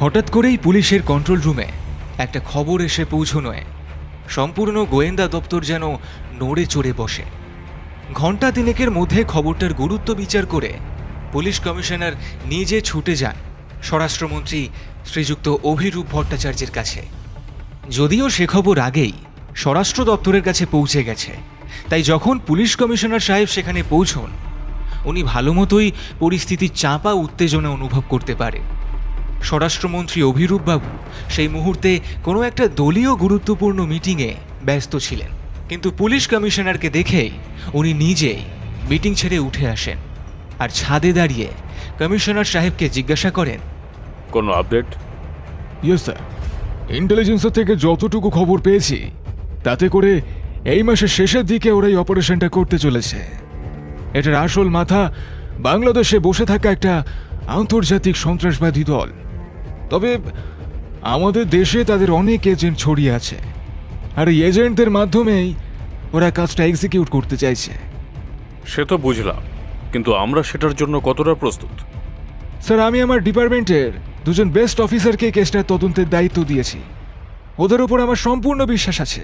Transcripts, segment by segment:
হঠাৎ করেই পুলিশের কন্ট্রোল রুমে একটা খবর এসে পৌঁছনোয় সম্পূর্ণ গোয়েন্দা দপ্তর যেন নড়ে চড়ে বসে। ঘণ্টা তিনেকের মধ্যে খবরটার গুরুত্ব বিচার করে পুলিশ কমিশনার নিজে ছুটে যান স্বরাষ্ট্রমন্ত্রী শ্রীযুক্ত অভিরূপ ভট্টাচার্যের কাছে। যদিও সে খবর আগেই স্বরাষ্ট্র দপ্তরের কাছে পৌঁছে গেছে, তাই যখন পুলিশ কমিশনার সাহেব সেখানে পৌঁছন উনি ভালো মতোই পরিস্থিতির চাপা উত্তেজনা অনুভব করতে পারে। স্বরাষ্ট্রমন্ত্রী অভিরূপবাবু সেই মুহূর্তে কোনো একটা দলীয় গুরুত্বপূর্ণ মিটিংয়ে ব্যস্ত ছিলেন, কিন্তু পুলিশ কমিশনারকে দেখেই উনি নিজেই মিটিং ছেড়ে উঠে আসেন আর ছাদে দাঁড়িয়ে কমিশনার সাহেবকে জিজ্ঞাসা করেন, কোনো আপডেট? ইয়েস স্যার, ইন্টেলিজেন্সের থেকে যতটুকু খবর পেয়েছি তাতে করে এই মাসের শেষের দিকে ওরা এই অপারেশনটা করতে চলেছে। এটার আসল মাথা বাংলাদেশে বসে থাকা একটা আন্তর্জাতিক সন্ত্রাসবাদী দল। তবে আমাদের দেশে তাদের অনেক এজেন্ট ছড়িয়ে আছে, আর এই এজেন্টদের মাধ্যমেই ওরা কাজটা এক্সিকিউট করতে চাইছে। সে তো বুঝলাম, কিন্তু আমরা সেটার জন্য কতটা প্রস্তুত? স্যার, আমি আমার ডিপার্টমেন্টের দুজন বেস্ট অফিসারকে কেসটার তদন্তের দায়িত্ব দিয়েছি। ওদের ওপর আমার সম্পূর্ণ বিশ্বাস আছে।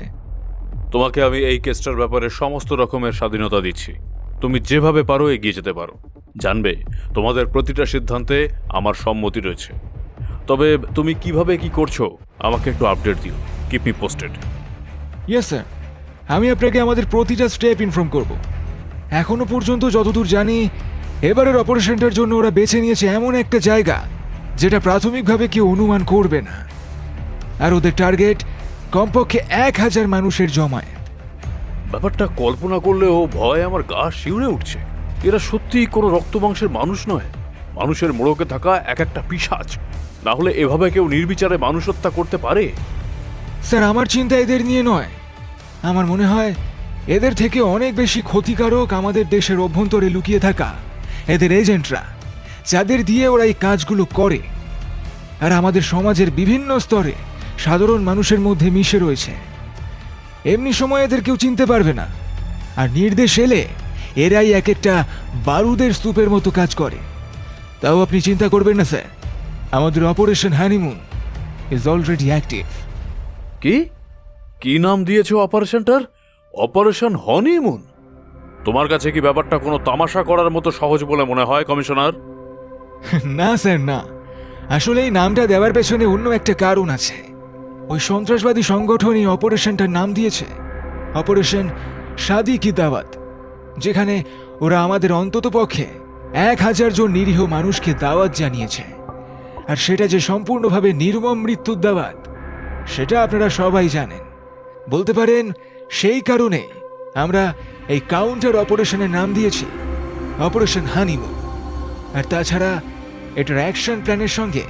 তোমাকে আমি এই কেসটার ব্যাপারে সমস্ত রকমের স্বাধীনতা দিচ্ছি। তুমি যেভাবে পারো এগিয়ে যেতে পারো। জানবে, তোমাদের প্রতিটা সিদ্ধান্তে আমার সম্মতি রয়েছে। তবে তুমি কিভাবে কি করছো আমাকে একটু আপডেট দিও। Keep me posted. Yes sir, আমি আপনাকে আমাদের প্রতিটা স্টেপ ইনফর্ম করব। এখনো পর্যন্ত যতদূর জানি এবারের অপারেশনটার জন্য ওরা বেছে নিয়েছে এমন একটা জায়গা যেটা প্রাথমিকভাবে কেউ অনুমান করবে না, আর ওদের টার্গেট কমপক্ষে 1000 মানুষের জমায়েত। ব্যাপারটা কল্পনা করলেও ভয় আমার গা শিউরে উঠছে। এরা সত্যিই কোনো রক্তমাংসের মানুষ নয়, মানুষের মোড়কে থাকা এক একটা পিশাচ। না হলে এভাবে কেউ নির্বিচারে মানুষ হত্যা করতে পারে? স্যার, আমার চিন্তা এদের নিয়ে নয়। আমার মনে হয় এদের থেকে অনেক বেশি ক্ষতিকারক আমাদের দেশের অভ্যন্তরে লুকিয়ে থাকা এদের এজেন্টরা, যাদের দিয়ে ওরা এই কাজগুলো করে, আর আমাদের সমাজের বিভিন্ন স্তরে সাধারণ মানুষের মধ্যে মিশে রয়েছে। এমনি সময় এদের কেউ চিনতে পারবে না, আর নির্দেশ এলে এরাই এক একটা বারুদের স্তূপের মতো কাজ করে। তাও আপনি চিন্তা করবেন না স্যার, আমাদের operation honeymoon is already active. কি কি নাম দিয়েছো অপারেশনটার? Operation honeymoon? তোমার কাছে কি ব্যাপারটা কোনো তামাশা করার মতো সহজ বলে মনে হয় কমিশনার? না স্যার, না। আসলে এই নামটা দেওয়ার পেছনে অন্য একটা কারণ আছে। ওই সন্ত্রাসবাদী সংগঠন এই অপারেশনটার নাম দিয়েছে অপারেশন শাদি কি দাওয়াত, যেখানে ওরা আমাদের অন্ততপক্ষে 1000 জন নিরীহ মানুষকে দাওয়াত জানিয়েছে। আর সেটা যে সম্পূর্ণভাবে নির্মম মৃত্যুর দাওয়াত সেটা আপনারা সবাই জানেন। বলতে পারেন সেই কারণে আমরা এই কাউন্টার অপারেশনের নাম দিয়েছি অপারেশন হানিমুন। আর তাছাড়া এটার অ্যাকশন প্ল্যানের সঙ্গে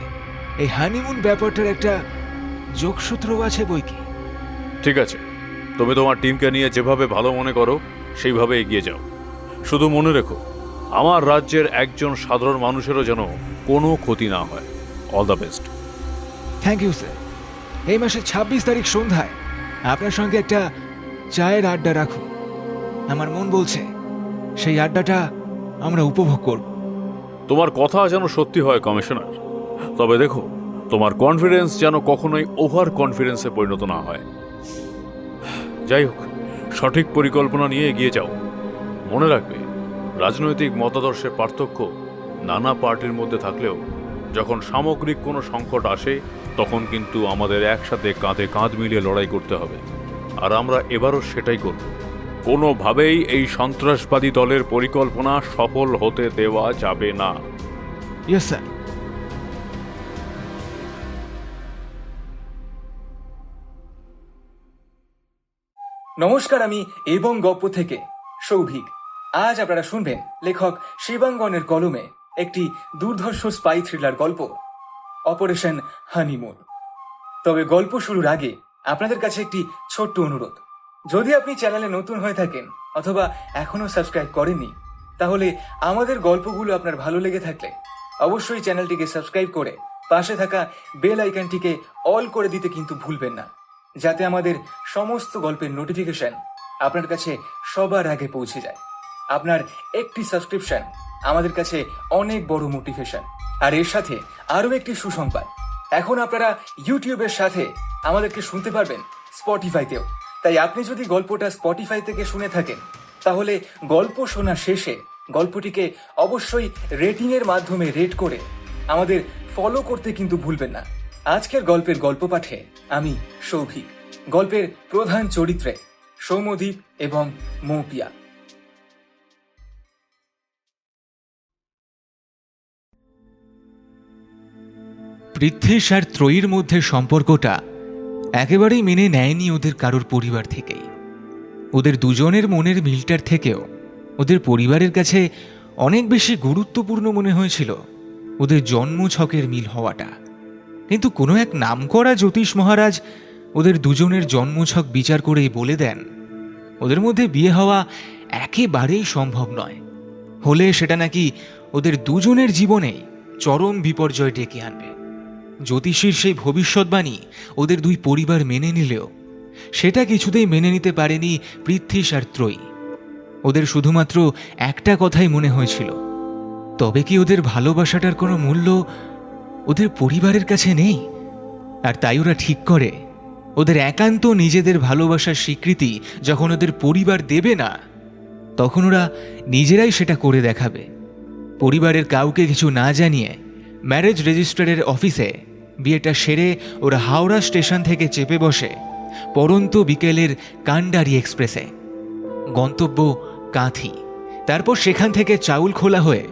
এই হানিমুন ব্যাপারটার একটা যোগসূত্রও আছে বই কি। ঠিক আছে, তুমি তোমার টিমকে নিয়ে যেভাবে ভালো মনে করো সেইভাবে এগিয়ে যাও। শুধু মনে রেখো, আমার রাজ্যের একজন সাধারণ মানুষেরও যেন কোনো ক্ষতি না হয়। All the best. Thank you sir. এই মাসের 26 তারিখ সন্ধ্যায় আপনার সঙ্গে একটা চায়ের আড্ডা রাখুন। আমার মন বলছে সেই আড্ডাটা আমরা উপভোগ করব। তোমার কথা যেন সত্যি হয় কমিশনার। তবে দেখো, তোমার কনফিডেন্স যেন কখনোই ওভার কনফিডেন্সে পরিণত না হয়। যাই হোক, সঠিক পরিকল্পনা নিয়ে এগিয়ে যাও। মনে রাখবে, রাজনৈতিক মতাদর্শের পার্থক্য নানা পার্টির মধ্যে থাকলেও যখন সামগ্রিক কোনো সংকট আসে তখন কিন্তু আমাদের একসাথে কাঁধে কাঁধ মিলিয়ে লড়াই করতে হবে। আর আমরা এবারও সেটাই করব। কোনোভাবেই এই সন্ত্রাসবাদী দলের পরিকল্পনা সফল হতে দেওয়া যাবে না। Yes sir. নমস্কার, আমি এবং গপ্প থেকে সৌভিক। আজ আপনারা শুনবেন লেখক শিবাঙ্গনের কলমে একটি দুর্ধর্ষ স্পাই থ্রিলার গল্প অপারেশন হানিমুন। তবে গল্প শুরুর আগে আপনাদের কাছে একটি ছোট্ট অনুরোধ। যদি আপনি চ্যানেলে নতুন হয়ে থাকেন অথবা এখনো সাবস্ক্রাইব করেননি, তাহলে আমাদের গল্পগুলো আপনার ভালো লেগে থাকলে অবশ্যই চ্যানেলটিকে সাবস্ক্রাইব করে পাশে থাকা বেল আইকনটিকে অল করে দিতে কিন্তু ভুলবেন না, যাতে আমাদের সমস্ত গল্পের নোটিফিকেশন আপনার কাছে সবার আগে পৌঁছে যায়। আপনার একটি সাবস্ক্রিপশন আমাদের কাছে অনেক বড় মোটিভেশন। আর এর সাথে আরও একটি সুসংবাদ, এখন আপনারা ইউটিউবের সাথে আমাদেরকে শুনতে পারবেন স্পটিফাইতেও। তাই আপনি যদি গল্পটা স্পটিফাই থেকে শুনে থাকেন, তাহলে গল্প শোনা শেষে গল্পটিকে অবশ্যই রেটিংয়ের মাধ্যমে রেট করে আমাদের ফলো করতে কিন্তু ভুলবেন না। আজকের গল্পের গল্প পাঠে আমি সৌভিক, গল্পের প্রধান চরিত্রে সৌম্যদীপ এবং মৌপিয়া। পৃথ্বীশ আর ত্রয়ীর মধ্যে সম্পর্কটা একেবারেই মেনে নেয়নি ওদের কারোর পরিবার থেকেই। ওদের দুজনের মনের মিলটার থেকেও ওদের পরিবারের কাছে অনেক বেশি গুরুত্বপূর্ণ মনে হয়েছিল ওদের জন্মছকের মিল হওয়াটা। কিন্তু কোনো এক নামকরা জ্যোতিষ মহারাজ ওদের দুজনের জন্মছক বিচার করেই বলে দেন ওদের মধ্যে বিয়ে হওয়া একেবারেই সম্ভব নয়। হলে সেটা নাকি ওদের দুজনের জীবনেই চরম বিপর্যয় ডেকে আনবে। জ্যোতিষীর সেই ভবিষ্যৎবাণী ওদের দুই পরিবার মেনে নিলেও সেটা কিছুতেই মেনে নিতে পারেনি পৃথ্বীশ আর ত্রয়ী। ওদের শুধুমাত্র একটা কথাই মনে হয়েছিল, তবে কি ওদের ভালোবাসাটার কোনো মূল্য ওদের পরিবারের কাছে নেই? আর তাই ওরা ঠিক করে ওদের একান্ত নিজেদের ভালোবাসার স্বীকৃতি যখন ওদের পরিবার দেবে না, তখন ওরা নিজেরাই সেটা করে দেখাবে। পরিবারের কাউকে কিছু না জানিয়ে ম্যারেজ রেজিস্ট্রারের অফিসে বিয়েটা সেরে ওরা হাওড়া স্টেশন থেকে চেপে বসে পরন্ত বিকেলের কান্ডারি এক্সপ্রেসে। গন্তব্য কাঁথি। তারপর সেখান থেকে চাউল খোলা হয়ে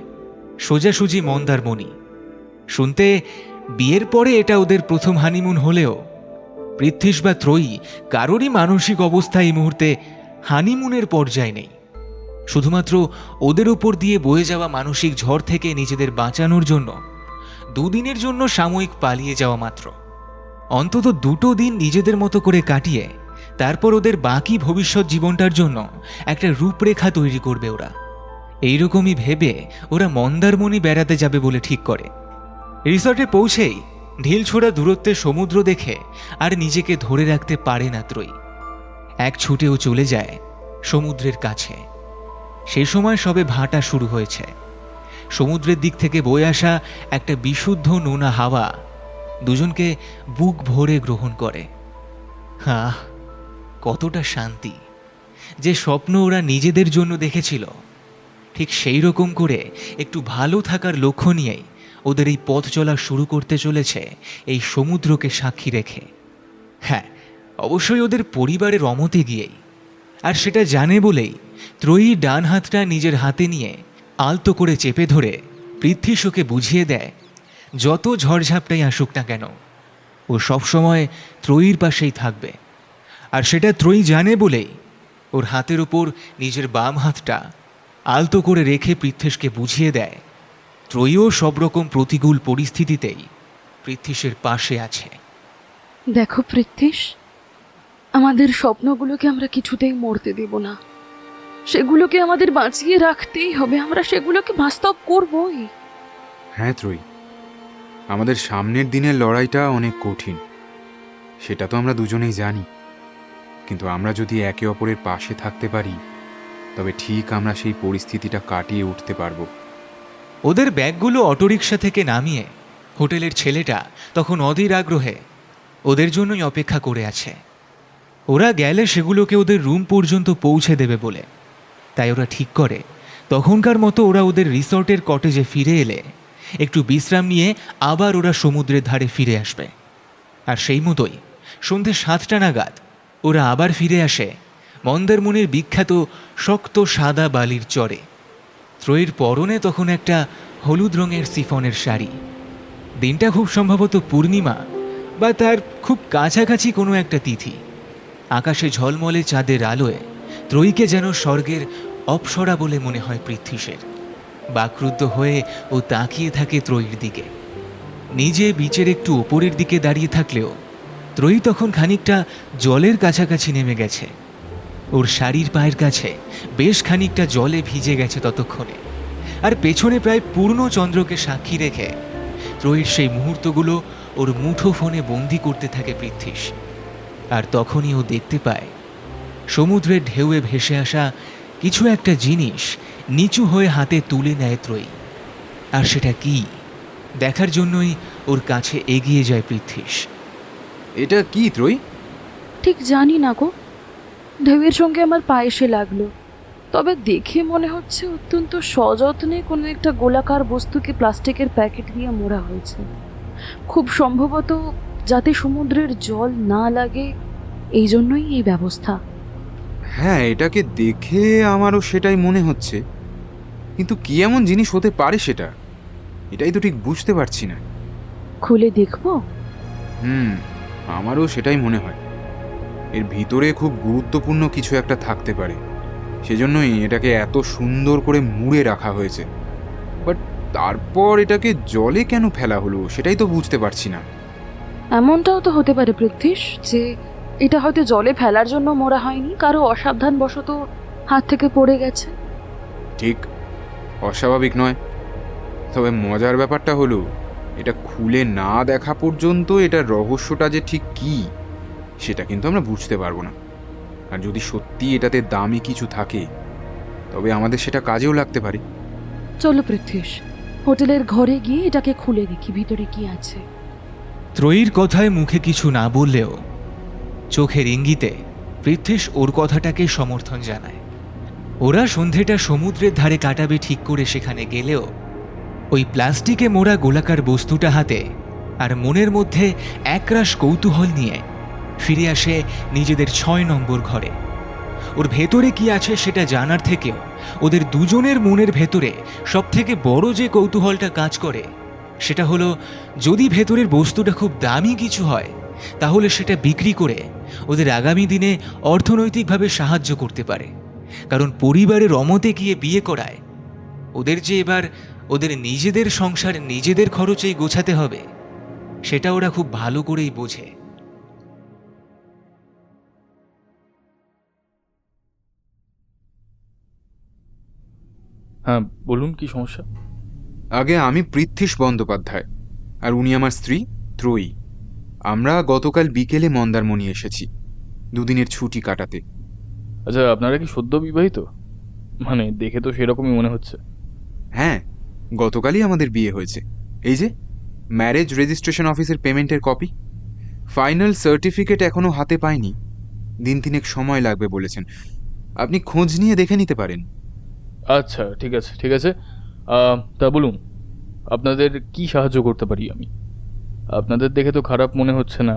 সোজাসুজি মন্দারমণি। শুনতে বিয়ের পরে এটা ওদের প্রথম হানিমুন হলেও পৃথ্বীশ বা ত্রয়ী কারোরই মানসিক অবস্থা এই মুহূর্তে হানিমুনের পর্যায়ে নেই। শুধুমাত্র ওদের উপর দিয়ে বয়ে যাওয়া মানসিক ঝড় থেকে নিজেদের বাঁচানোর জন্য দুদিনের জন্য সাময়িক পালিয়ে যাওয়া মাত্র। অন্তত 2 দিন নিজেদের মতো করে কাটিয়ে তারপর ওদের বাকি ভবিষ্যৎ জীবনটার জন্য একটা রূপরেখা তৈরি করবে ওরা। এইরকমই ভেবে ওরা মন্দারমণি বেড়াতে যাবে বলে ঠিক করে। রিসর্টে পৌঁছেই ঢিলছোড়া দূরত্বে সমুদ্র দেখে আর নিজেকে ধরে রাখতে পারে না ত্রয়ী। এক ছুটেও চলে যায় সমুদ্রের কাছে। সেই সময় সবে ভাটা শুরু হয়েছে। সমুদ্রের দিক থেকে বয়ে আসা একটা বিশুদ্ধ নোনা হাওয়া দুজনকে বুক ভরে গ্রহণ করে। আহ, কতটা শান্তি! যে স্বপ্ন ওরা নিজেদের জন্য দেখেছিল, ঠিক সেই রকম করে একটু ভালো থাকার লক্ষ্য নিয়েই ওদের এই পথ চলা শুরু করতে চলেছে এই সমুদ্রকে সাক্ষী রেখে। হ্যাঁ, অবশ্যই ওদের পরিবারের অমতে গিয়েই। আর সেটা জানে বলেই ত্রয়ী ডান হাতটা নিজের হাতে নিয়ে আলতো করে চেপে ধরে পৃথ্বীশ ওকে বুঝিয়ে দেয় যত ঝড়ঝাপটাই আসুক না কেন ও সবসময় ত্রয়ীর পাশেই থাকবে। আর সেটা ত্রয়ী জানে বলেই ওর হাতের উপর নিজের বাম হাতটা আলতো করে রেখে পৃথ্বীশকে বুঝিয়ে দেয় ত্রয়ীও সব রকম প্রতিকূল পরিস্থিতিতেই পৃথ্বীশের পাশে আছে। দেখো পৃথ্বীশ, আমাদের স্বপ্নগুলোকে আমরা কিছুতেই মরতে দেব না। সেগুলোকে আমাদের বাঁচিয়ে রাখতেই হবে। আমরা সেগুলোকে বাস্তব করবই। হ্যাঁ ত্রয়ী, আমাদের সামনের দিনের লড়াইটা অনেক কঠিন, সেটা তো আমরা দুজনেই জানি। কিন্তু আমরা যদি একে অপরের পাশে থাকতে পারি, তবে ঠিক আমরা সেই পরিস্থিতিটা কাটিয়ে উঠতে পারবো। ওদের ব্যাগগুলো অটোরিকশা থেকে নামিয়ে হোটেলের ছেলেটা তখন অধীর আগ্রহে ওদের জন্যই অপেক্ষা করে আছে। ওরা গেলে সেগুলোকে ওদের রুম পর্যন্ত পৌঁছে দেবে বলে। তাই ওরা ঠিক করে তখনকার মতো ওরা ওদের রিসর্টের কটেজে ফিরে এলে একটু বিশ্রাম নিয়ে আবার ওরা সমুদ্রের ধারে ফিরে আসবে। আর সেই মতোই সন্ধে 7টা নাগাদ ওরা আবার ফিরে আসে মন্দারমণির বিখ্যাত শক্ত সাদা বালির চরে। ত্রয়ীর পরনে তখন একটা হলুদ রঙের সিফনের শাড়ি। দিনটা খুব সম্ভবত পূর্ণিমা বা তার খুব কাছাকাছি কোনো একটা তিথি। আকাশে ঝলমলে চাঁদের আলোয় ত্রয়ীকে যেন স্বর্গের অপ্সরা বলে মনে হয় পৃথ্বীশের। বাকরুদ্ধ হয়ে ও তাকিয়ে থাকে ত্রয়ীর দিকে। নিজে বিচের একটু ওপরের দিকে দাঁড়িয়ে থাকলেও ত্রয়ী তখন খানিকটা জলের কাছাকাছি নেমে গেছে। ওর শাড়ির পায়ের কাছে বেশ খানিকটা জলে ভিজে গেছে ততক্ষণে। আর পেছনে প্রায় পূর্ণ চন্দ্রকে সাক্ষী রেখে ত্রয়ীর সেই মুহূর্তগুলো ওর মুঠো ফোনে বন্দি করতে থাকে পৃথ্বীশ। আর তখনই ও দেখতে পায় সমুদ্রের ঢেউয়ে ভেসে আসা কিছু একটা জিনিস নিচু হয়ে হাতে তুলে নেয় ত্রয়ী। আর সেটা কি দেখার জন্যই ওর কাছে এগিয়ে যায় পৃথ্বীশ। এটা কি ত্রয়ী? ঠিক জানি না গো, ঢেউয়ের সঙ্গে আমার পা এসে লাগলো। তবে দেখে মনে হচ্ছে অত্যন্ত সযত্নে কোনো একটা গোলাকার বস্তুকে প্লাস্টিকের প্যাকেট দিয়ে মোড়া হয়েছে, খুব সম্ভবত যাতে সমুদ্রের জল না লাগে, এই জন্যই এই ব্যবস্থা। হ্যাঁ, এটাকে দেখে আমারও সেটাই মনে হচ্ছে, কিন্তু কি এমন জিনিস হতে পারে সেটা, এটাই তো ঠিক বুঝতে পারছি না। খুলে দেখবো? আমারও সেটাই মনে হয়। এর ভিতরে খুব গুরুত্বপূর্ণ কিছু একটা থাকতে পারে, সেজন্যই এটাকে এত সুন্দর করে মুড়ে রাখা হয়েছে। বাট তারপর এটাকে জলে কেন ফেলা হলো সেটাই তো বুঝতে পারছি না। এমনটাও তো হতে পারে পৃথ্বীশ, যে এটা হয়তো জলে ফেলার জন্য মোড়া হয়নি, কারো অসাবধানবশত হাত থেকে পড়ে গেছে। ঠিক, অস্বাভাবিক নয়। তবে মজার ব্যাপারটা হলো, এটা খুলে না দেখা পর্যন্ত এটার রহস্যটা যে ঠিক কি সেটা কিন্তু আমরা বুঝতে পারবো না। আর যদি সত্যি এটাতে দামি কিছু থাকে, তবে আমাদের সেটা কাজেও লাগতে পারে। চলো পৃথ্বীশ, হোটেলের ঘরে গিয়ে এটাকে খুলে দেখি ভিতরে কি আছে। ত্রয়ীর কথায় মুখে কিছু না বললেও চোখের ইঙ্গিতে পৃথ্বীশ ওর কথাটাকে সমর্থন জানায়। ওরা সন্ধেটা সমুদ্রের ধারে কাটাবে ঠিক করে সেখানে গেলেও ওই প্লাস্টিকে মোড়া গোলাকার বস্তুটা হাতে আর মনের মধ্যে একরাশ কৌতূহল নিয়ে ফিরে আসে নিজেদের 6 নম্বর ঘরে। ওর ভেতরে কি আছে সেটা জানার থেকেও ওদের দুজনের মনের ভেতরে সবথেকে বড় যে কৌতূহলটা কাজ করে সেটা হলো, যদি ভেতরের বস্তুটা খুব দামি কিছু হয় তাহলে সেটা বিক্রি করে ওদের আগামী দিনে অর্থনৈতিকভাবে সাহায্য করতে পারে। কারণ পরিবারের অমতে গিয়ে বিয়ে করায় ওদের যে এবার ওদের নিজেদের সংসার নিজেদের খরচেই গোছাতে হবে, সেটা ওরা খুব ভালো করেই বোঝে। হ্যাঁ বলুন, কি সমস্যা? আগে আমি পৃথ্বীশ বন্দ্যোপাধ্যায়, আর উনি আমার স্ত্রী ত্রয়ী। আমরা গতকাল বিকেলে মন্দারমণি এসেছি দুদিনের ছুটি কাটাতে। আচ্ছা, আপনারা কি সদ্য বিবাহিত? মানে দেখে তো সেরকমই মনে হচ্ছে। হ্যাঁ, গতকালই আমাদের বিয়ে হয়েছে। এই যে ম্যারেজ রেজিস্ট্রেশন অফিসের পেমেন্টের কপি। ফাইনাল সার্টিফিকেট এখনো হাতে পাইনি, দিন তিনেক সময় লাগবে বলেছেন। আপনি খোঁজ নিয়ে দেখে নিতে পারেন। আচ্ছা ঠিক আছে ঠিক আছে, তা বলুন আপনাদের কি সাহায্য করতে পারি আমি? আপনাদের দেখে তো খারাপ মনে হচ্ছে না।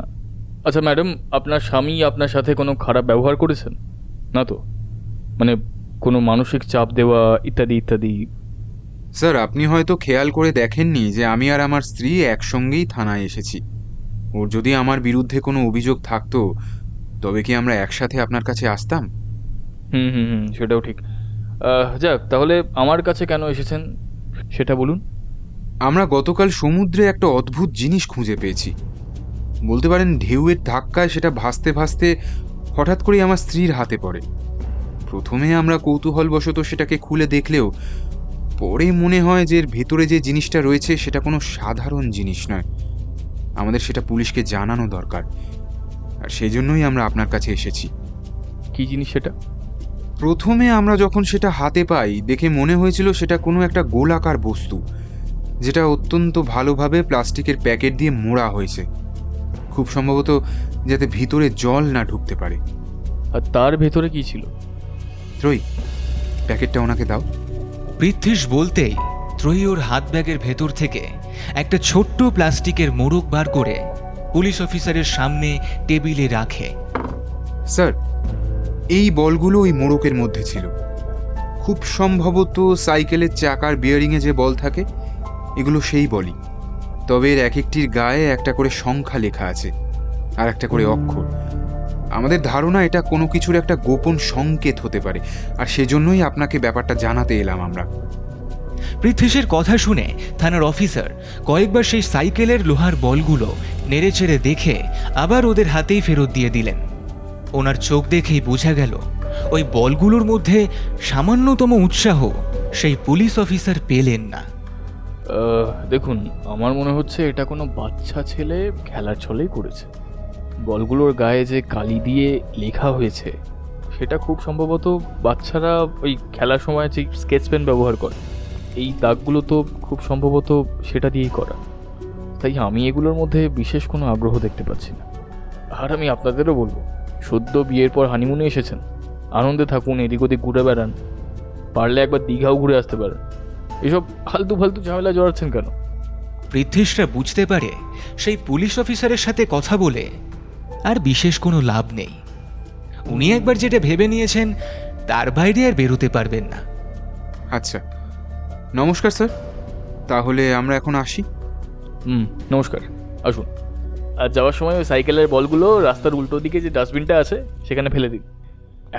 আচ্ছা ম্যাডাম, আপনার স্বামী আপনার সাথে কোনো খারাপ ব্যবহার করেছেন না তো? মানে কোনো মানসিক চাপ দেওয়া ইত্যাদি ইত্যাদি? স্যার, আপনি হয়তো খেয়াল করে দেখেননি যে আমি আর আমার স্ত্রী একসঙ্গেই থানায় এসেছি। ওর যদি আমার বিরুদ্ধে কোনো অভিযোগ থাকতো তবে কি আমরা একসাথে আপনার কাছে আসতাম? হুম হুম হুম, সেটাও ঠিক। যাক, তাহলে আমার কাছে কেন এসেছেন সেটা বলুন। আমরা গতকাল সমুদ্রে একটা অদ্ভুত জিনিস খুঁজে পেয়েছি। বলতে পারেন ঢেউয়ের ধাক্কায় সেটা ভাসতে ভাসতে হঠাৎ করেই আমার স্ত্রীর হাতে পড়ে। প্রথমে আমরা কৌতূহলবশত সেটাকে খুলে দেখলেও পরে মনে হয় যে এর ভেতরে যে জিনিসটা রয়েছে সেটা কোনো সাধারণ জিনিস নয়। আমাদের সেটা পুলিশকে জানানো দরকার, আর সেই জন্যই আমরা আপনার কাছে এসেছি। কি জিনিস সেটা? প্রথমে আমরা যখন সেটা হাতে পাই দেখে মনে হয়েছিল সেটা কোনো একটা গোলাকার বস্তু, যেটা অত্যন্ত ভালোভাবে প্লাস্টিকের প্যাকেট দিয়ে মোড়া হয়েছে, খুব সম্ভবত যাতে ভিতরে জল না ঢুকতে পারে। আর তার ভেতরে কি ছিল? ত্রয়ী, প্যাকেটটা ওনাকে দাও। পৃথ্বীশ বলতেই ত্রয়ী ওর হাত ব্যাগের ভেতর থেকে একটা ছোট্ট প্লাস্টিকের মোড়ক বার করে পুলিশ অফিসারের সামনে টেবিলে রাখে। স্যার, এই বলগুলো ওই মোড়কের মধ্যে ছিল। খুব সম্ভবত সাইকেলের চাকার বিয়ারিংয়ে যে বল থাকে এগুলো সেই বলই। তবে এর এক একটির গায়ে একটা করে সংখ্যা লেখা আছে আর একটা করে অক্ষর। আমাদের ধারণা এটা কোনো কিছুর একটা গোপন সংকেত হতে পারে, আর সেজন্যই আপনাকে ব্যাপারটা জানাতে এলাম আমরা। পৃথ্বীশের কথা শুনে থানার অফিসার কয়েকবার সেই সাইকেলের লোহার বলগুলো নেড়েচেড়ে দেখে আবার ওদের হাতেই ফেরত দিয়ে দিলেন। ওনার চোখ দেখেই বোঝা গেল ওই বলগুলোর মধ্যে সামান্যতম উৎসাহ সেই পুলিশ অফিসার পেলেন না। দেখুন, আমার মনে হচ্ছে এটা কোনো বাচ্চা ছেলে খেলার ছলেই করেছে। বলগুলোর গায়ে যে কালি দিয়ে লেখা হয়েছে সেটা খুব সম্ভবত বাচ্চারা ওই খেলার সময় যে স্কেচ পেন ব্যবহার করে এই দাগগুলো তো খুব সম্ভবত সেটা দিয়েই করা, তাই আমি এগুলোর মধ্যে বিশেষ কোনো আগ্রহ দেখতে পাচ্ছি না। আর আমি আপনাদেরও বলবো, সদ্য বিয়ের পর হানিমুনে এসেছেন, আনন্দে থাকুন, এদিক ওদিক ঘুরে বেড়ান, পারলে একবার দীঘাও ঘুরে আসতে পারেন। এসব ফালতু ফালতু ঝামেলা জড়াচ্ছেন কেন? পৃথ্বীশরা বুঝতে পারে সেই পুলিশ অফিসারের সাথে কথা বলে আর বিশেষ কোনো লাভ নেই। উনি একবার যেটা ভেবে নিয়েছেন তার বাইরে আর বেরোতে পারবেন না। আচ্ছা, নমস্কার স্যার, তাহলে আমরা এখন আসি। নমস্কার, আসুন। আর যাওয়ার সময় ওই সাইকেলের বলগুলো রাস্তার উল্টো দিকে যে ডাস্টবিনটা আছে সেখানে ফেলে দিন।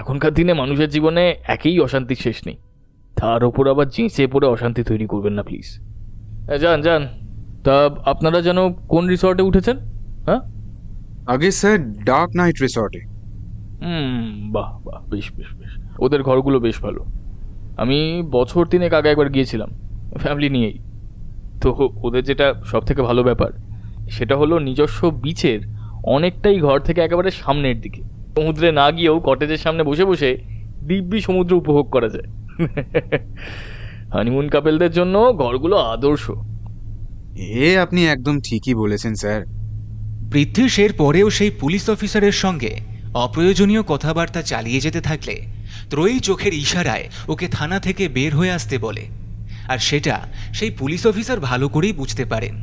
এখনকার দিনে মানুষের জীবনে একেই অশান্তির শেষ নেই, তার ওপর আবার চেঁচে পড়ে অশান্তি তৈরি করবেন না প্লিজ। যান যান। তা আপনারা যেন কোন রিসর্টে উঠেছেন? হ্যাঁ, আগে স্যার ডার্ক নাইট রিসর্টে। বাহ বাহ, বেশ বেশ বেশ, ওদের ঘরগুলো বেশ ভালো। আমি বছর 3 আগে একবার গিয়েছিলাম ফ্যামিলি নিয়েই। তো ওদের যেটা সব থেকে ভালো ব্যাপার সেটা হলো নিজস্ব বিচের অনেকটাই ঘর থেকে একেবারে সামনের দিকে, সমুদ্রে না গিয়েও কটেজের সামনে বসে বসে দিব্যি সমুদ্র উপভোগ করা যায়। হানিমুন কাপেলদের জন্য ঘরগুলো আদর্শ। আপনি একদম ঠিকই বলেছেন স্যার। পৃথ্বীশ এর পরেও সেই পুলিশ অফিসারের সঙ্গে অপ্রয়োজনীয় কথাবার্তা চালিয়ে যেতে থাকলে ত্রয়ী চোখের ইশারায় ওকে থানা থেকে বের হয়ে আসতে বলে, আর সেটা সেই পুলিশ অফিসার ভালো করেই বুঝতে পারেন।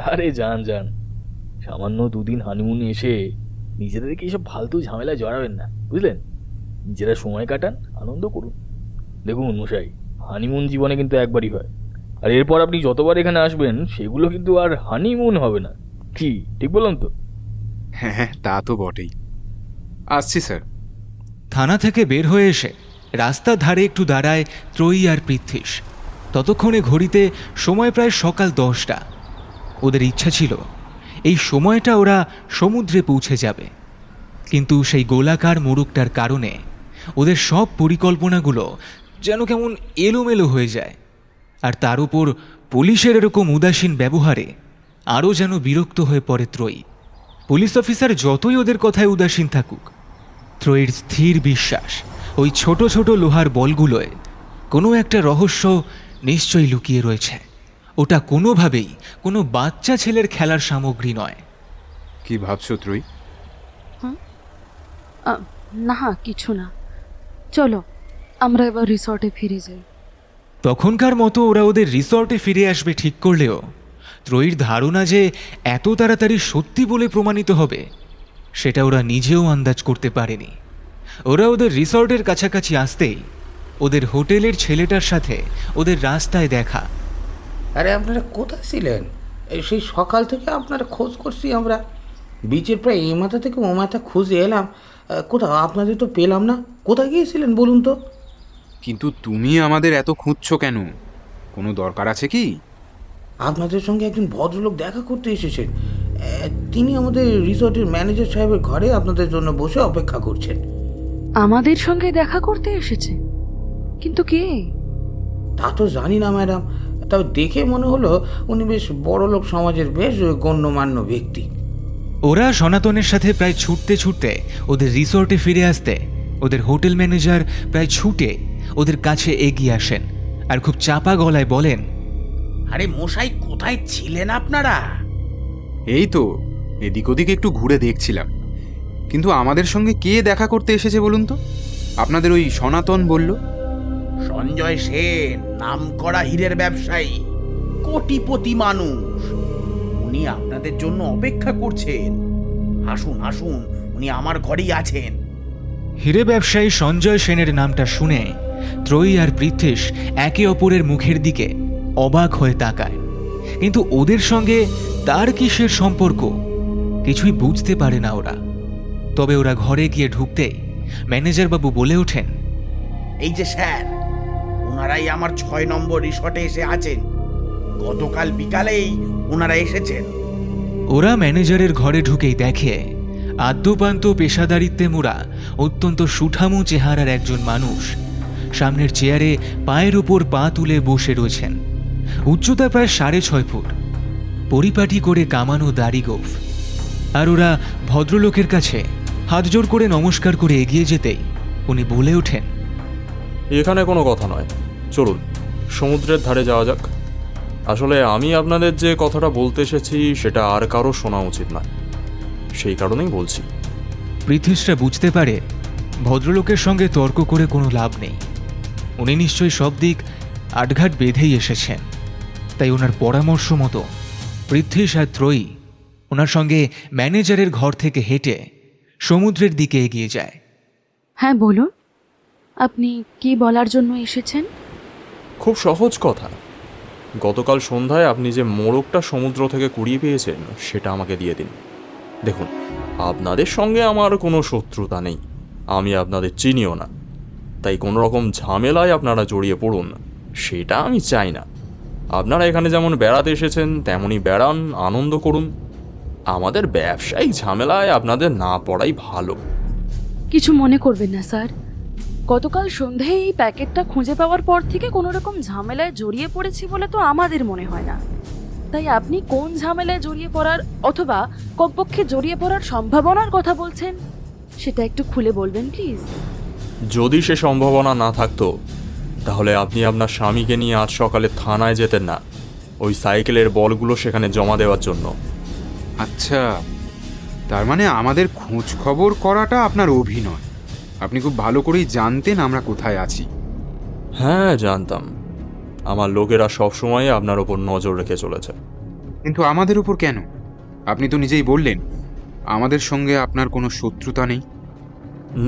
আরে যান যান, সামান্য 2 দিন হানিমুনে এসে নিজেদেরকে এইসব ফালতু ঝামেলায় জড়াবেন না, বুঝলেন? নিজেরা সময় কাটান, আনন্দ করুন। দেখুন মশাই, হানিমুন জীবনে কিন্তু একবারই হয়, আর এরপর আপনি যতবার এখানে আসবেন সেগুলো কিন্তু আর হানিমুন হবে না। কি ঠিক বললাম তো? হ্যাঁ, তা তো বটেই। আসছি স্যার। থানা থেকে বের হয়ে এসে রাস্তার ধারে একটু দাঁড়ায় ত্রয়ী আর পৃথ্বীশ। ততক্ষণে ঘড়িতে সময় প্রায় সকাল 10টা। ওদের ইচ্ছা ছিল এই সময়টা ওরা সমুদ্রে পৌঁছে যাবে, কিন্তু সেই গোলাকার মোড়কটার কারণে ওদের সব পরিকল্পনাগুলো যেন কেমন এলোমেলো হয়ে যায়। আর তার উপর পুলিশের এরকম উদাসীন ব্যবহারে আরও যেন বিরক্ত হয়ে পড়ে ত্রয়ী। পুলিশ অফিসার যতই ওদের কথায় উদাসীন থাকুক, ত্রয়ীর স্থির বিশ্বাস ওই ছোট ছোট লোহার বলগুলোয় কোনো একটা রহস্য নিশ্চয়ই লুকিয়ে রয়েছে। ওটা কোনোভাবেই কোনো বাচ্চা ছেলের খেলার সামগ্রী নয়। কি ভাবছো ত্রয়ী? না কিছু না, চলো আমরা এবার রিসর্টে ফিরে যাই। তখনকার মতো ওরা ওদের রিসর্টে ফিরে আসবে ঠিক করলেও ত্রয়ীর ধারণা যে এত তাড়াতাড়ি সত্যি বলে প্রমাণিত হবে সেটা ওরা নিজেও আন্দাজ করতে পারেনি। ওরা ওদের রিসর্টের কাছাকাছি আসতেই ওদের হোটেলের ছেলেটার সাথে ওদের রাস্তায় দেখা। আরে আপনারা কোথায় ছিলেন? সেই সকাল থেকে আপনারা খোঁজ করছি আমরা, বিচের প্রায় এই মাথা থেকে ও মাথা খুঁজে এলাম, কোথাও আপনাদের তো পেলাম না। কোথায় গিয়েছিলেন বলুন তো? কিন্তু তুমি আমাদের এত খুঁজছো কেন? কোনো দরকার আছে কি? আপনাদের সঙ্গে একজন ভদ্রলোক দেখা করতে এসেছেন, তিনি আমাদের রিসর্টের ম্যানেজার সাহেবের ঘরে আপনাদের জন্য বসে অপেক্ষা করছেন। আমাদের সঙ্গে দেখা করতে এসেছে? কিন্তু কে? তা তো জানি না ম্যাডাম, তাও দেখে মনে হলো উনি বেশ বড়লোক সমাজের বেশ গণ্যমান্য ব্যক্তি। ওরা সনাতনের সাথে প্রায় ছুটতে ছুটতে ওদের রিসর্টে ফিরে আসতে ওদের হোটেল ম্যানেজার প্রায় ছুটে ওদের কাছে এগিয়ে আসেন আর খুব চাপা গলায় বলেন, আরে মশাই, কোথায় ছিলেন আপনারা? এই তো এদিক ওদিক একটু ঘুরে দেখছিলাম, কিন্তু আমাদের সঙ্গে কে দেখা করতে এসেছে বলুন তো? আপনাদের ওই সনাতন বলল। সঞ্জয় সেন, নামকরা হীরের ব্যবসায়ী, কোটিপতি মানুষ। উনি আপনাদের জন্য অপেক্ষা করছেন। আসুন আসুন, উনি আমার ঘরেই আছেন। হীরে ব্যবসায়ী সঞ্জয় সেনের নামটা শুনে ত্রয়ী আর পৃথ্বীশ একে অপরের মুখের দিকে অবাক হয়ে তাকায়, কিন্তু ওদের সঙ্গে তার কিসের সম্পর্ক কিছুই বুঝতে পারে না ওরা। তবে ওরা ঘরে গিয়ে ঢুকতেই ম্যানেজার বাবু বলে ওঠেন, এই যে স্যার, ওনারাই আমার 6 নম্বর রিসর্টে এসে আছেন। গতকাল বিকালেই ওনারা এসেছেন। ওরা ম্যানেজারের ঘরে ঢুকেই দেখে আদ্যপান্ত পেশাদারিত্বে মোড়া অত্যন্ত সুঠামো চেহারার একজন মানুষ সামনের চেয়ারে পায়ের উপর পা তুলে বসে রয়েছেন। উচ্চতা প্রায় 6.5 ফুট, পরিপাটি করে কামানো দাড়ি গোঁফ। আর ওরা ভদ্রলোকের কাছে হাত জোড় করে নমস্কার করে এগিয়ে যেতেই উনি বলে ওঠেন, এখানে কোনো কথা নয়, চলুন সমুদ্রের ধারে যাওয়া যাক। আসলে আমি আপনাদের যে কথাটা বলতে এসেছি সেটা আর কারো শোনা উচিত নয়, সেই কারণেই বলছি। পৃথিসরা বুঝতে পারে ভদ্রলোকের সঙ্গে তর্ক করে কোনো লাভ নেই। উনি নিশ্চয়ই সব দিক আটঘাট বেঁধেই এসেছেন, তাই ওনার পরামর্শ মতো পৃথ্বীশ আর ত্রয়ী ওনার সঙ্গে ম্যানেজারের ঘর থেকে হেঁটে সমুদ্রের দিকে এগিয়ে যায়। হ্যাঁ বলুন, আপনি কি বলার জন্য এসেছেন? খুব সহজ কথা, গতকাল সন্ধ্যায় আপনি যে মোড়কটা সমুদ্র থেকে কুড়িয়ে পেয়েছেন সেটা আমাকে দিয়ে দিন। দেখুন, আপনাদের সঙ্গে আমার কোনো শত্রুতা নেই, আমি আপনাদের চিনিও না, তাই কোনো রকম ঝামেলায় আপনারা জড়িয়ে পড়ুন সেটা আমি চাই না। আপনারা এখানে যেমন বেড়াতে এসেছেন তেমনই বেড়ান, আনন্দ করুন। আমাদের ব্যবসায়িক ঝামেলায় আপনাদের না পড়াই ভালো। কিছু মনে করবেন না স্যার, গতকাল সন্ধ্যায় এই প্যাকেটটা খুঁজে পাওয়ার পর থেকে কোনো রকম ঝামেলায় জড়িয়ে পড়েছি বলে তো আমাদের মনে হয় না। তাই আপনি কোন ঝামেলায় জড়িয়ে পড়ার অথবা কমপক্ষে জড়িয়ে পড়ার সম্ভাবনার কথা বলছেন সেটা একটু খুলে বলবেন প্লিজ। যদি সে সম্ভাবনা না থাকতো তাহলে আপনি আপনার স্বামীকে নিয়ে আজ সকালে থানায় যেতেন না ওই সাইকেলের বলগুলো সেখানে জমা দেওয়ার জন্য। আচ্ছা, তার মানে আমাদের খোঁজ খবর করাটা আপনার অভিনয়। আপনি খুব ভালো করেই জানতেন আমরা কোথায় আছি। হ্যাঁ জানতাম, আমার লোকেরা সবসময় আপনার ওপর নজর রেখে চলেছে। কিন্তু আমাদের উপর কেন? আপনি তো নিজেই বললেন আমাদের সঙ্গে আপনার কোনো শত্রুতা নেই।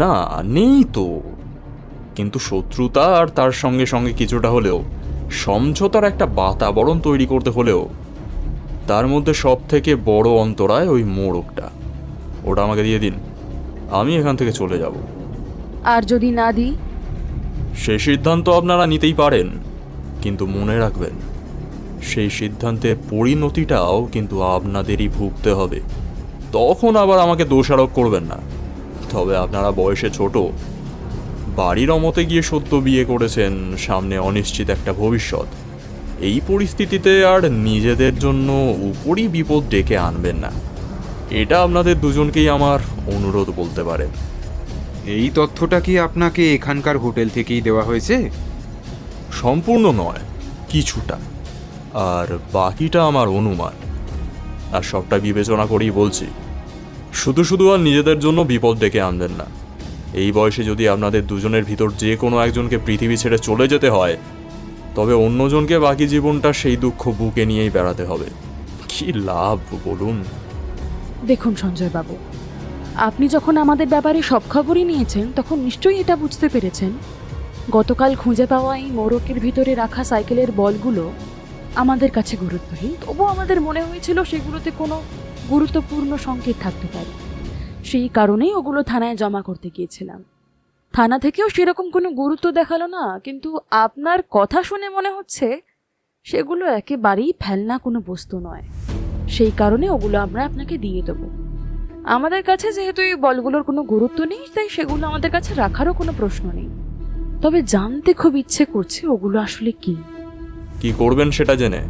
না, নেই তো, কিন্তু শত্রুতা আর তার সঙ্গে সঙ্গে কিছুটা হলেও সমঝোতার একটা বাতাবরণ তৈরি করতে হলেও তার মধ্যে সব থেকে বড় অন্তরায় ওই মোড়কটা। ওটা আমাকে দিয়ে দিন, আমি এখান থেকে চলে যাব। আর যদি না দিই? সে সিদ্ধান্ত আপনারা নিতেই পারেন, কিন্তু মনে রাখবেন সেই সিদ্ধান্তের পরিণতিটাও কিন্তু আপনাদেরই ভুগতে হবে। তখন আবার আমাকে দোষারোপ করবেন না। তবে আপনারা বয়সে ছোট, বাড়ির অমতে গিয়ে সদ্য বিয়ে করেছেন, সামনে অনিশ্চিত একটা ভবিষ্যৎ। এই পরিস্থিতিতে আর নিজেদের জন্য উপরই বিপদ ডেকে আনবেন না, এটা আপনাদের দুজনকেই আমার অনুরোধ বলতে পারেন। এই তথ্যটা কি আপনাকে এখানকার হোটেল থেকেই দেওয়া হয়েছে? সম্পূর্ণ নয়, কিছুটা, আর বাকিটা আমার অনুমান। আর সবটা বিবেচনা করেই বলছি, শুধু শুধু আর নিজেদের জন্য বিপদ ডেকে আনবেন না। এই বয়সে যদি আপনাদের দুজনের ভিতর যে কোনো একজনকে পৃথিবী ছেড়ে চলে যেতে হয়, তবে অন্যজনকে বাকি জীবনটা সেই দুঃখ বুকে নিয়েই বেড়াতে হবে। কি লাভ বলুন? দেখুন সঞ্জয় বাবু, আপনি যখন আমাদের ব্যাপারে সব খবরই নিয়েছেন তখন নিশ্চয়ই এটা বুঝতে পেরেছেন গতকাল খুঁজে পাওয়া এই মোড়কের ভিতরে রাখা সাইকেলের বলগুলো আমাদের কাছে গুরুত্বহীন, তবুও আমাদের মনে হয়েছিল সেগুলোতে কোনো গুরুত্বপূর্ণ সংকেত থাকতে পারে। সেই কারণেই ওগুলো থানায় জমা করতে গিয়েছিলাম। থানা থেকেও সেরকম কোনো গুরুত্ব দেখালো না, কিন্তু আপনার কথা শুনে মনে হচ্ছে সেগুলো একেবারেই ফেলনা কোনো বস্তু নয়। সেই কারণে ওগুলো আমরা আপনাকে দিয়ে দেবো। আমাদের কাছে যেহেতু এই বলগুলোর কোনো গুরুত্ব নেই, তাই সেগুলো আমাদের কাছে রাখারও কোনো প্রশ্ন নেই। তবে জানতে খুব ইচ্ছে করছে ওগুলো আসলে কি। কি করবেন সেটা জেনে?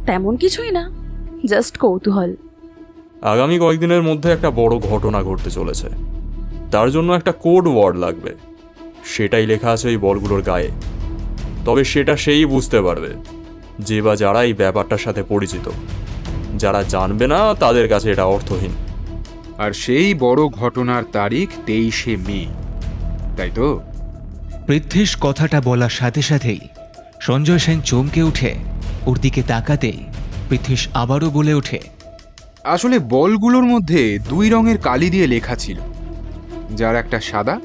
তেমন কিছুই না, জাস্ট কৌতূহল। আগামী কয়েকদিনের মধ্যে একটা বড় ঘটনা ঘটতে চলেছে, তার জন্য একটা কোড ওয়ার্ড লাগবে। সেটাই লেখা আছে এই বলগুলোর গায়ে। তবে সেটা সেই বুঝতে পারবে যে বা যারা এই ব্যাপারটার সাথে পরিচিত। যারা জানবে না তাদের কাছে এটা অর্থহীন। আর সেই বড় ঘটনার তারিখ 23শে মে, তাই তো? পৃথ্বীশ কথাটা বলার সাথে সাথেই সঞ্জয় সেন চমকে উঠে ওর দিকে তাকাতেই পৃথ্বীশ আবারও বলে ওঠে, আসলে বলগুলোর মধ্যে 2 রঙের কালি দিয়ে লেখা ছিল, যার একটা সাদা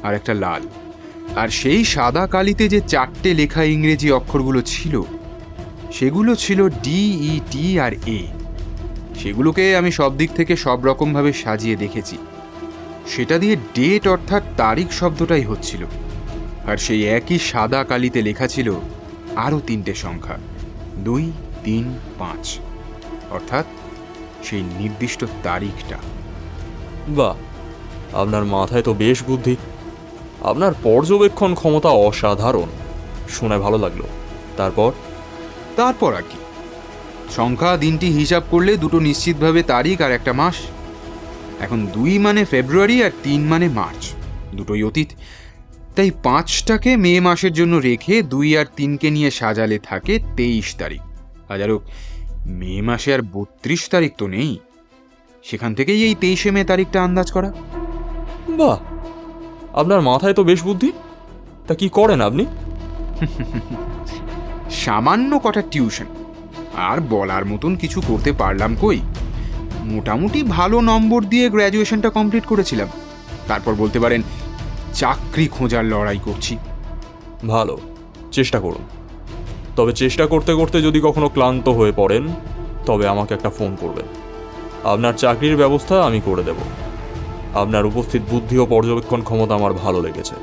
আর একটা লাল। আর সেই সাদা কালিতে যে 4টে লেখা ইংরেজি অক্ষরগুলো ছিল সেগুলো ছিল DET আর A। সেগুলোকে আমি সব দিক থেকে সব রকমভাবে সাজিয়ে দেখেছি। সেটা দিয়ে ডেট অর্থাৎ তারিখ শব্দটাই হচ্ছিল। আর সেই একই সাদা কালিতে লেখা ছিল আরও 3টে সংখ্যা, 2, 3, 5, অর্থাৎ সেই নির্দিষ্ট তারিখটা। বাহ, আপনার মাথায় তো বেশ বুদ্ধি। আপনার পর্যবেক্ষণ ক্ষমতা অসাধারণ, শুনে ভালো লাগলো। তারপর আর কি, সংখ্যা দিনটি হিসাব করলে দুটো নিশ্চিতভাবে তারিখ আর একটা মাস। এখন 2 মানে ফেব্রুয়ারি আর 3 মানে মার্চ, দুটোই অতীত। তাই 5টাকে মে মাসের জন্য রেখে 2 আর 3কে নিয়ে সাজালে থাকে 23 তারিখ। হাজারো মে মাসে আর 32 তারিখ তো নেই, সেখান থেকেই এই 23শে মে তারিখটা আন্দাজ করা। বাহ, আপনার মাথায় তো বেশ বুদ্ধি। তা কি করেন আপনি? সামান্য কটা টিউশন, আর বলার মতন কিছু করতে পারলাম কই। মোটামুটি ভালো নম্বর দিয়ে গ্র্যাজুয়েশনটা কমপ্লিট করেছিলাম, তারপর বলতে পারেন চাকরি খোঁজার লড়াই করছি। ভালো, চেষ্টা করুন। তবে চেষ্টা করতে করতে যদি কখনো ক্লান্ত হয়ে পড়েন তবে আমাকে একটা ফোন করবেন। আপনার চাকরির ব্যবস্থা আমি করে দেব। আপনার উপস্থিত বুদ্ধি ও পর্যবেক্ষণ ক্ষমতা আমার ভালো লেগেছে।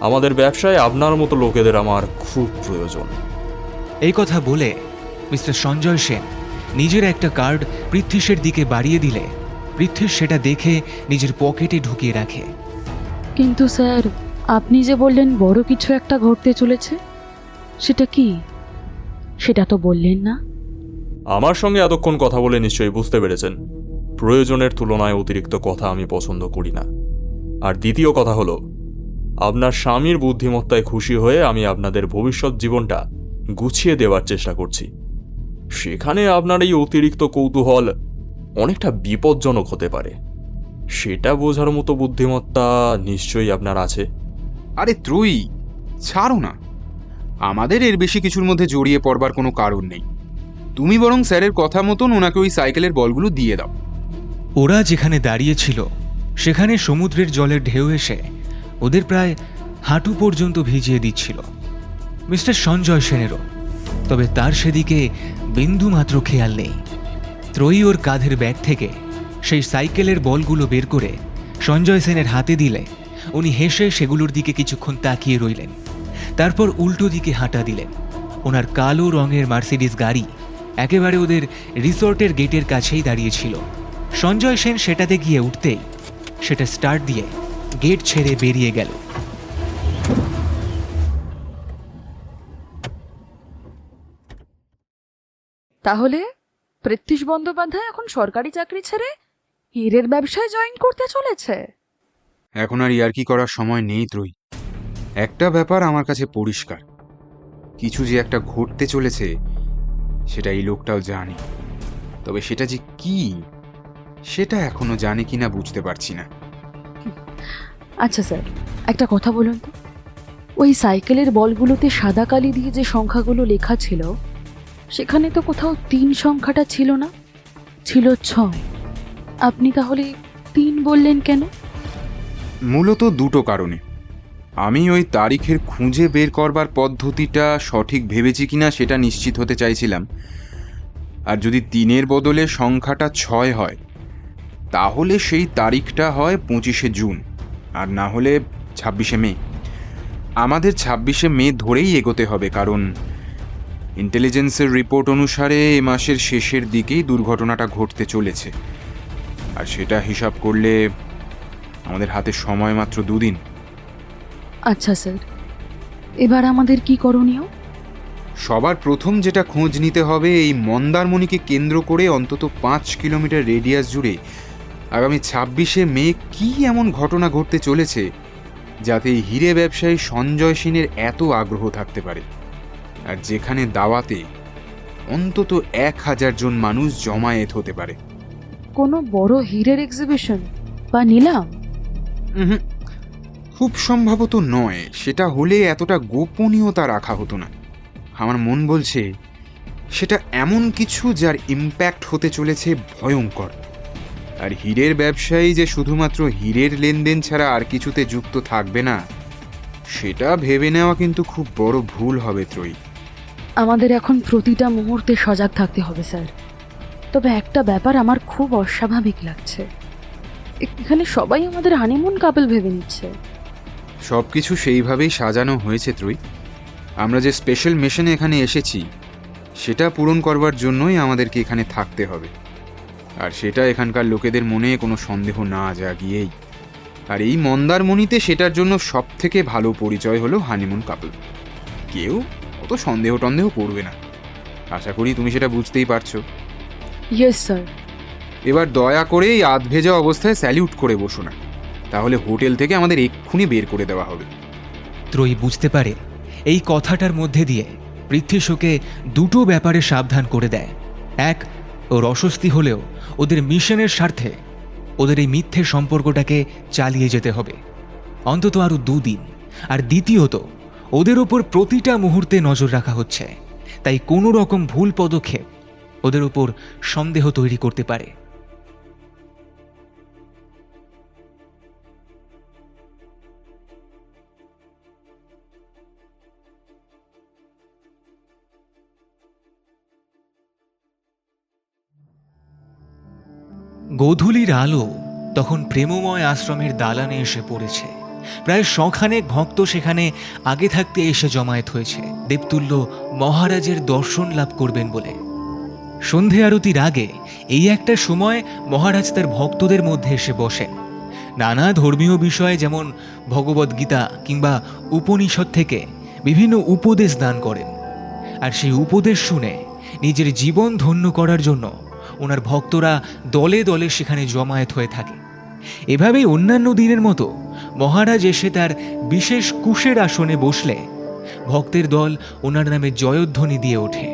আমাদের ব্যবসায় আপনার মতো লোকেদের আমার খুব প্রয়োজন। এই কথা বলে মিস্টার সঞ্জয় সেন নিজের একটা কার্ড পৃথ্বীশের দিকে বাড়িয়ে দিলে পৃথ্বীশ সেটা দেখে নিজের পকেটে ঢুকিয়ে রাখে। কিন্তু স্যার, আপনি যে বললেন বড় কিছু একটা ঘটতে চলেছে, সেটা কি? সেটা তো বললেন না। আমার সঙ্গে এতক্ষণ কথা বলে নিশ্চয়ই বুঝতে পেরেছেন প্রয়োজনের তুলনায় অতিরিক্ত কথা আমি পছন্দ করি না। আর দ্বিতীয় কথা হলো, আপনার স্বামীর বুদ্ধিমত্তায় খুশি হয়ে আমি আপনাদের ভবিষ্যৎ জীবনটা গুছিয়ে দেওয়ার চেষ্টা করছি। সেখানে আপনার এই অতিরিক্ত কৌতূহল অনেকটা বিপজ্জনক হতে পারে, সেটা বোঝার মতো বুদ্ধিমত্তা নিশ্চয়ই আপনার আছে। আরে ত্রয়ী, ছাড়ো না, আমাদের এর বেশি কিছুর মধ্যে জড়িয়ে পড়বার কোনো কারণ নেই। তুমি বরং স্যারের কথা মতন ওনাকে ওই সাইকেলের বলগুলো দিয়ে দাও। ওরা যেখানে দাঁড়িয়েছিল সেখানে সমুদ্রের জলের ঢেউ এসে ওদের প্রায় হাঁটু পর্যন্ত ভিজিয়ে দিচ্ছিল, মিস্টার সঞ্জয় সেনেরও। তবে তার সেদিকে বিন্দু মাত্র খেয়াল নেই। ত্রয়ী ওর কাঁধের ব্যাগ থেকে সেই সাইকেলের বলগুলো বের করে সঞ্জয় সেনের হাতে দিলে উনি হেসে সেগুলোর দিকে কিছুক্ষণ তাকিয়ে রইলেন। তারপর উল্টো দিকে হাঁটা দিলেন। ওনার কালো রঙের মার্সিডিস গাড়ি একেবারে ওদের রিসর্টের গেটের কাছেই দাঁড়িয়েছিল। সঞ্জয় সেন সেটাতে গিয়ে উঠতেই সেটা স্টার্ট দিয়ে গেট ছেড়ে বেরিয়ে গেল। তাহলে পৃথ্বীশ বন্দ্যোপাধ্যায় এখন সরকারি চাকরি ছেড়ে হীরের ব্যবসায় জয়েন করতে চলেছে? এখন আর ইয়ার্কি করার সময় নেই ত্রয়ী। একটা ব্যাপার আমার কাছে পরিষ্কার, কিছু যে একটা ঘটতে চলেছে সেটা এই লোকটাও জানে। তবে সেটা যে কি সেটা এখনো জানে কিনা বুঝতে পারছি না। আচ্ছা স্যার, একটা কথা বলুন তো, ওই সাইকেলের বলগুলোতে সাদা কালি দিয়ে যে সংখ্যাগুলো লেখা ছিল সেখানে তো কোথাও 3 সংখ্যাটা ছিল না, ছিল 6। আপনি তাহলে 3 বললেন কেন? মূলত দুটো কারণে। আমি ওই তারিখের খুঁজে বের করবার পদ্ধতিটা সঠিক ভেবেছি কিনা সেটা নিশ্চিত হতে চাইছিলাম। আর যদি 3-এর বদলে সংখ্যাটা 6 হয় তাহলে সেই তারিখটা হয় 25শে জুন, আর না হলে 26শে মে। আমাদের 26শে মে ধরেই এগোতে হবে, কারণ ইন্টেলিজেন্সের রিপোর্ট অনুসারে এ মাসের শেষের দিকেই দুর্ঘটনাটা ঘটতে চলেছে। আর সেটা হিসাব করলে আমাদের হাতে সময় মাত্র 2 দিন। আচ্ছা স্যার, এবার আমাদের কি করণীয়? সবার প্রথম যেটা খোঁজ নিতে হবে, এই মন্দারমণিকে কেন্দ্র করে অন্তত 5 কিলোমিটার রেডিয়াস জুড়ে আগামী 26শে মে কি এমন ঘটনা ঘটতে চলেছে যাতে এই হীরে ব্যবসায়ী সঞ্জয় সেনের এত আগ্রহ থাকতে পারে, আর যেখানে দাওয়াতে অন্তত 1000 জন মানুষ জমায়েত হতে পারে। কোনো বড় হীরের এক্সিবিশন বা নিলাম? খুব সম্ভবত নয়। সেটা হলে এতটা গোপনীয়তা রাখা হতো না। আমার মন বলছে সেটা এমন কিছু যার ইম্প্যাক্ট হতে চলেছে ভয়ঙ্কর। আর হীরের ব্যবসায়ী যে শুধুমাত্র হীরের লেনদেন ছাড়া আর কিছুতে যুক্ত থাকবে না, সেটা ভেবে নেওয়া কিন্তু খুব বড় ভুল হবে ত্রয়ী। আমাদের এখন প্রতিটা মুহূর্তে সজাগ থাকতে হবে স্যার। তবে একটা ব্যাপার আমার খুব অস্বাভাবিক লাগছে, এখানে সবাই আমাদের হানিমুন কাপল ভেবে নিচ্ছে। সব কিছু সেইভাবেই সাজানো হয়েছে ত্রয়ী। আমরা যে স্পেশাল মিশনে এখানে এসেছি সেটা পূরণ করবার জন্যই আমাদেরকে এখানে থাকতে হবে, আর সেটা এখানকার লোকেদের মনে কোনো সন্দেহ না জাগিয়েই। আর এই মন্দারমণিতে সেটার জন্য সব থেকে ভালো পরিচয় হলো হানিমুন কাপল। কেউ অত সন্দেহ টন্দেহ করবে না, আশা করি তুমি সেটা বুঝতেই পারছো। Yes sir. এবার দয়া করে এই আধভেজা অবস্থায় স্যালিউট করে বসো না, তাহলে হোটেল থেকে আমাদের এক্ষুনি বের করে দেওয়া হবে। ত্রয়ী বুঝতে পারে এই কথাটার মধ্যে দিয়ে পৃথ্বীশকে দুটো ব্যাপারে সাবধান করে দেয়। এক, ওর অস্বস্তি হলেও ওদের মিশনের স্বার্থে ওদের এই মিথ্যে সম্পর্কটাকে চালিয়ে যেতে হবে অন্তত আরও 2 দিন। আর দ্বিতীয়ত, ওদের ওপর প্রতিটা মুহূর্তে নজর রাখা হচ্ছে, তাই কোনো রকম ভুল পদক্ষেপ ওদের ওপর সন্দেহ তৈরি করতে পারে। গোধূলির আলো তখন প্রেমময় আশ্রমের দালানে এসে পড়েছে। প্রায় 100 খানেক ভক্ত সেখানে আগে থাকতে এসে জমায়েত হয়েছে দেবতুল্য মহারাজের দর্শন লাভ করবেন বলে। সন্ধে আরতির আগে এই একটা সময় মহারাজ তার ভক্তদের মধ্যে এসে বসেন। নানা ধর্মীয় বিষয়ে যেমন ভগবদ্গীতা কিংবা উপনিষদ থেকে বিভিন্ন উপদেশ দান করেন, আর সেই উপদেশ শুনে নিজের জীবন ধন্য করার জন্য ওনার ভক্তরা দলে দলে সেখানে জমায়েত হয়ে থাকে। এভাবেই অন্যান্য দিনের মতো মহারাজ এসে তার বিশেষ কুশের আসনে বসলে ভক্তের দল ওনার নামে জয়ধ্বনি দিয়ে ওঠে।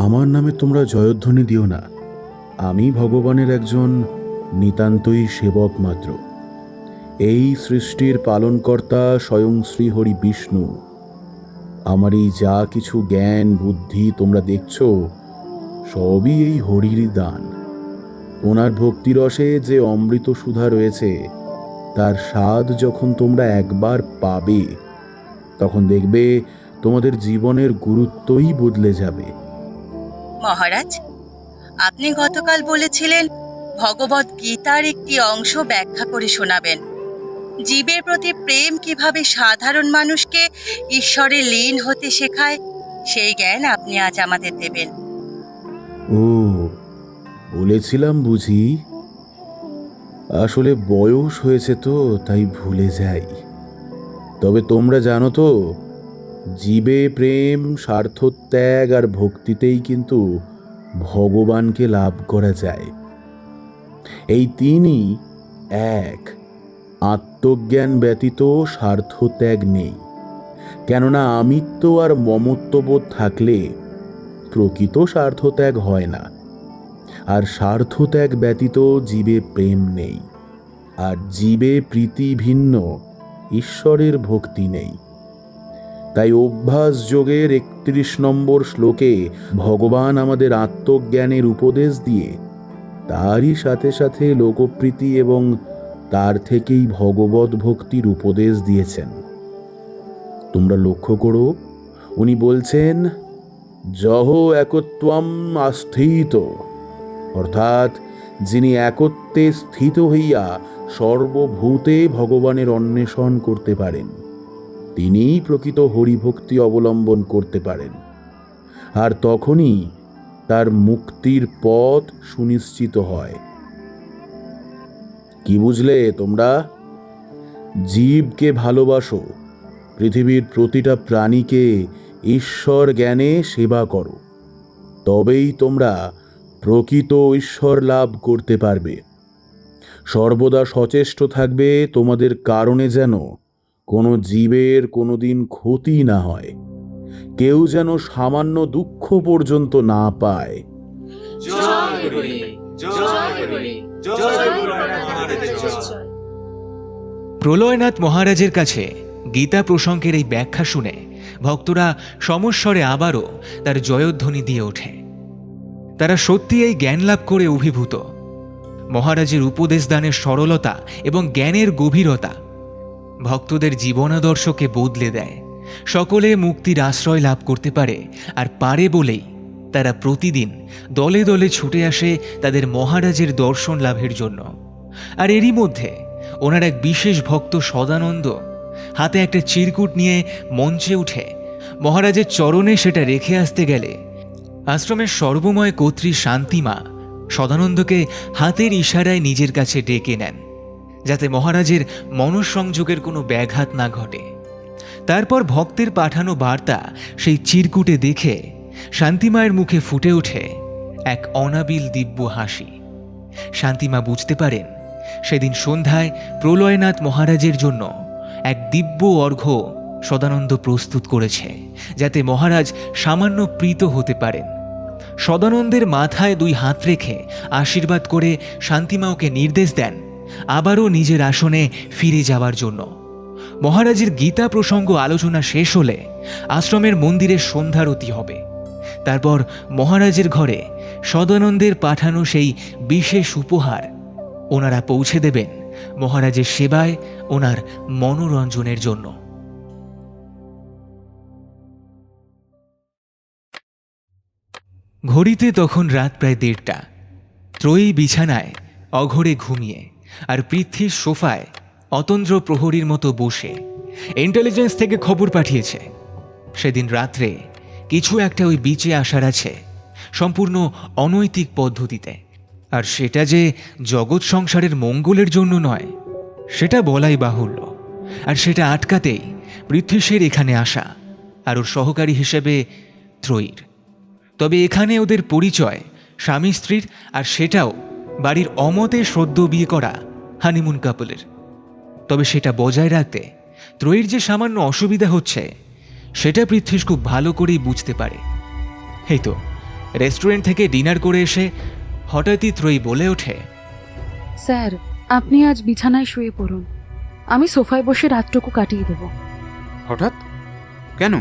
আমার নামে তোমরা জয়ধ্বনি দিও না, আমি ভগবানের একজন নিতান্তই সেবক মাত্র। এই সৃষ্টির পালনকর্তা স্বয়ং শ্রীহরি বিষ্ণু। আমার এই যা কিছু জ্ঞান বুদ্ধি তোমরা দেখছ, সবই এই হরিরই দান। ওনার ভক্তিরসে যে অমৃত সুধা রয়েছে, তার স্বাদ যখন তোমরা একবার পাবে, তখন দেখবে তোমাদের জীবনের গুরুত্বই বদলে যাবে। মহারাজ, আপনি গতকাল বলেছিলেন ভগবদ গীতার একটি অংশ ব্যাখ্যা করে শোনাবেন। জীবের প্রতি প্রেম কিভাবে সাধারণ মানুষকে ঈশ্বরে লীন হতে শেখায়, সেই জ্ঞান আপনি আজ আমাদের দেবেন। ও, বলেছিলাম বুঝি। আসলে বয়স হয়েছে তো, তাই ভুলে যাই। তবে তোমরা জানো তো, জীবে প্রেম, স্বার্থত্যাগ আর ভক্তিতেই কিন্তু ভগবানকে লাভ করা যায়। এই তিনই এক। আত্মজ্ঞান ব্যতীত স্বার্থত্যাগ নেই, কেননা আমিত্ব আর মমত্ববোধ থাকলে প্রকৃত স্বার্থত্যাগ হয় না। আর স্বার্থত্যাগ ব্যতীত জীবে প্রেম নেই, আর জীবে প্রীতি ভিন্ন ঈশ্বরের ভক্তি নেই। তাই অভ্যাস যোগের 31 নম্বর শ্লোকে ভগবান আমাদের আত্মজ্ঞানের উপদেশ দিয়ে তারই সাথে সাথে লোকপ্রীতি এবং তার থেকেই ভগবত ভক্তির উপদেশ দিয়েছেন। তোমরা লক্ষ্য করো, উনি বলছেন জহ একত্বম আস্থিত, অর্থাৎ যিনি একত্বে স্থিত হইয়া সর্বভূতে ভগবানের অন্বেষণ করতে পারেন, তিনিই প্রকৃত হরিভক্তি অবলম্বন করতে পারেন। আর তখনই তার মুক্তির পথ সুনিশ্চিত হয়। কি বুঝলে তোমরা? জীবকে ভালোবাসো, পৃথিবীর প্রতিটা প্রাণীকে ঈশ্বর জ্ঞানে সেবা করো, তবেই তোমরা প্রকৃত ঈশ্বর লাভ করতে পারবে। সর্বদা সচেষ্ট থাকবে তোমাদের কারণে যেন কোনো জীবের কোনোদিন ক্ষতি না হয়, কেউ যেন সামান্য দুঃখ পর্যন্ত না পায়। প্রলয়নাথ মহারাজের কাছে গীতা প্রসঙ্গের এই ব্যাখ্যা শুনে ভক্তরা সমস্বরে আবারও তার জয়ধ্বনি দিয়ে ওঠে। তারা সত্যি এই জ্ঞান লাভ করে অভিভূত। মহারাজের উপদেশ দানের সরলতা এবং জ্ঞানের গভীরতা ভক্তদের জীবনাদর্শকে বদলে দেয়। সকলে মুক্তির আশ্রয় লাভ করতে পারে, আর পারে বলেই তারা প্রতিদিন দলে দলে ছুটে আসে তাদের মহারাজের দর্শন লাভের জন্য। আর এরই মধ্যে ওনার এক বিশেষ ভক্ত সদানন্দ হাতে একটা চিরকুট নিয়ে মঞ্চে উঠে মহারাজের চরণে সেটা রেখে আসতে গেলে আশ্রমের সর্বময় কর্ত্রী শান্তিমা সদানন্দকে হাতের ইশারায় নিজের কাছে ডেকে নেন, যাতে মহারাজের মনঃসংযোগের কোনো ব্যাঘাত না ঘটে। তারপর ভক্তের পাঠানো বার্তা সেই চিরকুটে দেখে শান্তিমায়ের মুখে ফুটে ওঠে এক অনাবিল দিব্য হাসি। শান্তিমা বুঝতে পারেন সেদিন সন্ধ্যায় প্রলয়নাথ মহারাজের জন্য এক দিব্য অর্ঘ্য সদানন্দ প্রস্তুত করেছে, যাতে মহারাজ সামান্য প্রীত হতে পারেন। সদানন্দের মাথায় 2 হাত রেখে আশীর্বাদ করে শান্তিমা ওকে নির্দেশ দেন আবারও নিজের আসনে ফিরে যাওয়ার জন্য। মহারাজের গীতা প্রসঙ্গ আলোচনা শেষ হলে আশ্রমের মন্দিরে সন্ধ্যারতি হবে। তারপর মহারাজের ঘরে সদানন্দের পাঠানো সেই বিশেষ উপহার ওনারা পৌঁছে দেবেন মহারাজের সেবায় ওনার মনোরঞ্জনের জন্য। ঘড়িতে তখন রাত প্রায় 1:30। ত্রয়ী বিছানায় অঘরে ঘুমিয়ে আর পৃথ্বীর সোফায় অতন্দ্র প্রহরীর মতো বসে ইন্টেলিজেন্স থেকে খবর পাঠিয়েছে সেদিন রাত্রে কিছু একটা ওই বিচে আসার আছে, সম্পূর্ণ অনৈতিক পদ্ধতিতে। আর সেটা যে জগৎ সংসারের মঙ্গলের জন্য নয় সেটা বলাই বাহুল্য। আর সেটা আটকাতেই পৃথ্বীশের এখানে আসা, আর ওর সহকারী হিসেবে ত্রয়ীর। তবে এখানে ওদের পরিচয় স্বামী স্ত্রীর, আর সেটাও বাড়ির অমতে সদ্য বিয়ে করা হানিমুন কাপলের। তবে সেটা বজায় রাখতে ত্রয়ীর যে সামান্য অসুবিধা হচ্ছে সেটা পৃথ্বীশ খুব ভালো করেই বুঝতে পারে। এই তো রেস্টুরেন্ট থেকে ডিনার করে এসে হঠাৎই ত্রয়ী বলে ওঠে, স্যার, আপনি আজ বিছানায় শুয়ে পড়ুন, আমি সোফায় বসে রাতটুকু কাটিয়ে দেব। হঠাৎ কেন?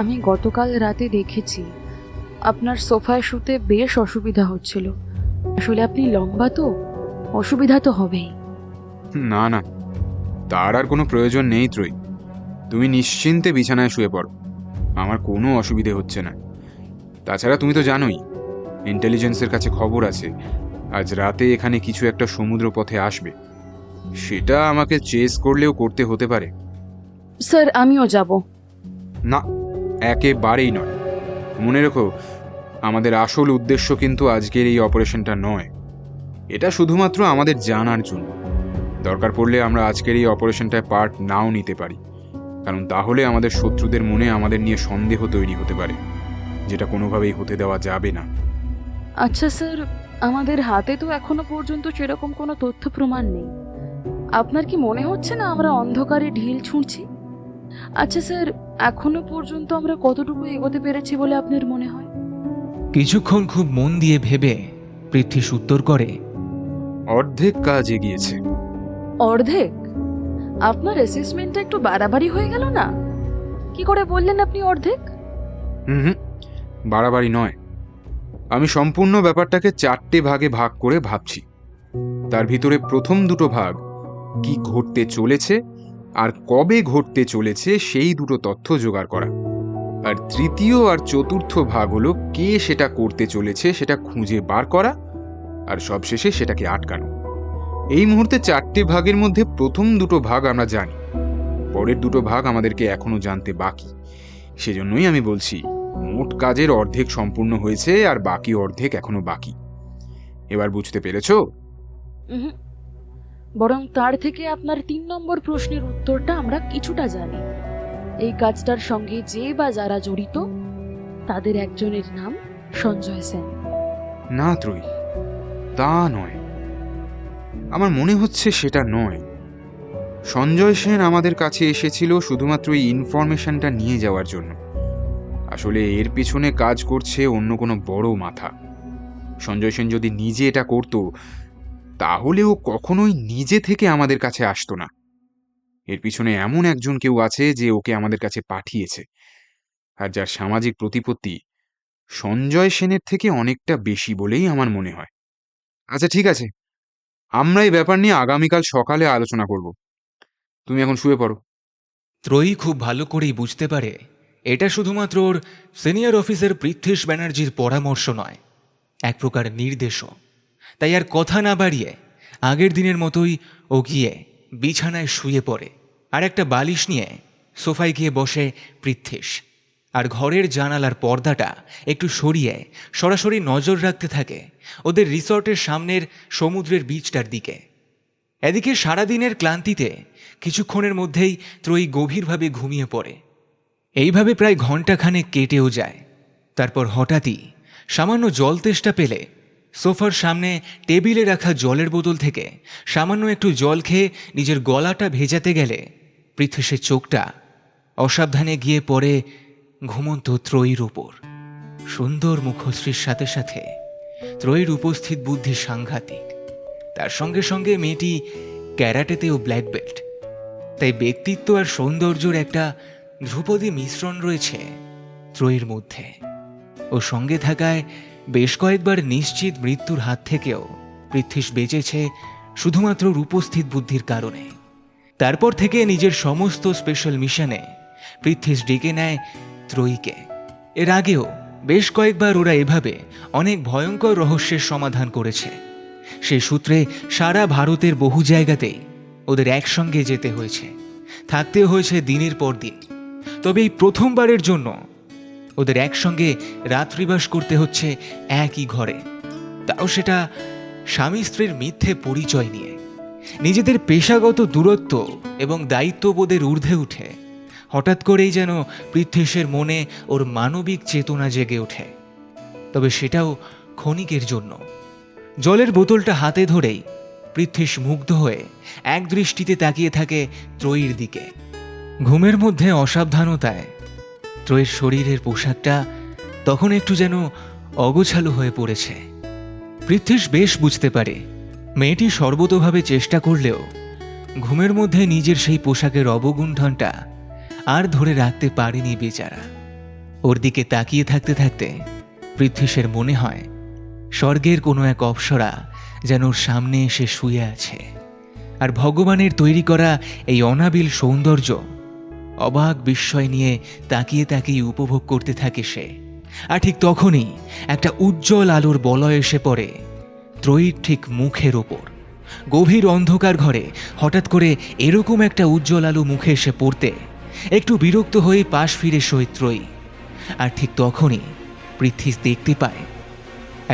আমি গতকাল রাতে দেখেছি আপনার সোফায় শুতে বেশ অসুবিধা হচ্ছিল। আসলে আপনি লম্বা তো, অসুবিধা তো হবেই। না না, তার আর কোনো প্রয়োজন নেই ত্রয়ী। তুমি নিশ্চিন্তে বিছানায় শুয়ে পড়ো, আমার কোনো অসুবিধে হচ্ছে না। তাছাড়া তুমি তো জানোই ইন্টেলিজেন্সের কাছে খবর আছে আজ রাতে এখানে কিছু একটা সমুদ্র পথে আসবে। সেটা আমাকে চেস করলেও করতে হতে পারে। স্যার, আমিও যাব। না, একেবারেই নয়। মনে রেখো, আমাদের আসল উদ্দেশ্য কিন্তু আজকের এই অপারেশনটা নয়। এটা শুধুমাত্র আমাদের জানার জন্য। দরকার পড়লে আমরা আজকের এই অপারেশনটায় পার্ট নাও নিতে পারি, কারণ তাহলে আমাদের শত্রুদের মনে আমাদের নিয়ে সন্দেহ তৈরি হতে পারে, যেটা কোনোভাবেই হতে দেওয়া যাবে না। আচ্ছা স্যার, আমাদের হাতে তো এখনো পর্যন্ত সেরকম কোনো তথ্য প্রমাণ নেই। আপনার কি মনে হচ্ছে না আমরা অন্ধকারে ঢিল ছুঁড়ছি? আচ্ছা স্যার, এখনো পর্যন্ত আমরা কতটুকু এগোতে পেরেছি বলে আপনার মনে হয়? কিছুক্ষণ খুব মন দিয়ে ভেবে পৃথ্বীশ উত্তর করে, অর্ধেক কাজ এগিয়েছে। অর্ধেক? আপনার অ্যাসেসমেন্টটা একটু বাড়াবাড়ি হয়ে গেল না? কি করে বললেন আপনি অর্ধেক? হুম, বাড়াবাড়ি নয়। আমি সম্পূর্ণ ব্যাপারটাকে 4টে ভাগে ভাগ করে ভাবছি। তার ভিতরে প্রথম 2টো ভাগ কি ঘটতে চলেছে আর কবে ঘটতে চলেছে সেই 2টো তথ্য জোগাড় করা, আর তৃতীয় আর চতুর্থ ভাগ হলো কে সেটা করতে চলেছে সেটা খুঁজে বার করা, আর সবশেষে সেটাকে আটকানো। এই মুহূর্তে 4টে ভাগের মধ্যে প্রথম 2টো ভাগ আমরা জানি, পরের 2টো ভাগ আমাদেরকে এখনো জানতে বাকি। সেজন্যই আমি বলছি মোট কাজের অর্ধেক সম্পূর্ণ হয়েছে আর বাকি অর্ধেক এখনো বাকি। এবার বুঝতে পেরেছো? বরং তার থেকে আপনার 3 নম্বর প্রশ্নের উত্তরটা আমরা কিছুটা জানি। এই কাজটার সঙ্গে যে বা যারা জড়িত তাদের একজনের নাম সঞ্জয় সেন। না ত্রয়ী, তা নয়। আমার মনে হচ্ছে সেটা নয়। সঞ্জয় সেন আমাদের কাছে এসেছিল শুধুমাত্র এই ইনফরমেশনটা নিয়ে যাওয়ার জন্য। আসলে এর পিছনে কাজ করছে অন্য কোনো বড় মাথা। সঞ্জয় সেন যদি নিজে এটা করত তাহলে ও কখনোই নিজে থেকে আমাদের কাছে আসতো না। এর পিছনে এমন একজন কেউ আছে যে ওকে আমাদের কাছে পাঠিয়েছে, আর যার সামাজিক প্রতিপত্তি সঞ্জয় সেনের থেকে অনেকটা বেশি বলেই আমার মনে হয়। আচ্ছা ঠিক আছে, আমরা এই ব্যাপার নিয়ে আগামীকাল সকালে আলোচনা করব। তুমি এখন শুয়ে পড়ো। ত্রয়ী খুব ভালো করেই বুঝতে পারে এটা শুধুমাত্র ওর সিনিয়র অফিসার পৃথ্বীশ ব্যানার্জির পরামর্শ নয়, এক প্রকার নির্দেশও। তাই আর কথা না বাড়িয়ে আগের দিনের মতোই ও গিয়ে বিছানায় শুয়ে পড়ে, আর একটা বালিশ নিয়ে সোফায় গিয়ে বসে পৃথ্বীশ, আর ঘরের জানালার পর্দাটা একটু সরিয়ে সরাসরি নজর রাখতে থাকে ওদের রিসর্টের সামনের সমুদ্রের বিচটার দিকে। এদিকে সারাদিনের ক্লান্তিতে কিছুক্ষণের মধ্যেই ত্রয়ী গভীরভাবে ঘুমিয়ে পড়ে। এইভাবে প্রায় ঘণ্টাখানেক কেটেও যায়। তারপর হঠাৎই সামান্য জল তেষ্টা পেলে সোফার সামনে টেবিলে রাখা জলের বোতল থেকে সামান্য একটু জল খেয়ে নিজের গলাটা ভেজাতে গেলে পৃথ্বীশের চোখটা অসাবধানে গিয়ে পড়ে ঘুমন্ত ত্রয়ীর উপর। সুন্দর মুখশ্রীর সাথে সাথে ত্রয়ীর উপস্থিত বুদ্ধি সাংঘাতিক। তার সঙ্গে সঙ্গে মেয়েটি ক্যারাটেতেও ব্ল্যাক বেল্ট, তাই ব্যক্তিত্ব আর সৌন্দর্যের একটা ধ্রুপদী মিশ্রণ রয়েছে ত্রয়ীর মধ্যে। ও সঙ্গে থাকায় বেশ কয়েকবার নিশ্চিত মৃত্যুর হাত থেকেও পৃথ্বীশ বেঁচেছে শুধুমাত্র উপস্থিত বুদ্ধির কারণে। তারপর থেকে নিজের সমস্ত স্পেশাল মিশনে পৃথ্বীশ ডেকে নেয় ত্রয়ীকে। এর আগেও বেশ কয়েকবার ওরা এভাবে অনেক ভয়ঙ্কর রহস্যের সমাধান করেছে। সেই সূত্রে সারা ভারতের বহু জায়গাতেই ওদের একসঙ্গে যেতে হয়েছে, থাকতে হয়েছে দিনের পর দিন। তবে এই প্রথমবারের জন্য ওদের একসঙ্গে রাত্রিবাস করতে হচ্ছে একই ঘরে, তাও সেটা স্বামী স্ত্রীর মিথ্যে পরিচয় নিয়ে। নিজেদের পেশাগত দূরত্ব এবং দায়িত্ববোধের ঊর্ধ্বে উঠে হঠাৎ করেই যেন পৃথ্বীশের মনে ওর মানবিক চেতনা জেগে ওঠে, তবে সেটাও ক্ষণিকের জন্য। জলের বোতলটা হাতে ধরেই পৃথ্বীশ মুগ্ধ হয়ে এক দৃষ্টিতে তাকিয়ে থাকে ত্রয়ীর দিকে। ঘুমের মধ্যে অসাবধানতায় ত্রয়ীর শরীরের পোশাকটা তখন একটু যেন অগোছালো হয়ে পড়েছে। পৃথ্বীশ বেশ বুঝতে পারে মেয়েটি সর্বতোভাবে চেষ্টা করলেও ঘুমের মধ্যে নিজের সেই পোশাকের অবগুণ্ঠনটা আর ধরে রাখতে পারেনি বেচারা। ওর দিকে তাকিয়ে থাকতে থাকতে পৃথ্বীশের মনে হয় স্বর্গের কোনো এক অপ্সরা যেন ওর সামনে এসে শুয়ে আছে, আর ভগবানের তৈরি করা এই অনাবিল সৌন্দর্য অবাক বিস্ময় নিয়ে তাকিয়ে তাকিয়ে উপভোগ করতে থাকে সে। আর ঠিক তখনই একটা উজ্জ্বল আলোর বলয় এসে পড়ে ত্রয়ীর ঠিক মুখের ওপর। গভীর অন্ধকার ঘরে হঠাৎ করে এরকম একটা উজ্জ্বল আলো মুখে এসে পড়তে একটু বিরক্ত হয়ে পাশ ফিরে শোয় ত্রয়ী। আর ঠিক তখনই পৃথ্বীশ দেখতে পায়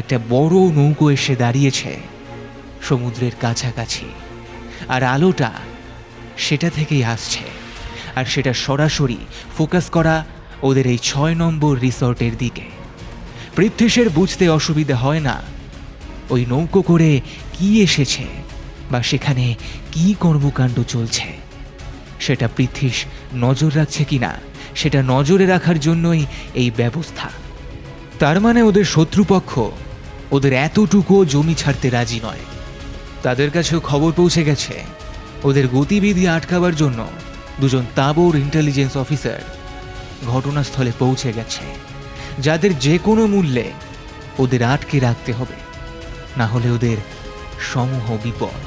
একটা বড় নৌকো এসে দাঁড়িয়েছে সমুদ্রের কাছাকাছি, আর আলোটা সেটা থেকেই আসছে, আর সেটা সরাসরি ফোকাস করা ওদের এই ৬ নম্বর রিসর্টের দিকে। পৃথ্বীশের বুঝতে অসুবিধা হয় না ওই নৌকো করে কি এসেছে বা সেখানে কি কর্মকাণ্ড চলছে। সেটা পৃথ্বীশ নজর রাখছে কিনা সেটা নজরে রাখার জন্যই এই ব্যবস্থা। তার মানে ওদের শত্রুপক্ষ ওদের এতটুকুও জমি ছাড়তে রাজি নয়। তাদের কাছেও খবর পৌঁছে গেছে ওদের গতিবিধি আটকাবার জন্য দুজন তাবড় ইন্টেলিজেন্স অফিসার ঘটনাস্থলে পৌঁছে গেছে, যাদের যে কোনো মূল্যে ওদের আটকে রাখতে হবে, না হলে ওদের সমূহ বিপদ।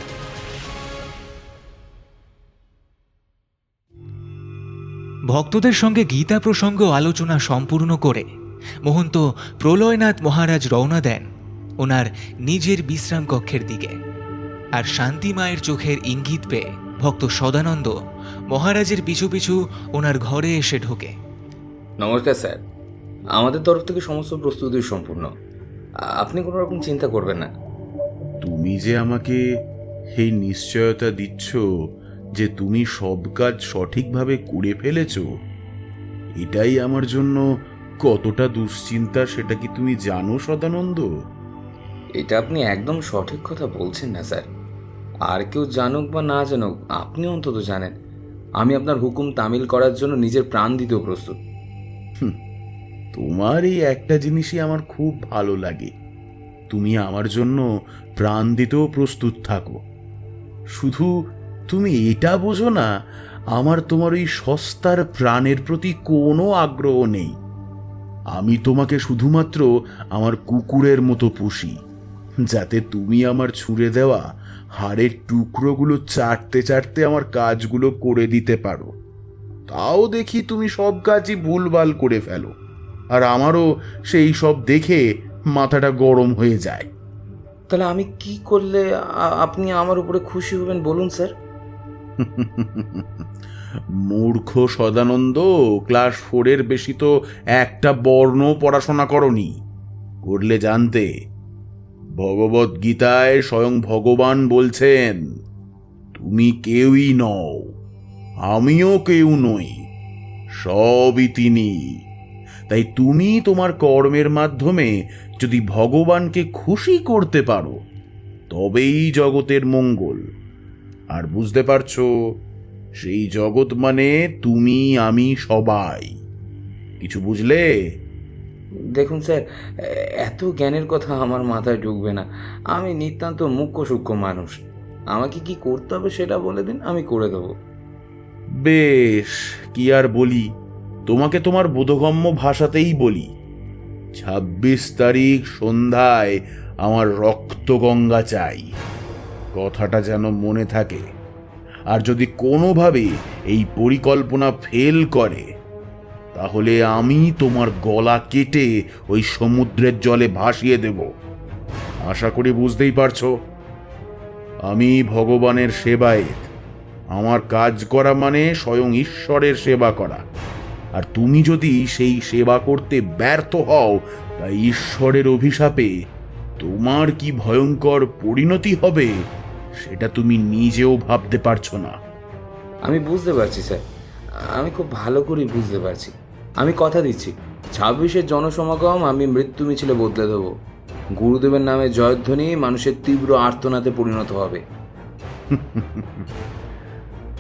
ভক্তদের সঙ্গে গীতা প্রসঙ্গ আলোচনা সম্পূর্ণ করে মহন্ত প্রলয়নাথ মহারাজ রওনা দেন ওনার নিজের বিশ্রাম কক্ষের দিকে। আর শান্তি মায়ের চোখের ইঙ্গিত পেয়ে ভক্ত সদানন্দ মহারাজের পিছু পিছু ওনার ঘরে এসে ঢোকে। নমস্কার স্যার, আমাদের তরফ থেকে সমস্ত প্রস্তুতি সম্পূর্ণ, আপনি কোনো রকম চিন্তা করবেন না। তুমি যে আমাকে এই নিশ্চয়তা দিচ্ছ যে তুমি সব কাজ সঠিকভাবে করে ফেলেছ, এটাই আমার জন্য কতটা দুশ্চিন্তা সেটা কি তুমি জানো সদানন্দ? এটা আপনি একদম সঠিক কথা বলছেন না স্যার। আর কেউ জানুক বা না জানুক, আপনি অন্তত জানেন আমি আপনার হুকুম তামিল করার জন্য নিজের প্রাণ দিতেও প্রস্তুত। তোমার এই একটা জিনিসই আমার খুব ভালো লাগে, তুমি আমার জন্য প্রাণ দিতেও প্রস্তুত থাকো। শুধু তুমি এটা বোঝো না, আমার তোমার ওই সস্তার প্রাণের প্রতি কোনো আগ্রহ নেই। আমি তোমাকে শুধুমাত্র আমার কুকুরের মতো পুষি, যাতে তুমি আমার ছুঁড়ে দেওয়া হাড়ের টুকরোগুলো চাটতে চাটতে আমার কাজগুলো করে দিতে পারো। তাও দেখি তুমি সব কাজই ভুলভাল করে ফেলো, আর আমারও সেই সব দেখে মাথাটা গরম হয়ে যায়। তাহলে আমি কি করলে আপনি আমার উপরে খুশি হবেন বলুন স্যার? মূর্খ সদানন্দ, ক্লাস 4-এর বেশি তো একটা বর্ণ পড়াশোনা করনি, করলে জানতে ভগবত গীতায় স্বয়ং ভগবান বলছেন, তুমি কেউই নও, আমিও কেউ নই, সবই তিনি। তাই তুমি তোমার কর্মের মাধ্যমে যদি ভগবানকে খুশি করতে পারো তবেই জগতের মঙ্গল। আর বুঝতে পারছো, সেই জগৎ মানে তুমি, আমি, সবাই। কিছু বুঝলে? দেখুন স্যার, এত জ্ঞানের কথা আমার মাথায় ঢুকবে না। আমি নিতান্ত মুখ্য সূক্ষ্ম মানুষ। আমাকে কি করতে হবে সেটা বলে দিন, আমি করে দেবো। বেশ, কি আর বলি, তোমাকে তোমার বোধগম্য ভাষাতেই বলি। 26 তারিখ সন্ধ্যায় আমার রক্তগঙ্গা চাই, কথাটা যেন মনে থাকে। আর যদি কোনোভাবে এই পরিকল্পনা ফেল করে তাহলে আমি তোমার গলা কেটে ওই সমুদ্রের জলে ভাসিয়ে দেব। আশা করি বুঝতেই পারছো, আমি ভগবানের সেবায়েত। আমার কাজ করা মানে স্বয়ং ঈশ্বরের সেবা করা। আর তুমি যদি সেই সেবা করতে ব্যর্থ হও, তাই ঈশ্বরের অভিশাপে তোমার কি ভয়ঙ্কর পরিণতি হবে সেটা তুমি নিজেও ভাবতে পারছো না। আমি বুঝতে পারছি স্যার, আমি খুব ভালো করেই বুঝতে পারছি। আমি কথা দিচ্ছি, 26-এর জনসমাগম আমি মৃত্যু মিছিলে বদলে দেবো। গুরুদেবের নামে জয়ধ্বনি মানুষের তীব্র আর্তনাদে পরিণত হবে।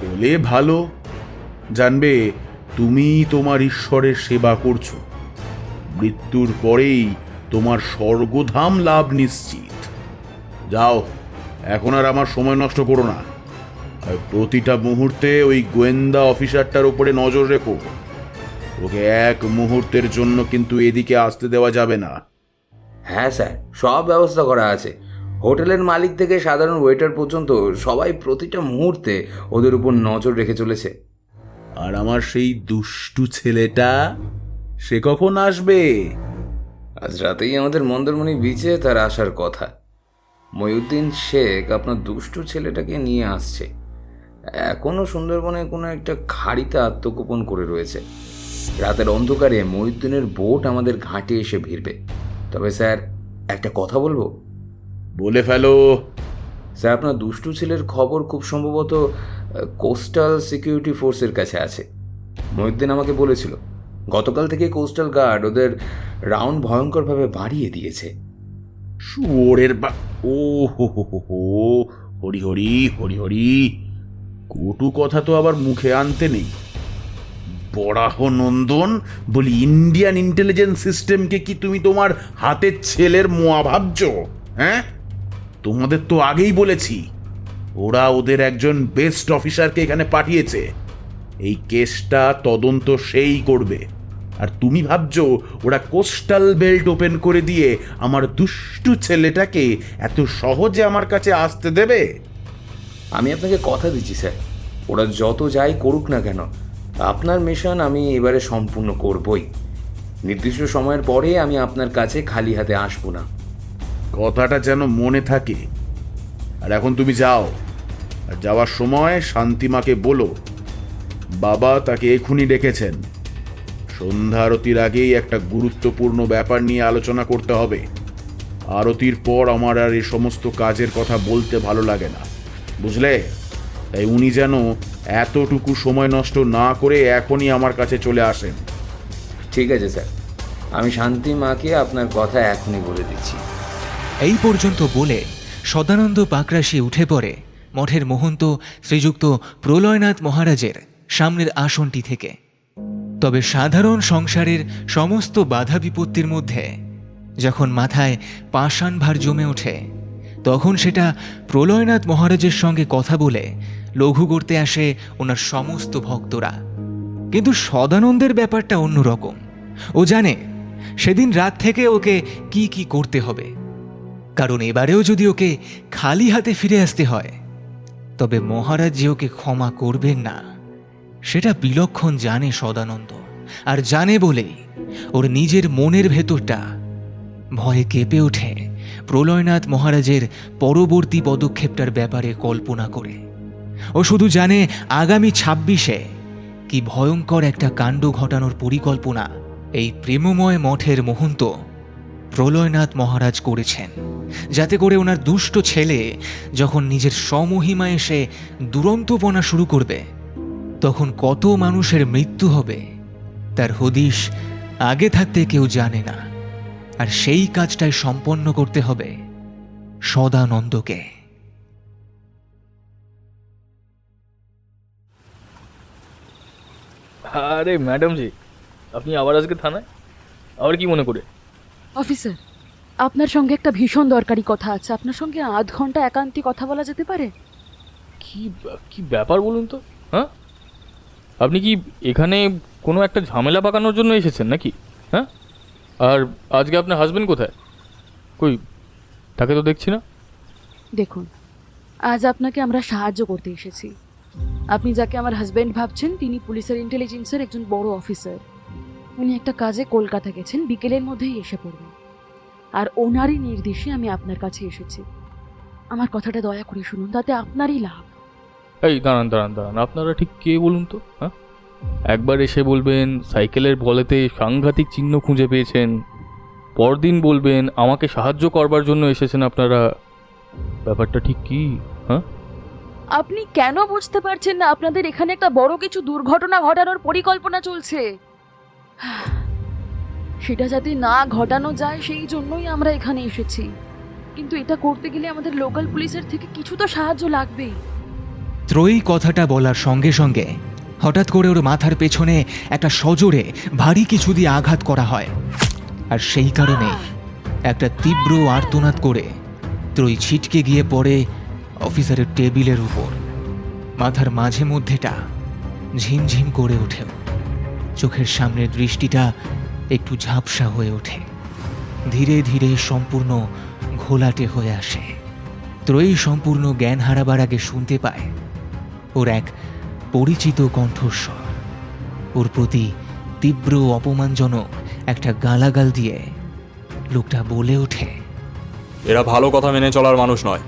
বলে ভালো, জানবে তুমি তোমার ঈশ্বরের সেবা করছো। মৃত্যুর পরেই তোমার স্বর্গধাম লাভ নিশ্চিত। যাও, এখন আর আমার সময় নষ্ট করো না। আর প্রতিটা মুহূর্তে ওই গোয়েন্দা অফিসারটার উপরে নজর রেখো। ওকে এক মুহূর্তের জন্য কিন্তু এদিকে আসতে দেওয়া যাবে না। হ্যাঁ স্যার, সব ব্যবস্থা করা আছে। হোটেলের মালিক থেকে সাধারণ ওয়েটার পর্যন্ত সবাই প্রতিটা মুহূর্তে ওদের উপর নজর রেখে চলেছে। আর আমার সেই দুষ্টু ছেলেটা, সে কখন আসবে? আজ রাতেই আমাদের মন্দারমণি বিচে তার আসার কথা। মহিউদ্দিন শেখ আপনার দুষ্টু ছেলেটাকে নিয়ে আসছে। এখনও সুন্দরবনে কোনো একটা খাড়িতে আত্মগোপন করে রয়েছে। রাতের অন্ধকারে মহিউদ্দিনের বোট আমাদের ঘাটে এসে ভিড়বে। তবে স্যার, একটা কথা বলবো? বলে ফেলো। স্যার, আপনার দুষ্টু ছেলের খবর খুব সম্ভবত কোস্টাল সিকিউরিটি ফোর্সের কাছে আছে। মহিউদ্দিন আমাকে বলেছিল গতকাল থেকে কোস্টাল গার্ড ওদের রাউন্ড ভয়ঙ্করভাবে বাড়িয়ে দিয়েছে। শুয়োরের বা, ও হো হো হো হো, হরি হরি হরি হরি, কটু কথা তো আবার মুখে আনতে নেই। বরাহ নন্দন বলি, ইন্ডিয়ান ইন্টেলিজেন্স সিস্টেমকে কি তুমি তোমার হাতের ছেলের মোয়া ভাবছো? হ্যাঁ, তোমাদের তো আগেই বলেছি, ওরা ওদের একজন বেস্ট অফিসারকে এখানে পাঠিয়েছে। এই কেসটা তদন্ত সেই করবে। আর তুমি ভাবছো ওরা কোস্টাল বেল্ট ওপেন করে দিয়ে আমার দুষ্টু ছেলেটাকে এত সহজে আমার কাছে আসতে দেবে? আমি আপনাকে কথা দিচ্ছি স্যার, ওরা যত যাই করুক না কেন, আপনার মিশন আমি এবারে সম্পূর্ণ করবই। নির্দিষ্ট সময়ের পরে আমি আপনার কাছে খালি হাতে আসবো না। কথাটা যেন মনে থাকে। আর এখন তুমি যাও, আর যাওয়ার সময় শান্তিমাকে বলো বাবা তাকে এখুনি ডেকেছেন। সন্ধ্যা আরতির আগেই একটা গুরুত্বপূর্ণ ব্যাপার নিয়ে আলোচনা করতে হবে। আরতির পর আমার আর এই সমস্ত কাজের কথা বলতে ভালো লাগে না, বুঝলে? তাই উনি যেন এতটুকু সময় নষ্ট না করে এখনই আমার কাছে চলে আসেন। ঠিক আছে স্যার, আমি শান্তি মাকে আপনার কথা এখনই বলে দিচ্ছি। এই পর্যন্ত বলে সদানন্দ পাকরাশি উঠে পড়ে মঠের মহন্ত শ্রীযুক্ত প্রলয়নাথ মহারাজের সামনের আসনটি থেকে। তবে সাধারণ সংসারের সমস্ত বাধা বিপত্তির মধ্যে যখন মাথায় পাষাণ ভার জমে ওঠে, তখন সেটা প্রলয়নাথ মহারাজের সঙ্গে কথা বলে লঘু করতে আসে ওনার সমস্ত ভক্তরা। কিন্তু সদানন্দের ব্যাপারটা অন্যরকম। ও জানে সেদিন রাত থেকে ওকে কি কি করতে হবে, কারণ এবারেও যদি ওকে খালি হাতে ফিরে আসতে হয় তবে মহারাজ যে ওকে ক্ষমা করবেন না, সেটা বিলক্ষণ জানে সদানন্দ। আর জানে বলেই ওর নিজের মনের ভেতরটা ভয়ে কেঁপে ওঠে প্রলয়নাথ মহারাজের পরবর্তী পদক্ষেপটার ব্যাপারে কল্পনা করে। ও শুধু জানে আগামী 26-এ কি ভয়ঙ্কর একটা কাণ্ড ঘটানোর পরিকল্পনা এই প্রেমময় মঠের মহন্ত প্রলয়নাথ মহারাজ করেছেন, যাতে করে ওনার দুষ্ট ছেলে যখন নিজের সমহিমা এসে দুরন্তপনা শুরু করবে, তখন কত মানুষের মৃত্যু হবে তার হদিশ আগে থাকতে কেউ জানে না, আর সেই কাজটাই সম্পন্ন করতে হবে সদানন্দকে। আরে ম্যাডাম জি, আপনি আবার আজকে থানায়? আবার কি মনে করে? অফিসার, আপনার সঙ্গে একটা ভীষণ দরকারি কথা আছে। আপনার সঙ্গে আধ ঘন্টা একান্তে কথা বলা যেতে পারে? কি কি ব্যাপার বলুন তো? হ্যাঁ, আপনি কি এখানে কোনো একটা ঝামেলা পাকানোর জন্য এসেছেন নাকি? হ্যাঁ, আর আজকে আপনার হাজবেন্ড কোথায়? কই, তাকে তো দেখছি না। দেখুন, আজ আপনাকে আমরা সাহায্য করতে এসেছি। আপনি যাকে আমার হাজবেন্ড ভাবছেন, তিনি পুলিশের ইন্টেলিজেন্সের একজন বড় অফিসার। উনি একটা কাজে কলকাতা গেছেন, বিকেলের মধ্যেই এসে পড়বেন। আর ওনারই নির্দেশে আমি আপনার কাছে এসেছি। আমার কথাটা দয়া করে শুনুন, তাতে আপনারই লাভ। এই দাঁড়ান দাঁড়ান দাঁড়ান, আপনারা ঠিক কে বলুন তো? হ্যাঁ, একবার এসে বলবেন সাইকেলের বলেতে সাংঘাতিক চিহ্ন খুঁজে পেয়েছেন, পরদিন বলবেন আমাকে সাহায্য করবার জন্য এসেছেন আপনারা। ব্যাপারটা ঠিক কি? হ্যাঁ, আপনি কেন বুঝতে পারছেন না আপনাদের এখানে একটা বড় কিছু দুর্ঘটনা ঘটানোর পরিকল্পনা চলছে? সেটা যাতে না ঘটানো যায় সেই জন্যই আমরা এখানে এসেছি। কিন্তু এটা করতে গেলে আমাদের লোকাল পুলিশের থেকে কিছু তো সাহায্য লাগবেই। ত্রয়ী কথাটা বলার সঙ্গে সঙ্গে হঠাৎ করে ওর মাথার পেছনে একটা সজোরে ভারী কিছু দিয়ে আঘাত করা হয়, আর সেই কারণে একটা তীব্র আর্তনাদ করে ত্রয়ী ছিটকে গিয়ে পড়ে অফিসারের টেবিলের উপর। মাথার মাঝে মধ্যেটা ঝিমঝিম করে ওঠে, চোখের সামনের দৃষ্টিটা একটু ঝাপসা হয়ে ওঠে, ধীরে ধীরে সম্পূর্ণ ঘোলাটে হয়ে আসে। ত্রয়ী সম্পূর্ণ জ্ঞান হারাবার আগে শুনতে পায় ওর এক পরিচিত কণ্ঠস্বর। ওর প্রতি তীব্র অপমানজনক একটা গালাগাল দিয়ে লোকটা বলে ওঠে, এরা ভালো কথা মেনে চলার মানুষ নয়।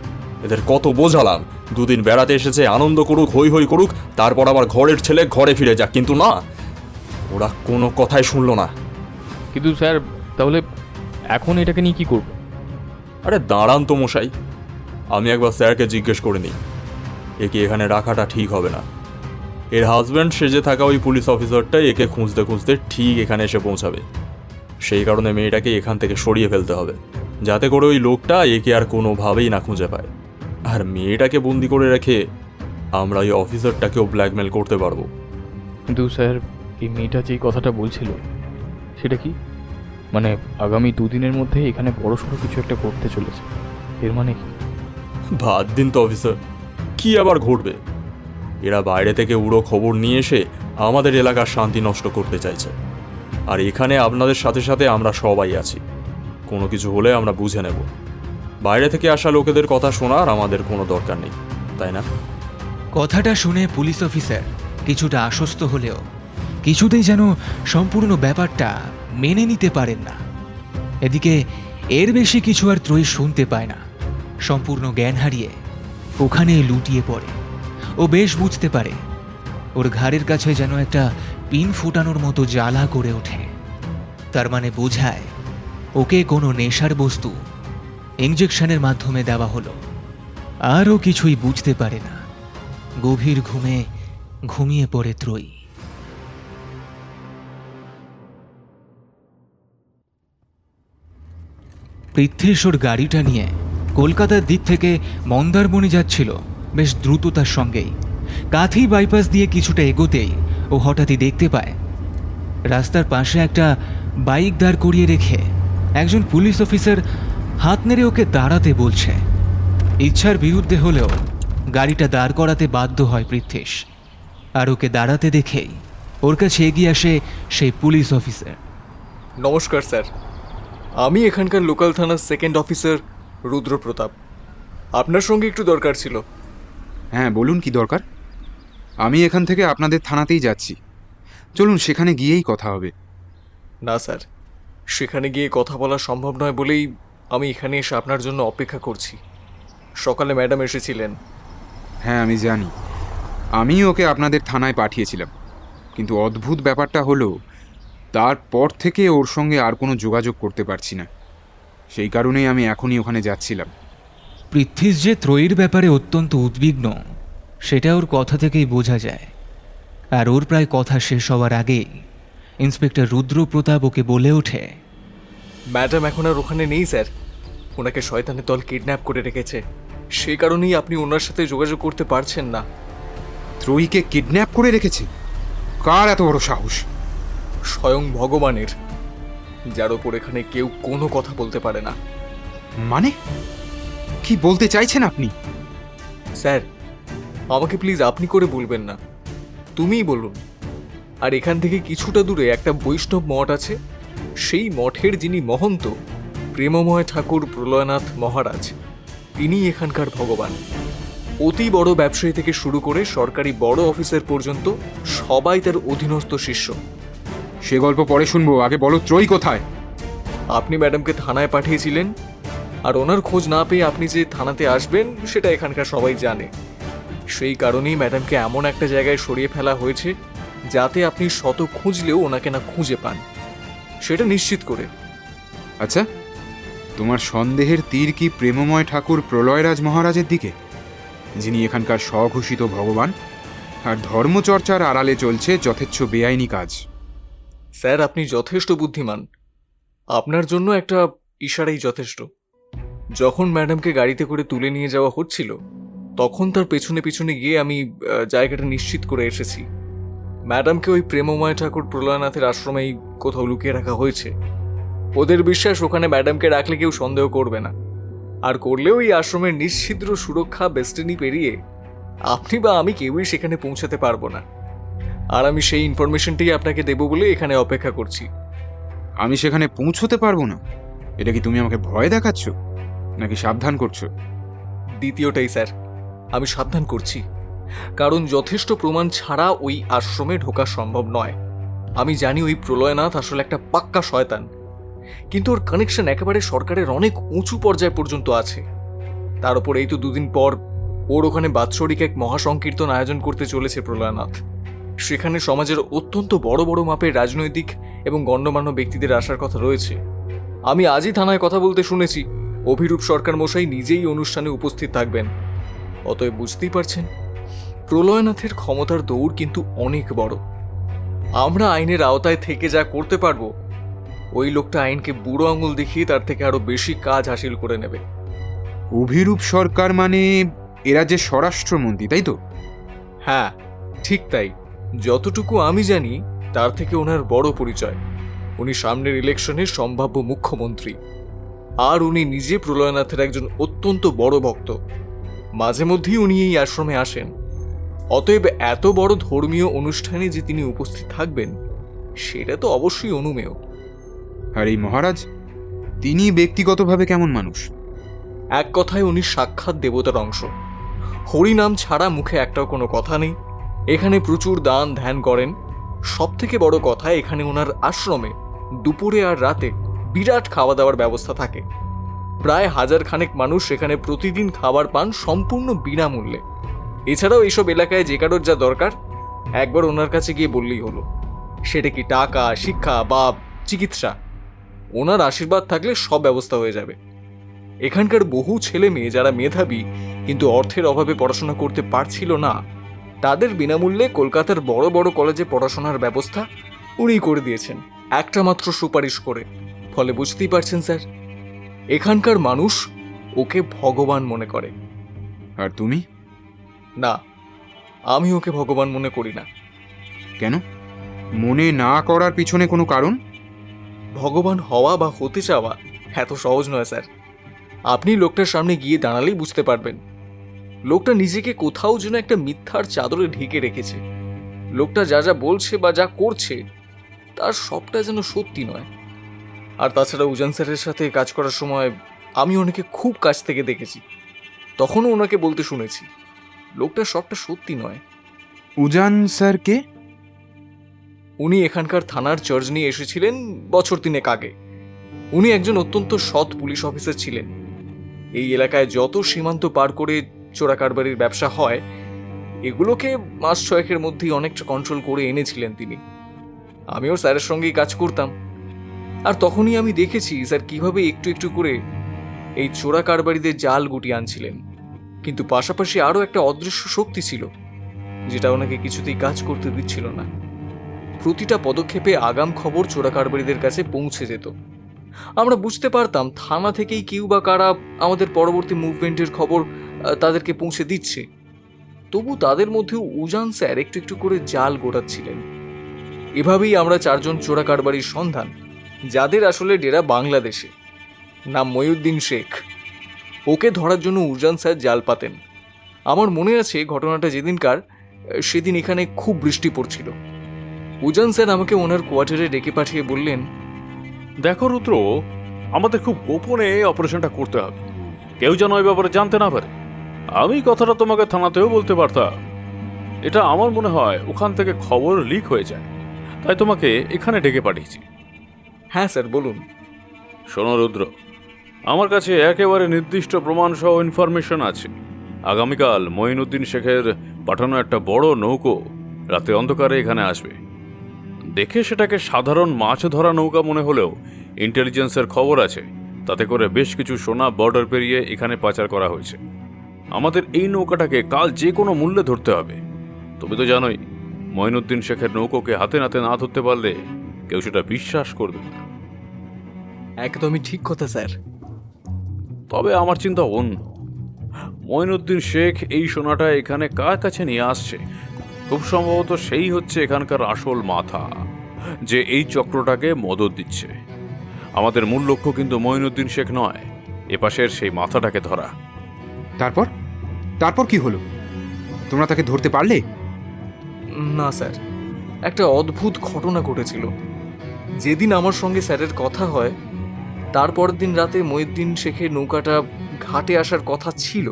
এদের কত বোঝালাম, দুদিন বেড়াতে এসেছে, আনন্দ করুক, হই হই করুক, তারপর আবার ঘরের ছেলে ঘরে ফিরে যাক। কিন্তু না, ওরা কোনো কথাই শুনলো না। কিন্তু স্যার, তাহলে এখন এটাকে নিয়ে কি করব? আরে দাঁড়ান তো মশাই, আমি একবার স্যারকে জিজ্ঞেস করে নিই। একে এখানে রাখাটা ঠিক হবে না। এর হাজব্যান্ড সেজে থাকা ওই পুলিশ অফিসারটাই একে খুঁজতে খুঁজতে ঠিক এখানে এসে পৌঁছাবে। সেই কারণে মেয়েটাকে এখান থেকে সরিয়ে ফেলতে হবে, যাতে করে ওই লোকটা একে আর কোনোভাবেই না খুঁজে পায়। আর মেয়েটাকে বন্দি করে রেখে আমরা ওই অফিসারটাকেও ব্ল্যাকমেল করতে পারবো। কিন্তু স্যার, এই মেয়েটা যেই কথাটা বলছিল সেটা কি? মানে আগামী দুদিনের মধ্যে এখানে বড়সড় কিছু একটা করতে চলেছে, এর মানে কি? বাদ দিন তো অফিসার, কি আবার ঘটবে? এরা বাইরে থেকে উড়ো খবর নিয়ে এসে আমাদের এলাকার শান্তি নষ্ট করতে চাইছে। আর এখানে আপনাদের সাথে সাথে আমরা সবাই আছি, কোনো কিছু হলে আমরা বুঝে নেব। বাইরে থেকে আসা লোকেদের কথা শোনার আমাদের কোনো দরকার নেই, তাই না? কথাটা শুনে পুলিশ অফিসার কিছুটা আশ্বস্ত হলেও কিছুতেই যেন সম্পূর্ণ ব্যাপারটা মেনে নিতে পারেন না। এদিকে এর বেশি কিছু আর ত্রয়ী শুনতে পায় না। সম্পূর্ণ জ্ঞান হারিয়ে ওখানে লুটিয়ে পড়ে। ও বেশ বুঝতে পারে ওর ঘাড়ের কাছে যেন একটা পিন ফুটানোর মতো জ্বালা করে ওঠে। তার মানে বোঝায় ওকে কোনো নেশার বস্তু ইঞ্জেকশনের মাধ্যমে দেওয়া হলো। আর ও কিছুই বুঝতে পারে না। গভীর ঘুমে ঘুমিয়ে পড়ে ত্রয়ী। পৃথ্বীশ ওর গাড়িটা নিয়ে কলকাতার দিক থেকে মন্দারমণি যাচ্ছিল বেশ দ্রুততার সঙ্গেই। কাঁথি বাইপাস দিয়ে কিছুটা এগোতেই ও হঠাৎই দেখতে পায় রাস্তার পাশে একটা বাইক দাঁড় করিয়ে রেখে একজন পুলিশ অফিসার হাত নেড়ে ওকে দাঁড়াতে বলছে। ইচ্ছার বিরুদ্ধে হলেও গাড়িটা দাঁড় করাতে বাধ্য হয় পৃথ্বীশ। আর ওকে দাঁড়াতে দেখেই ওর কাছে এগিয়ে আসে সেই পুলিশ অফিসার। নমস্কার স্যার, আমি এখানকার লোকাল থানার সেকেন্ড অফিসার রুদ্রপ্রতাপ। আপনার সঙ্গে একটু দরকার ছিল। হ্যাঁ বলুন, কি দরকার? আমি এখান থেকে আপনাদের থানাতেই যাচ্ছি, চলুন সেখানে গিয়েই কথা হবে। না স্যার, সেখানে গিয়ে কথা বলা সম্ভব নয় বলেই আমি এখানে এসে আপনার জন্য অপেক্ষা করছি। সকালে ম্যাডাম এসেছিলেন। হ্যাঁ আমি জানি, আমি ওকে আপনাদের থানায় পাঠিয়েছিলাম, কিন্তু অদ্ভুত ব্যাপারটা হলো তারপর থেকে ওর সঙ্গে আর কোনো যোগাযোগ করতে পারছি না। সেই কারণেই আমি এখনই ওখানে যাচ্ছিলাম। পৃথ্বীশ যে ত্রয়ীর ব্যাপারে অত্যন্ত উদ্বিগ্ন সেটা ওর কথা থেকেই বোঝা যায়। আর ওর প্রায় কথা শেষ হওয়ার আগেই ইন্সপেক্টর রুদ্রপ্রতাপ ওকে বলে ওঠে, ম্যাডাম এখন আর ওখানে নেই স্যার। ওনাকে শয়তানের দল কিডন্যাপ করে রেখেছে, সেই কারণেই আপনি ওনার সাথে যোগাযোগ করতে পারছেন না। ত্রয়ীকে কিডন্যাপ করে রেখেছে? কার এত বড় সাহস? স্বয়ং ভগবানের, যার ওপর এখানে কেউ কোনো কথা বলতে পারে না। মানে কি বলতে চাইছেন আপনি? স্যার, আমাকে প্লিজ আপনি করে বলবেন না, তুমিই বলুন। আর এখান থেকে কিছুটা দূরে একটা বৈষ্ণব মঠ আছে, সেই মঠের যিনি মহন্ত প্রেমময় ঠাকুর প্রলয়নাথ মহারাজ, তিনি এখানকার ভগবান। অতি বড় ব্যবসায়ী থেকে শুরু করে সরকারি বড় অফিসার পর্যন্ত সবাই তার অধীনস্থ শিষ্য। সে গল্প পরে শুনবো, আগে বলো ত্রয়ী কোথায়? আপনি ম্যাডামকে থানায় পাঠিয়েছিলেন, আর ওনার খোঁজ না পেয়ে আপনি যে থানাতে আসবেন সেটা এখানকার সবাই জানে। সেই কারণেই ম্যাডামকে এমন একটা জায়গায় সরিয়ে ফেলা হয়েছে যাতে আপনি শত খুঁজলেও ওনাকে না খুঁজে পান, সেটা নিশ্চিত করে। আচ্ছা, তোমার সন্দেহের তীর কি প্রেমময় ঠাকুর প্রলয়রাজ মহারাজের দিকে, যিনি এখানকার স্বঘোষিত ভগবান, আর ধর্মচর্চার আড়ালে চলছে যথেচ্ছ বেআইনি কাজ? স্যার, আপনি যথেষ্ট বুদ্ধিমান, আপনার জন্য একটা ইশারাই যথেষ্ট। যখন ম্যাডামকে গাড়িতে করে তুলে নিয়ে যাওয়া হচ্ছিল, তখন তার পেছনে পেছনে গিয়ে আমি জায়গাটা নিশ্চিত করে এসেছি। ম্যাডামকে ওই প্রেমময় ঠাকুর প্রলয়নাথের আশ্রমেই কোথাও লুকিয়ে রাখা হয়েছে। ওদের বিশ্বাস ওখানে ম্যাডামকে রাখলে কেউ সন্দেহ করবে না, আর করলেও এই আশ্রমের নিশ্ছিদ্র সুরক্ষা বেস্টিনি পেরিয়ে আপনি বা আমি কেউই সেখানে পৌঁছাতে পারবো না। আর আমি সেই ইনফরমেশনটাই আপনাকে দেব বলে এখানে অপেক্ষা করছি। আমি সেখানে পৌঁছতে পারবো না? এটা কি তুমি আমাকে ভয় দেখাচ্ছ নাকি সাবধান করছো? দ্বিতীয়টাই স্যার, আমি সাবধান করছি, কারণ যথেষ্ট প্রমাণ ছাড়া ওই আশ্রমে ঢোকা সম্ভব নয়। আমি জানি ওই প্রলয়নাথ আসলে একটা পাক্কা শয়তান, কিন্তু ওর কানেকশন একেবারে সরকারের অনেক উঁচু পর্যায় পর্যন্ত আছে। তার উপর এই তো দুদিন পর ওর ওখানে বাৎসরিক এক মহাসংকীর্তন আয়োজন করতে চলেছে প্রলয়নাথ। সেখানে সমাজের অত্যন্ত বড় বড় মাপের রাজনৈতিক এবং গণ্যমান্য ব্যক্তিদের আসার কথা রয়েছে। আমি আজই থানায় কথা বলতে শুনেছি অভিরূপ সরকার মশাই নিজেই অনুষ্ঠানে উপস্থিত থাকবেন। অতএব বুঝতেই পারছেন প্রলয়নাথের ক্ষমতার দৌড় কিন্তু অনেক বড়। আমরা আইনের আওতায় থেকে যা করতে পারবো, ওই লোকটা আইনকে বুড়ো আঙুল দেখিয়ে তার থেকে আরো বেশি কাজ হাসিল করে নেবে। অভিরূপ সরকার মানে এরা যে স্বরাষ্ট্রমন্ত্রী, তাই তো? হ্যাঁ, ঠিক তাই। যতটুকু আমি জানি তার থেকে ওনার বড় পরিচয়। উনি সামনের ইলেকশনে সম্ভাব্য মুখ্যমন্ত্রী, আর উনি নিজে প্রলয়নাথের একজন অত্যন্ত বড় ভক্ত। মাঝে মধ্যেই উনি এই আশ্রমে আসেন। অতএব এত বড় ধর্মীয় অনুষ্ঠানে যে তিনি উপস্থিত থাকবেন সেটা তো অবশ্যই অনুমেয়। আর এই মহারাজ, তিনি ব্যক্তিগতভাবে কেমন মানুষ? এক কথায় উনি সাক্ষাৎ দেবতার অংশ। হরিনাম ছাড়া মুখে একটাও কোনো কথা নেই। এখানে প্রচুর দান ধ্যান করেন। সব থেকে বড় কথা, এখানে ওনার আশ্রমে দুপুরে আর রাতে বিরাট খাওয়া দাওয়ার ব্যবস্থা থাকে। প্রায় 1000 খানেক মানুষ এখানে প্রতিদিন খাবার পান সম্পূর্ণ বিনামূল্যে। এছাড়াও এইসব এলাকায় যে কারোর যা দরকার একবার ওনার কাছে গিয়ে বললেই হলো, সেটা কি টাকা, শিক্ষা বা চিকিৎসা, ওনার আশীর্বাদ থাকলে সব ব্যবস্থা হয়ে যাবে। এখানকার বহু ছেলে মেয়ে যারা মেধাবী কিন্তু অর্থের অভাবে পড়াশোনা করতে পারছিল না, তাদের বিনামূল্যে কলকাতার বড় বড় কলেজে পড়াশোনার ব্যবস্থা উনি করে দিয়েছেন, একটা মাত্র সুপারিশ করে। ফলে বুঝতেই পারছেন স্যার, এখানকার মানুষ ওকে ভগবান মনে করে। আর তুমি? না, আমি ওকে ভগবান মনে করি না। কেন? মনে না করার পিছনে কোনো কারণ? ভগবান হওয়া বা হতে চাওয়া এত সহজ নয় স্যার। আপনি লোকটার সামনে গিয়ে দাঁড়ালেই বুঝতে পারবেন। লোকটা নিজেকে কোথাও যেন একটা মিথ্যার চাদরে ঢেকে রেখেছে। লোকটা যা যা বলছে বা যা করছে তার সবটা যেন সত্যি নয়। আর তাছাড়া উজান স্যারের সাথে কাজ করার সময় আমি ওনাকে খুব কাছ থেকে দেখেছি, তখনও ওনাকে বলতে শুনেছি লোকটা সবটা সত্যি নয়। উজান স্যার কে? উনি এখানকার থানার চার্জ নিয়ে এসেছিলেন বছর 3 আগে। উনি একজন অত্যন্ত সৎ পুলিশ অফিসার ছিলেন। এই এলাকায় যত সীমান্ত পার করে চোরা কারবারির ব্যবসা হয়, এগুলোকে মাস 6 মধ্যেই অনেকটা কন্ট্রোল করে এনেছিলেন তিনি। আমিও স্যারের সঙ্গেই কাজ করতাম, আর তখনই আমি দেখেছি স্যার কিভাবে একটু একটু করে এই চোরা কারবারিদের জাল গুটিয়ে আনছিলেন। কিন্তু পাশাপাশি আরও একটা অদৃশ্য শক্তি ছিল যেটা ওনাকে কিছুতেই কাজ করতে দিচ্ছিল না। প্রতিটা পদক্ষেপে আগাম খবর চোরাকারবারিদের কাছে পৌঁছে যেত। আমরা বুঝতে পারতাম থানা থেকেই কেউ বা কারা আমাদের পরবর্তী মুভমেন্টের খবর তাদেরকে পৌঁছে দিচ্ছে। তবু তাদের মধ্যেও উজান স্যার একটু একটু করে জাল গোটাচ্ছিলেন। এভাবেই আমরা 4 জন চোরাকারবারির সন্ধান, যাদের আসলে ডেরা বাংলাদেশে। নাম মহিউদ্দিন শেখ। ওকে ধরার জন্য উজান স্যার জাল পাতেন। আমার মনে আছে ঘটনাটা যেদিনকার, সেদিন এখানে খুব বৃষ্টি পড়ছিল। উজান স্যার আমাকে ওনার কোয়ার্টারে ডেকে পাঠিয়ে বললেন, দেখো রুদ্র, আমাদের খুব গোপনে অপারেশনটা করতে হবে, কেউ যেন ওই ব্যাপারে জানতে না পারে। আমি কথাটা তোমাকে থানাতেও বলতে পারতাম, এটা আমার মনে হয় ওখান থেকে খবর লিক হয়ে যায়, তাই তোমাকে এখানে ডেকে পাঠিয়েছি। হ্যাঁ স্যার বলুন। শোনো রুদ্র, আমার কাছে একেবারে নির্দিষ্ট প্রমাণ সহ ইনফরমেশন আছে। আগামীকাল মঈনুদ্দিন শেখের পাঠানো একটা বড় নৌকো রাতে অন্ধকারে এখানে আসবে। দেখে সেটাকে সাধারণ মাছ ধরা নৌকা মনে হলেও ইন্টেলিজেন্সের খবর আছে তাতে করে বেশ কিছু সোনা বর্ডার পেরিয়ে এখানে পাচার করা হয়েছে। আমাদের এই নৌকাটাকে কাল যে কোনো মূল্যে ধরতে হবে। তুমি তো জানোই, মঈনুদ্দিন শেখের নৌকোকে হাতে নাতে না ধরতে পারলে কেউ সেটা বিশ্বাস করবে না। একদমই ঠিক কথা স্যার। তবে আমার চিন্তা অন্য। মঈনুদ্দিন শেখ এই সোনাটা এখানে কার কাছে নিয়ে আসছে? খুব সম্ভবত সেই হচ্ছে এখানকার আসল মাথা, যে এই চক্রটাকে মদত দিচ্ছে। আমাদের মূল লক্ষ্য কিন্তু মঈনুদ্দিন শেখ নয়, এপাশের সেই মাথাটাকে ধরা। তারপর কি হলো? তোমরা তাকে ধরতে পারলে? না স্যার, একটা অদ্ভুত ঘটনা ঘটেছিল। যেদিন আমার সঙ্গে স্যারের কথা হয়, তারপরের দিন রাতে মঈনুদ্দিন শেখের নৌকাটা ঘাটে আসার কথা ছিল।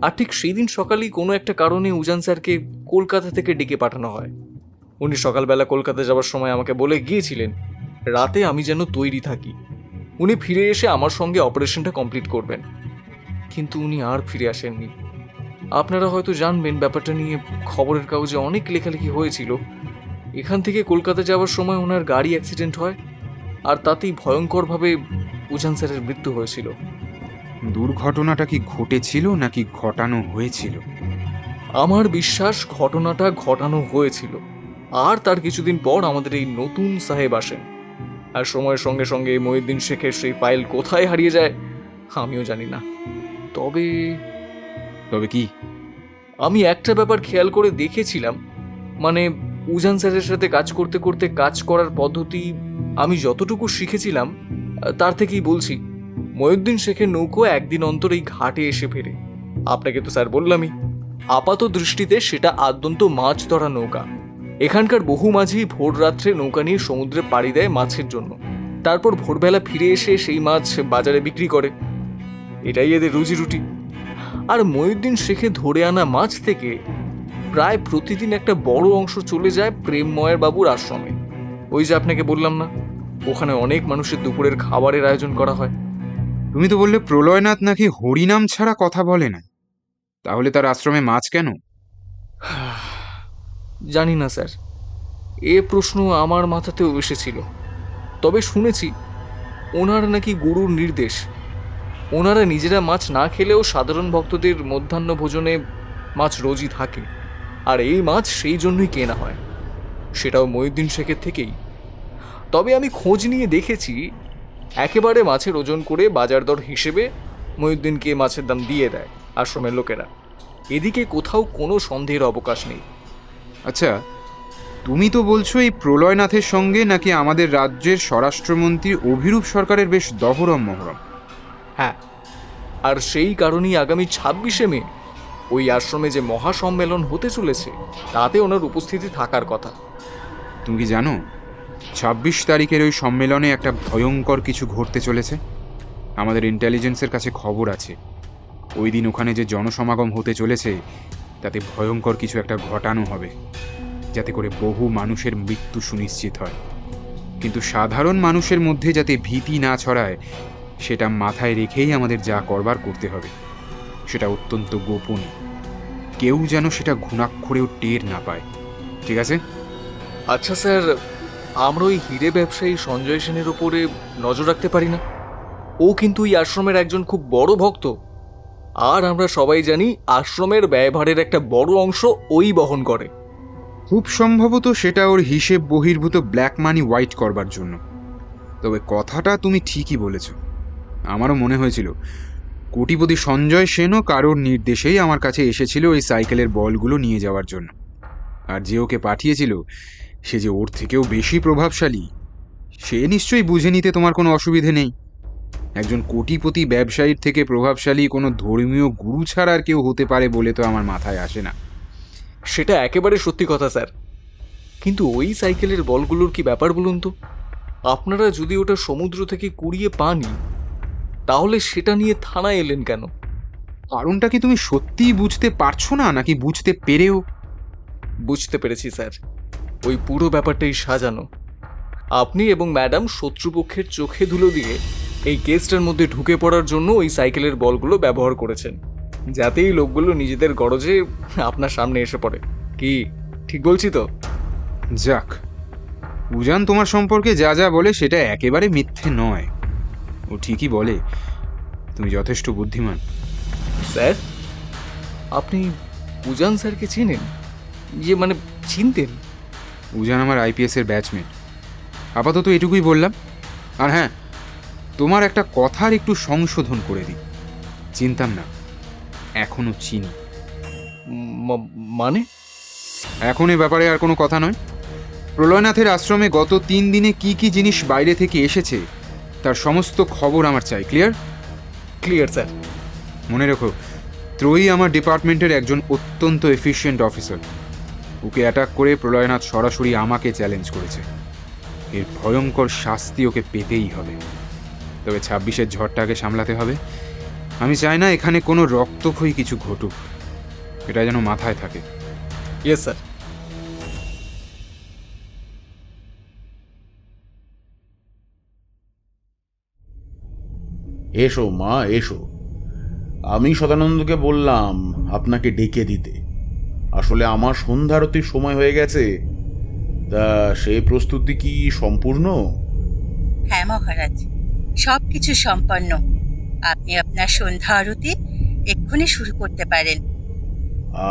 আর ঠিক সেই দিন সকালেই কোনো একটা কারণে উজান স্যারকে কলকাতা থেকে ডেকে পাঠানো হয়। উনি সকালবেলা কলকাতা যাওয়ার সময় আমাকে বলে গিয়েছিলেন রাতে আমি যেন তৈরি থাকি। উনি ফিরে এসে আমার সঙ্গে অপারেশনটা কমপ্লিট করবেন, কিন্তু উনি আর ফিরে আসেননি। আপনারা হয়তো জানবেন ব্যাপারটা নিয়ে খবরের কাগজে অনেক লেখালেখি হয়েছিল। এখান থেকে কলকাতা যাওয়ার সময় ওনার গাড়ি অ্যাক্সিডেন্ট হয়, আর তাতেই ভয়ঙ্করভাবে উজান স্যারের মৃত্যু হয়েছিল। দুর্ঘটনাটা কি ঘটেছিল নাকি ঘটানো হয়েছিল? আমার বিশ্বাস ঘটনাটা ঘটানো হয়েছিল। আর তার কিছুদিন পর আমাদের এই নতুন সাহেব আসেন, আর সময়ের সঙ্গে সঙ্গে মঈনুদ্দিন শেখের সেই ফাইল কোথায় হারিয়ে যায় আমিও জানি না। তবে কি? আমি একটা ব্যাপার খেয়াল করে দেখেছিলাম, মানে উজান স্যারের সাথে কাজ করতে করতে কাজ করার পদ্ধতি আমি যতটুকু শিখেছিলাম তার থেকেই বলছি। মঈনুদ্দিন শেখের নৌকো একদিন অন্তর এই ঘাটে এসে ফেরে। আপনাকে তো স্যার বললামই, আপাত দৃষ্টিতে সেটা আদ্যন্ত মাছ ধরা নৌকা। এখানকার বহু মাঝি ভোর রাত্রে নৌকা নিয়ে সমুদ্রে পাড়ি দেয় মাছের জন্য, তারপর ভোরবেলা ফিরে এসে সেই মাছ বাজারে বিক্রি করে। এটাই এদের রুজি রুটি। আর মঈনুদ্দিন শেখে ধরে আনা মাছ থেকে প্রায় প্রতিদিন একটা বড় অংশ চলে যায় প্রেমময়ের বাবুর আশ্রমে। ওই যে আপনাকে বললাম না, ওখানে অনেক মানুষের দুপুরের খাবারের আয়োজন করা হয়। তুমি তো বললে প্রলয়নাথ নাকি হরিনাম ছাড়া কথা বলে না, তাহলে তার আশ্রমে মাছ কেন? জানি না স্যার, এ প্রশ্ন আমার মাথাতেও এসেছিল। তবে শুনেছি ওনার নাকি গুরুর নির্দেশ, ওনারা নিজেরা মাছ না খেলেও সাধারণ ভক্তদের মধ্যাহ্ন ভোজনে মাছ রোজই থাকে, আর এই মাছ সেই জন্যই কেনা হয়, সেটাও মঈনুদ্দিন শেখের থেকেই। তবে আমি খোঁজ নিয়ে দেখেছি একেবারে মাছের ওজন করে বাজার দর হিসেবে মঈনুদ্দিনকে মাছের দাম দিয়ে দেয় আশ্রমের লোকেরা। এদিকে কোথাও কোনো সন্দেহের অবকাশ নেই। আচ্ছা, তুমি তো বলছো এই প্রলয়নাথের সঙ্গে নাকি আমাদের রাজ্যের স্বরাষ্ট্রমন্ত্রী অভিরূপ সরকারের বেশ দহরম মহরম। হ্যাঁ, আর সেই কারণেই আগামী 26শে মে ওই আশ্রমে যে মহাসম্মেলন হতে চলেছে তাতে ওনার উপস্থিতি থাকার কথা। তুমি কি জানো 26 তারিখের ওই সম্মেলনে একটা ভয়ঙ্কর কিছু ঘটতে চলেছে? আমাদের ইন্টেলিজেন্সের কাছে খবর আছে ওই দিন ওখানে যে জনসমাগম হতে চলেছে তাতে ভয়ঙ্কর কিছু একটা ঘটানো হবে, যাতে করে বহু মানুষের মৃত্যু সুনিশ্চিত হয়। কিন্তু সাধারণ মানুষের মধ্যে যাতে ভীতি না ছড়ায় সেটা মাথায় রেখেই আমাদের যা করবার করতে হবে। সেটা অত্যন্ত গোপন, কেউ যেন সেটা ঘুণাক্ষরেও টের না পায়, ঠিক আছে? আচ্ছা স্যার, আমরা ওই হিরে ব্যবসায়ী সঞ্জয় সেনের ওপরে নজর রাখতে পারি না? ও কিন্তু এই আশ্রমের একজন খুব বড় ভক্ত, আর আমরা সবাই জানি আশ্রমের ব্যয়ভারের একটা বড় অংশ ওই বহন করে। খুব সম্ভবত সেটা ওর হিসেব বহির্ভূত ব্ল্যাক মানি হোয়াইট করবার জন্য। তবে কথাটা তুমি ঠিকই বলেছ। আমারও মনে হয়েছিল কোটিপতি সঞ্জয় সেনও কারোর নির্দেশেই আমার কাছে এসেছিল ওই সাইকেলের বলগুলো নিয়ে যাওয়ার জন্য। আর যে ওকে পাঠিয়েছিল সে যে ওর থেকেও বেশি প্রভাবশালী, সে নিশ্চয়ই বুঝে নিতে তোমার কোনো অসুবিধে নেই। একজন কোটিপতি ব্যবসায়ীর থেকে প্রভাবশালী কোনো ধর্মীয় গুরু ছাড়া আর কেউ হতে পারে বলে তো আমার মাথায় আসে না। সেটা একেবারে সত্যি কথা স্যার, কিন্তু ওই সাইকেলের বলগুলোর কি ব্যাপার বলুন তো? আপনারা যদি ওটা সমুদ্র থেকে কুড়িয়ে পানই, তাহলে সেটা নিয়ে থানায় এলেন কেন? কারণটা কি তুমি সত্যিই বুঝতে পারছো না, নাকি বুঝতে পেরেও? বুঝতে পেরেছি স্যার, ওই পুরো ব্যাপারটাই সাজানো। আপনি এবং ম্যাডাম শত্রুপক্ষের চোখে ধুলো দিয়ে এই কেসটার মধ্যে ঢুকে পড়ার জন্য ওই সাইকেলের বলগুলো ব্যবহার করেছেন, যাতে এই লোকগুলো নিজেদের গরজে আপনার সামনে এসে পড়ে। কি ঠিক বলছি তো? যাক, উজান তোমার সম্পর্কে যা যা বলে সেটা একেবারে মিথ্যে নয়। ও ঠিকই বলে, তুমি যথেষ্ট বুদ্ধিমান। স্যার, আপনি উজান স্যারকে চেনেন? মানে চিনতেন? উজান আমার আইপিএসের ব্যাচমেট। আপাতত এটুকুই বললাম। আর হ্যাঁ, তোমার একটা কথার একটু সংশোধন করে দিই। চিনতাম না, এখনো চিনি। মানে? এখন এ ব্যাপারে আর কোনো কথা নয়। প্রলয়নাথের আশ্রমে গত 3 দিনে কি কি জিনিস বাইরে থেকে এসেছে তার সমস্ত খবর আমার চাই। ক্লিয়ার? Clear sir. মনে রেখো, ত্রয়ী আমার ডিপার্টমেন্টের একজন অত্যন্ত এফিশিয়েন্ট অফিসার। ওকে অ্যাটাক করে প্রলয়নাথ সরাসরি আমাকে চ্যালেঞ্জ করেছে। এর ভয়ঙ্কর শাস্তি ওকে পেতেই হবে। তবে 26-এর ঝড়টাকে সামলাতে হবে। আমি চাই না এখানে কোনো রক্তক্ষয়ী কিছু ঘটুক, এটা যেন মাথায় থাকে। Yes sir. এসো মা, এসো। আমি সদানন্দকে বললাম আপনাকে ডেকে দিতে। আসলে আমার সন্ধ্যারতির সময় হয়ে গেছে, তা সেই প্রস্তুতি কি সম্পূর্ণ? হ্যাঁ মহারাজ, সব কিছু সম্পন্ন। আপনি আপনার সন্ধ্যা আরতি এক্ষুনি শুরু করতে পারেন।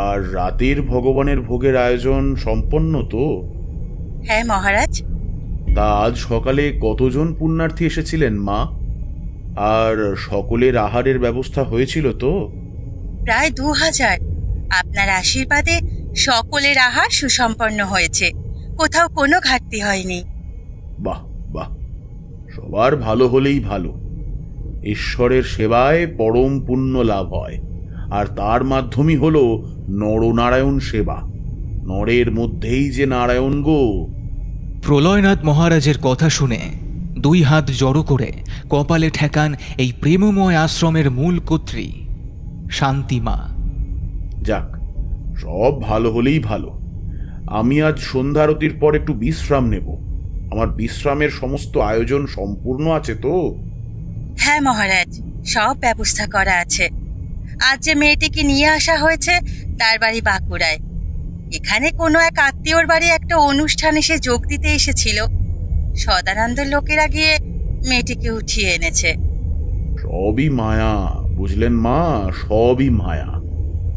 আর রাতের ভগবানের ভোগের আয়োজন সম্পন্ন তো? হ্যাঁ মহারাজ। তা আজ সকালে কতজন পুণ্যার্থী এসেছিলেন মা? আর সকলের আহারের ব্যবস্থা হয়েছিল তো? প্রায় 2000। আপনার আশীর্বাদে সকলের আহার সুসম্পন্ন হয়েছে, কোথাও কোনো ঘাটতি হয়নি। বাহ বাহ, সবার ভালো হলেই ভালো। ঈশ্বরের সেবায় পরম পুণ্য লাভ হয়, আর তার মাধ্যমই হলো নরনারায়ণ সেবা। নরের মধ্যেই যে নারায়ণ গো। প্রলয়নাথ মহারাজের কথা শুনে 2 হাত জড়ো করে কপালে ঠেকান এই প্রেমময় আশ্রমের মূল কর্ত্রী শান্তিমা। যাক, সব ভালো হলেই ভালো। আমি আজ সন্ধ্যারতির পর একটু বিশ্রাম নেব। আমার বিশ্রামের সমস্ত আয়োজন সম্পূর্ণ আছে তো? হ্যাঁ মহারাজ, সব ব্যবস্থা করা আছে। আজ যে মেয়েটিকে নিয়ে আসা হয়েছে তার বাড়ি বাঁকুড়ায়। এখানে কোনো এক আত্মীয়র বাড়ি একটা অনুষ্ঠানে সে যোগ দিতে এসেছিল। সদানন্দের লোকেরা গিয়ে মেয়েটিকে উঠিয়ে এনেছে। সবই মায়া, বুঝলেন মা, সবই মায়া।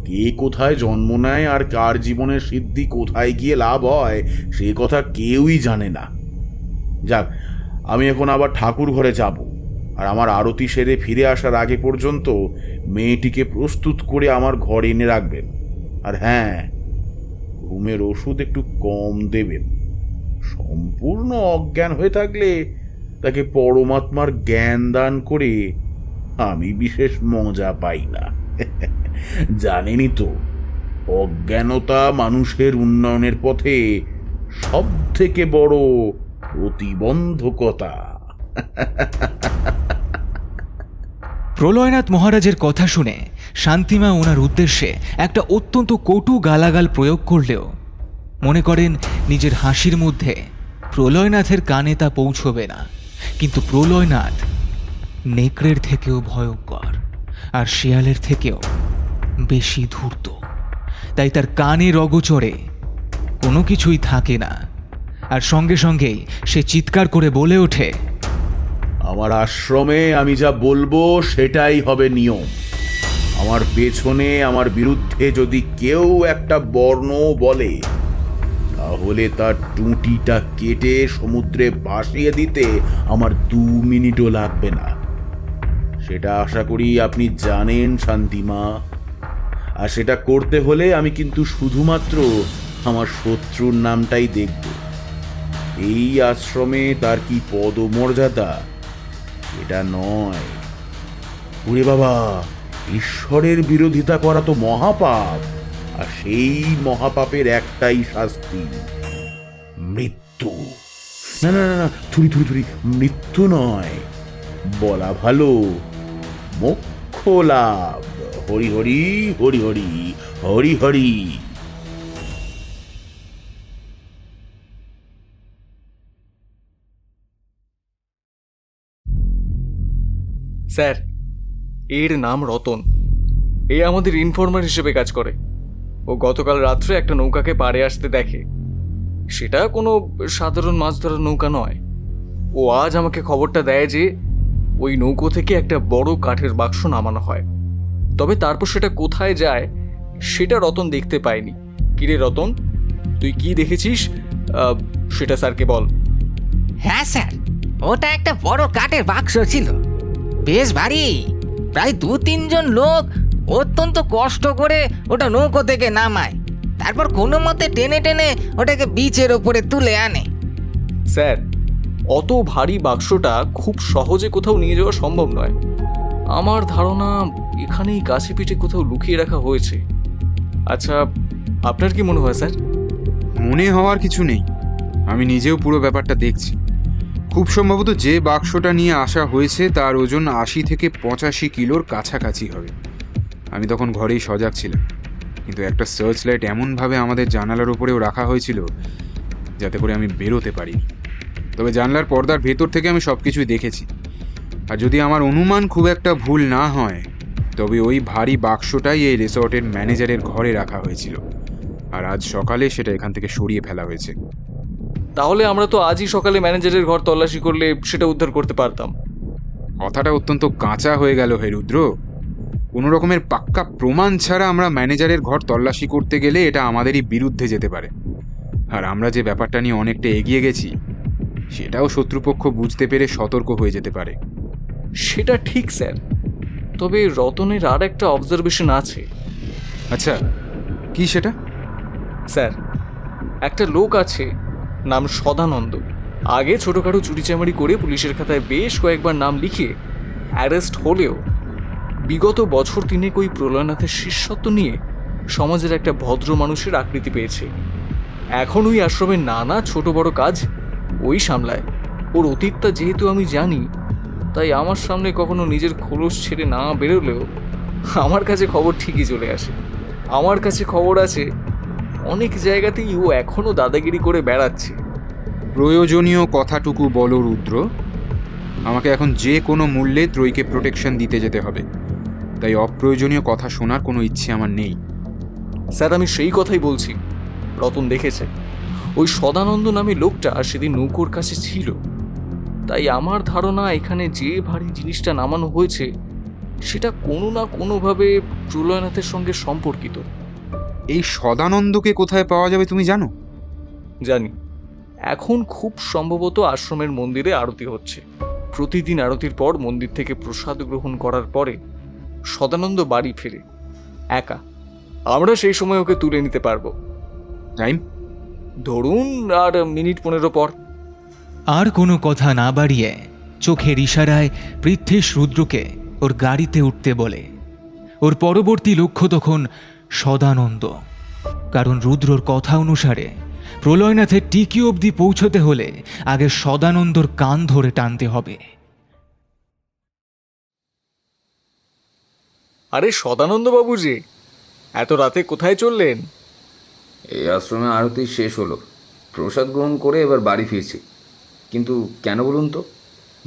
কে কোথায় জন্ম নেয় আর কার জীবনের সিদ্ধি কোথায় গিয়ে লাভ হয় সে কথা কেউই জানে না। যাক, আমি এখন আবার ঠাকুর ঘরে যাব, আর আমার আরতি সেরে ফিরে আসার আগে পর্যন্ত মেয়েটিকে প্রস্তুত করে আমার ঘরে এনে রাখবেন। আর হ্যাঁ, ঘুমের ওষুধ একটু কম দেবেন। সম্পূর্ণ অজ্ঞান হয়ে থাকলে তাকে পরমাত্মার জ্ঞান দান করে আমি বিশেষ মজা পাই না। জানেনই তো, অজ্ঞানতা মানুষের উন্নয়নের পথে সব থেকে বড় প্রতিবন্ধকতা। প্রলয়নাথ মহারাজের কথা শুনে শান্তিমা ওনার উদ্দেশ্যে একটা অত্যন্ত কটু গালাগাল প্রয়োগ করলেও মনে করেন নিজের হাসির মধ্যে প্রলয়নাথের কানে তা পৌঁছবে না। কিন্তু প্রলয়নাথ নেকড়ের থেকেও ভয়ঙ্কর, আর শেয়ালের থেকেও বেশি ধূর্ত। তাই তার কানের অগোচরে কোনো কিছুই থাকে না, আর সঙ্গে সঙ্গেই সে চিৎকার করে বলে ওঠে, আমার আশ্রমে আমি যা বলবো সেটাই হবে নিয়ম। আমার পেছনে আমার বিরুদ্ধে যদি কেউ একটা বর্ণ বলে, তাহলে তার টুঁটিটা কেটে সমুদ্রে ভাসিয়ে দিতে আমার 2 মিনিটও লাগবে না। সেটা আশা করি আপনি জানেন শান্তিমা। আর সেটা করতে হলে আমি কিন্তু শুধুমাত্র আমার শত্রুর নামটাই দেখব। এই আশ্রমে তার কি পদমর্যাদা এটা নয়। ওরে বাবা, ঈশ্বরের বিরোধিতা করা তো মহাপাপ, আর সেই মহাপাপের একটাই শাস্তি, মৃত্যু। না না না, থুরি থুরি থুরি, মৃত্যু নয়, বলা ভালো মোক্ষ লাভ। হরি হরি হরি হরি হরি হরি। স্যার, এর নাম রতন। এ আমাদের ইনফর্মার হিসেবে কাজ করে। ও গতকাল রাত্রে একটা নৌকাকে পাড়ে আসতে দেখে। সেটা কোনো সাধারণ মাছ ধরার নৌকা নয়। ও আজ আমাকে খবরটা দেয় যে ওই নৌকো থেকে একটা বড় কাঠের বাক্স নামানো হয়। তবে তারপর সেটা কোথায় যায় সেটা রতন দেখতে পায়নি। কিরে রতন, তুই কি দেখেছিস সেটা স্যারকে বল। হ্যাঁ স্যার, ওটা একটা বড় কাঠের বাক্স ছিল, বেশ ভারী। প্রায় 2-3 জন লোক অত্যন্ত কষ্ট করে ওটা নৌকো থেকে নামায়, তারপর কোনো মতে টেনে টেনে ওটাকে বিচের ওপরে তুলে আনে। স্যার, অত ভারী বাক্সটা খুব সহজে কোথাও নিয়ে যাওয়া সম্ভব নয়। আমার ধারণা এখানেই কাছে পিঠে কোথাও লুকিয়ে রাখা হয়েছে। আচ্ছা, আপনার কি মনে হয় স্যার? মনে হওয়ার কিছু নেই, আমি নিজেও পুরো ব্যাপারটা দেখছি। খুব সম্ভবত যে বাক্সটা নিয়ে আসা হয়েছে তার ওজন 80 থেকে 85 কিলোর কাছাকাছি হবে। আমি তখন ঘরেই সজাগ ছিলাম, কিন্তু একটা সার্চ লাইট এমনভাবে আমাদের জানালার উপরেও রাখা হয়েছিল যাতে করে আমি বেরোতে পারিনি। তবে জানলার পর্দার ভেতর থেকে আমি সব কিছুই দেখেছি। আর যদি আমার অনুমান খুব একটা ভুল না হয়, তবে ওই ভারী বাক্সটাই এই রিসর্টের ম্যানেজারের ঘরে রাখা হয়েছিল, আর আজ সকালে সেটা এখান থেকে সরিয়ে ফেলা হয়েছে। তাহলে আমরা তো আজই সকালে ম্যানেজারের ঘর তল্লাশি করলে সেটা উদ্ধার করতে পারতাম। কথাটা অত্যন্ত কাঁচা হয়ে গেল হে রুদ্র। কোনো রকমের পাক্কা প্রমাণ ছাড়া আমরা ম্যানেজারের ঘর তল্লাশি করতে গেলে এটা আমাদেরই বিরুদ্ধে যেতে পারে। আর আমরা যে ব্যাপারটা নিয়ে অনেকটা এগিয়ে গেছি সেটাও শত্রুপক্ষ বুঝতে পেরে সতর্ক হয়ে যেতে পারে। সেটা ঠিক স্যার, তবে রতনের আর একটা অবজারভেশন আছে। আচ্ছা, কি সেটা? স্যার, একটা লোক আছে, নাম সদানন্দ। আগে ছোটোখাটো চুরিচামারি করে পুলিশের খাতায় বেশ কয়েকবার নাম লিখে অ্যারেস্ট হলেও বিগত বছর 3 ওই প্রলয়নাথের শিষ্যত্ব নিয়ে সমাজের একটা ভদ্র মানুষের আকৃতি পেয়েছে। এখন ওই আশ্রমের নানা ছোট বড় কাজ ওই সামলায়। ওর অতীতটা যেহেতু আমি জানি, তাই আমার সামনে কখনো নিজের খোলস ছেড়ে না বেরোলেও আমার কাছে খবর ঠিকই চলে আসে। আমার কাছে খবর আছে অনেক জায়গাতেই ও এখনো দাদাগিরি করে বেড়াচ্ছে। প্রয়োজনীয় কথাটুকু বলো রুদ্র। আমাকে এখন যে কোনো মূল্যে ত্রয়ীকে প্রোটেকশন দিতে যেতে হবে, তাই অপ্রয়োজনীয় কথা শোনার কোনো ইচ্ছে আমার নেই। স্যার, আমি সেই কথাই বলছি। রতন দেখেছে ওই সদানন্দ নামে লোকটা সেদিন নৌকোর কাছে ছিল, তাই আমার ধারণা এখানে যে ভারী জিনিসটা নামানো হয়েছে সেটা কোনো না কোনোভাবে প্রলয়নাথের সঙ্গে সম্পর্কিত। এই সদানন্দকে কোথায় পাওয়া যাবে তুমি জানো? জানি, এখন খুব সম্ভবত আশ্রমের মন্দিরে আরতি হচ্ছে। প্রতিদিন আরতির পর মন্দির থেকে প্রসাদ গ্রহণ করার পরে সদানন্দ বাড়ি ফেরে একা। আমরা সেই সময় ওকে তুলে নিতে পারবো। টাইম ধরুন আর মিনিট 15 পর। আর কোনো কথা না বাড়িয়ে চোখের ইশারায় পৃথ্বীশ রুদ্রকে ওর গাড়িতে উঠতে বলে। ওর পরবর্তী লক্ষ্য তখন সদানন্দ, কারণ রুদ্রর কথা অনুসারে প্রলয়নাথের টিকি অবধি পৌঁছতে হলে আগে সদানন্দর কান ধরে টানতে হবে। আরে সদানন্দ বাবু যে, এত রাতে কোথায় চললেন? এই আশ্রমে আরতি শেষ হলো, প্রসাদ গ্রহণ করে এবার বাড়ি ফিরছি। কিন্তু কেন বলুন তো,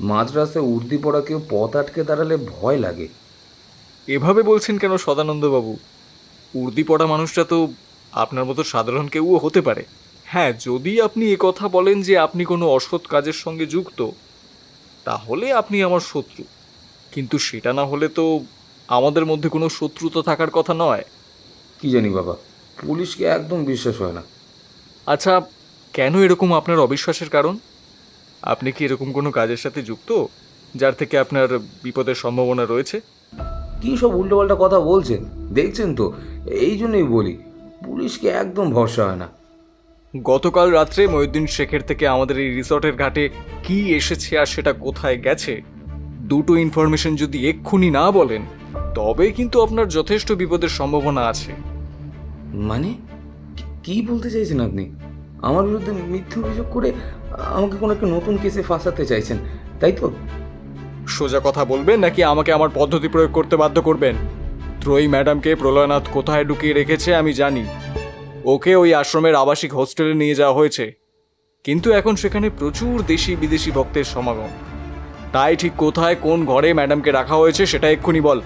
মাঝ রাস্তায় উর্দি পড়া কেউ পথ আটকে দাঁড়ালে ভয় লাগে। এভাবে বলছেন কেন সদানন্দ বাবু? উর্দি পড়া মানুষটা তো আপনার মতো সাধারণ কেউও হতে পারে। হ্যাঁ, যদি আপনি কথা বলেন যে আপনি কোনো অসৎ কাজের সঙ্গে যুক্ত, তাহলে আপনি আমার শত্রু। কিন্তু সেটা না হলে তো আমাদের মধ্যে কোনো শত্রুতা থাকার কথা নয়। কি জানি বাবা, পুলিশকে একদম বিশ্বাস হয় না। আচ্ছা, কেন এরকম আপনার অবিশ্বাসের কারণ? আপনি কি এরকম কোনো কাজের সাথে যুক্ত যার থেকে আপনার বিপদের সম্ভাবনা রয়েছে? কী সব উল্টোপাল্টা কথা বলছেন, দেখছেন তো? এই জন্যই বলি, পুলিশকে একদম ভরসা হয় না। গতকাল রাত্রে মহিউদ্দিন শেখের থেকে আমাদের এই রিসর্টের ঘাটে কি এসেছে আর সেটা কোথায় গেছে, দুটো ইনফরমেশন যদি এক্ষুনি না বলেন তবে কিন্তু আপনার যথেষ্ট বিপদের সম্ভাবনা আছে। মানে কি বলতে চাইছেন আপনি? আমার বিরুদ্ধে মিথ্যে অভিযোগ করে আমাকে কোনো একটা নতুন কেসে ফাঁসাতে চাইছেন, তাই তো? সোজা কথা বলবেন নাকি আমাকে আমার পদ্ধতি প্রয়োগ করতে বাধ্য করবেন? ত্রয়ী ম্যাডামকে প্রলয়নাথ কোথায় ঢুকিয়ে রেখেছে আমি জানি। ওকে ওই আশ্রমের আবাসিক হোস্টেলে নিয়ে যাওয়া হয়েছে, কিন্তু এখন সেখানে প্রচুর দেশি বিদেশি ভক্তের সমাগম। তাই ঠিক কোথায় কোন ঘরে ম্যাডামকে রাখা হয়েছে সেটা এক্ষুনি বল।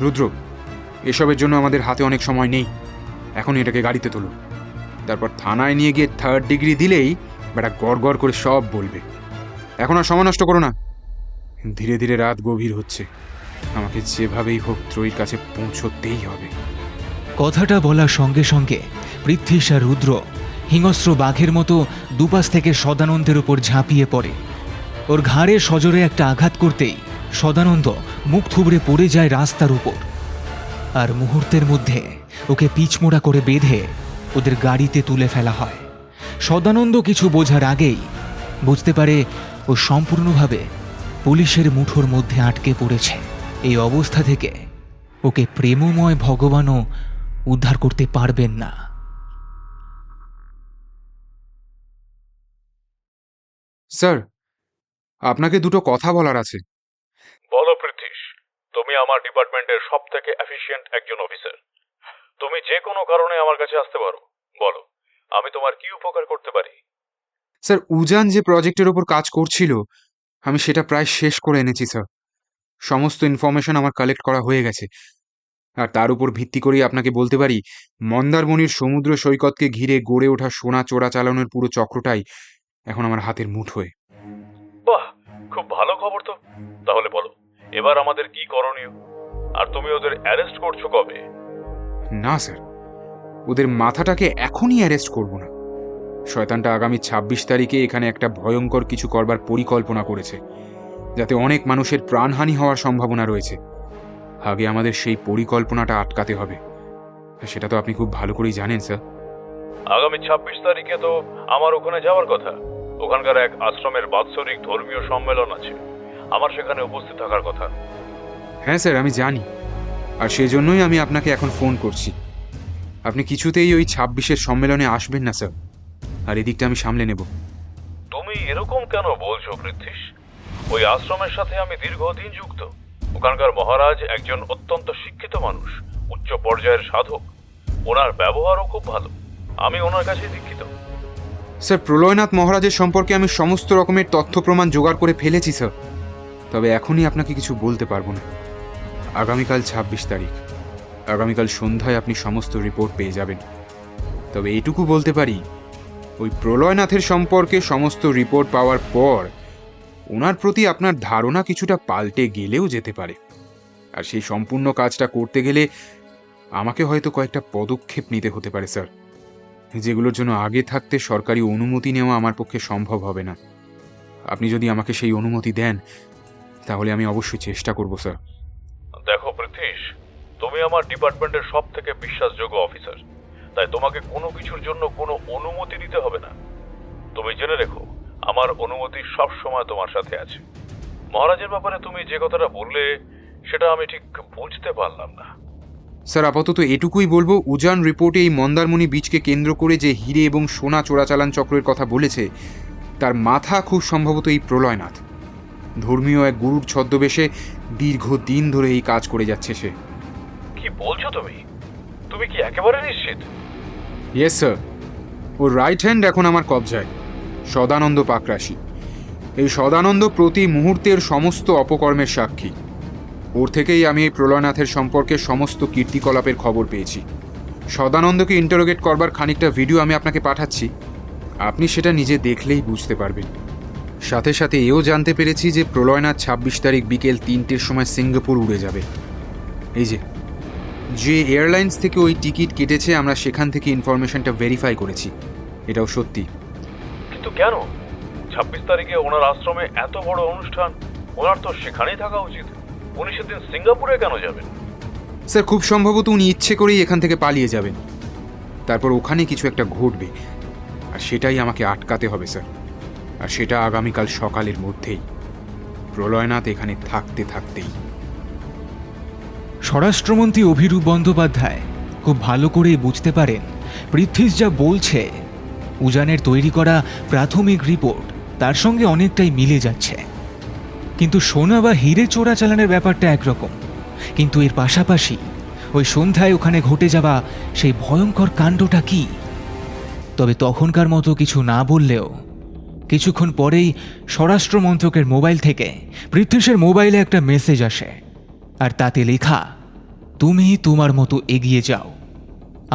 রুদ্র, এসবের জন্য আমাদের হাতে অনেক সময় নেই। এখন এটাকে গাড়িতে তোলো, তারপর থানায় নিয়ে গিয়ে 3rd ডিগ্রি দিলেই বেটা গড় গড় করে সব বলবে। এখন আর সময় নষ্ট করো না, ধীরে ধীরে রাত গভীর হচ্ছে। আমাকে যেভাবেই হোক ত্রয়ীর কাছে পৌঁছতেই হবে। কথাটা বলার সঙ্গে সঙ্গে পৃথ্বীশ আর রুদ্র হিংস্র বাঘের মতো দুপাশ থেকে সদানন্দের উপর ঝাঁপিয়ে পড়ে। ওর ঘাড়ে সজোরে একটা আঘাত করতেই সদানন্দ মুখ থুবড়ে পড়ে যায় রাস্তার উপর। আর মুহূর্তের মধ্যে ওকে পিছমোড়া করে বেঁধে ওদের গাড়িতে তুলে ফেলা হয়। সদানন্দ কিছু বোঝার আগেই বুঝতে পারে ও সম্পূর্ণভাবে পুলিশের মুঠোর মধ্যে আটকে পড়েছে। এই অবস্থা থেকে ওকে প্রেমময় ভগবানও উদ্ধার করতে পারবেন না। স্যার, আপনাকে দুটো কথা বলার আছে। বলো পৃথ্বীশ, তুমি আমার ডিপার্টমেন্টের সব থেকে এফিশিয়েন্ট একজন অফিসার। তুমি যে কোনো কারণে আমার কাছে আসতে পারো, বলো আমি তোমার কি উপকার করতে পারি। স্যার, উজান যে প্রজেক্টের ওপর কাজ করছিল আমি সেটা প্রায় শেষ করে এনেছি স্যার। সমস্ত ইনফরমেশন আমার কালেক্ট করা হয়ে গেছে। আর তার উপর ভিত্তি করেই আপনাকে বলতে পারি, মন্দারমণির সমুদ্র সৈকতকে ঘিরে গড়ে ওঠা সোনা চোরা চালানোর পুরো চক্রটাই এখন আমার হাতের মুঠোয়। বাহ, খুব ভালো খবর তো। তাহলে বলো এবার আমাদের কি করণীয়, আর তুমি ওদের অ্যারেস্ট করছো কবে? না স্যার, ওদের মাথাটাকে এখনই অ্যারেস্ট করব না। শয়তানটা আগামী 26 তারিখে এখানে একটা ভয়ঙ্কর কিছু করবার পরিকল্পনা করেছে, যাতে অনেক মানুষের প্রাণহানি হওয়ার সম্ভাবনা রয়েছে। আগে আমাদের সেই পরিকল্পনাটা আটকাতে হবে। সেটা তো আপনি খুব ভালো করেই জানেন স্যার। আগামী 26 তারিখে তো আমার ওখানে যাওয়ার কথা। ওখানকার এক আশ্রমের বাৎসরিক ধর্মীয় সম্মেলন আছে, আমার সেখানে উপস্থিত থাকার কথা। হ্যাঁ স্যার, আমি জানি, আর সেজন্যই আমি আপনাকে এখন ফোন করছি। আপনি কিছুতেই ওই 26-এর সম্মেলনে আসবেন না স্যার, আর এদিকটা আমি সামলে নেব। তুমি এরকম কেন বলছো পৃথ্বীশ? ওই আশ্রমের সাথে আমি দীর্ঘদিন যুক্ত। ওখানকার মহারাজ একজন অত্যন্ত শিক্ষিত মানুষ, উচ্চ পর্যায়ের সাধক। ওনার ব্যবহারও খুব ভালো, আমি ওনার কাছে দীক্ষিত। স্যার, প্রলয়নাথ মহারাজের সম্পর্কে আমি সমস্ত রকমের তথ্য প্রমাণ জোগাড় করে ফেলেছি স্যার, তবে এখনই আপনাকে কিছু বলতে পারবো না। আগামীকাল 26 তারিখ, আগামীকাল সন্ধ্যায় আপনি সমস্ত রিপোর্ট পেয়ে যাবেন। তবে এইটুকু বলতে পারি, ওই প্রলয়নাথের সম্পর্কে সমস্ত রিপোর্ট পাওয়ার পর ওনার প্রতি আপনার ধারণা কিছুটা পাল্টে গেলেও যেতে পারে। আর সেই সম্পূর্ণ কাজটা করতে গেলে আমাকে হয়তো কয়েকটা পদক্ষেপ নিতে হতে পারে স্যার, যেগুলোর জন্য আগে থাকতে সরকারি অনুমতি নেওয়া আমার পক্ষে সম্ভব হবে না। আপনি যদি আমাকে সেই অনুমতি দেন তাহলে আমি অবশ্যই চেষ্টা করব স্যার। দেখো পৃথ্বীশ, তুমি আমার ডিপার্টমেন্টের সব থেকে বিশ্বাসযোগ্য অফিসার, তাই তোমাকে কোনো কিছুর জন্য কোনো অনুমতি দিতে হবে না। তুমি জেনে রেখো, আমার অনুমতি সব সময় তোমার সাথে আছে। মহারাজের ব্যাপারে তুমি যে কথাটা বললে সেটা আমি ঠিক বুঝতে পারলাম না। স্যার, আপাতত এটুকুই বলবো, উজান রিপোর্টে এই মন্দারমণি বীচকে কেন্দ্র করে যে হিরে এবং সোনা চোরাচালান চক্রের কথা বলেছে তার মাথা খুব সম্ভবত এই প্রলয়নাথ। ধর্মীয় এক গুরুর ছদ্মবেশে দীর্ঘদিন ধরে এই কাজ করে যাচ্ছে সে। কি বলছো তুমি? তুমি কি একেবারে নিশ্চিত? ইয়েস স্যার, ওর রাইট হ্যান্ড এখন আমার কবজায়, সদানন্দ পাকরাশি। এই সদানন্দ প্রতি মুহূর্তের সমস্ত অপকর্মের সাক্ষী। ওর থেকেই আমি এই প্রলয়নাথের সম্পর্কে সমস্ত কীর্তিকলাপের খবর পেয়েছি। সদানন্দকে ইন্টারোগেট করবার খানিকটা ভিডিও আমি আপনাকে পাঠাচ্ছি, আপনি সেটা নিজে দেখলেই বুঝতে পারবেন। সাথে সাথে এও জানতে পেরেছি যে প্রলয়নাথ 26 তারিখ বিকেল 3টের সময় সিঙ্গাপুর উড়ে যাবে। এই যে এয়ারলাইন্স থেকে ওই টিকিট কেটেছে আমরা সেখান থেকে ইনফরমেশনটা ভেরিফাই করেছি, এটাও সত্যি। কেন? 26 তারিখে ওনার আশ্রমে এত বড় অনুষ্ঠান, ওনার তো সেখানেই থাকা উচিত। উনি সেদিন সিঙ্গাপুরে কেন যাবেন? স্যার, খুব সম্ভবত উনি ইচ্ছে করেই এখান থেকে পালিয়ে যাবেন। তারপর ওখানে কিছু একটা ঘটবে, আর সেটাই আমাকে আটকাতে হবে স্যার। আর সেটা আগামীকাল সকালের মধ্যেই, প্রলয়নাথ এখানে থাকতে থাকতেই। স্বরাষ্ট্রমন্ত্রী অভিরূপ বন্দ্যোপাধ্যায় খুব ভালো করে বুঝতে পারেন পৃথ্বীশ যা বলছে, উজানের তৈরি করা প্রাথমিক রিপোর্ট তার সঙ্গে অনেকটাই মিলে যাচ্ছে। কিন্তু সোনা বা হিরে চোরাচালানের ব্যাপারটা একরকম, কিন্তু এর পাশাপাশি ওই সন্ধ্যায় ওখানে ঘটে যাওয়া সেই ভয়ঙ্কর কাণ্ডটা কি? তবে তখনকার মতো কিছু না বললেও কিছুক্ষণ পরেই স্বরাষ্ট্র মন্ত্রকের মোবাইল থেকে পৃথ্বীশের মোবাইলে একটা মেসেজ আসে, আর তাতে লেখা, তুমি তোমার মতো এগিয়ে যাও,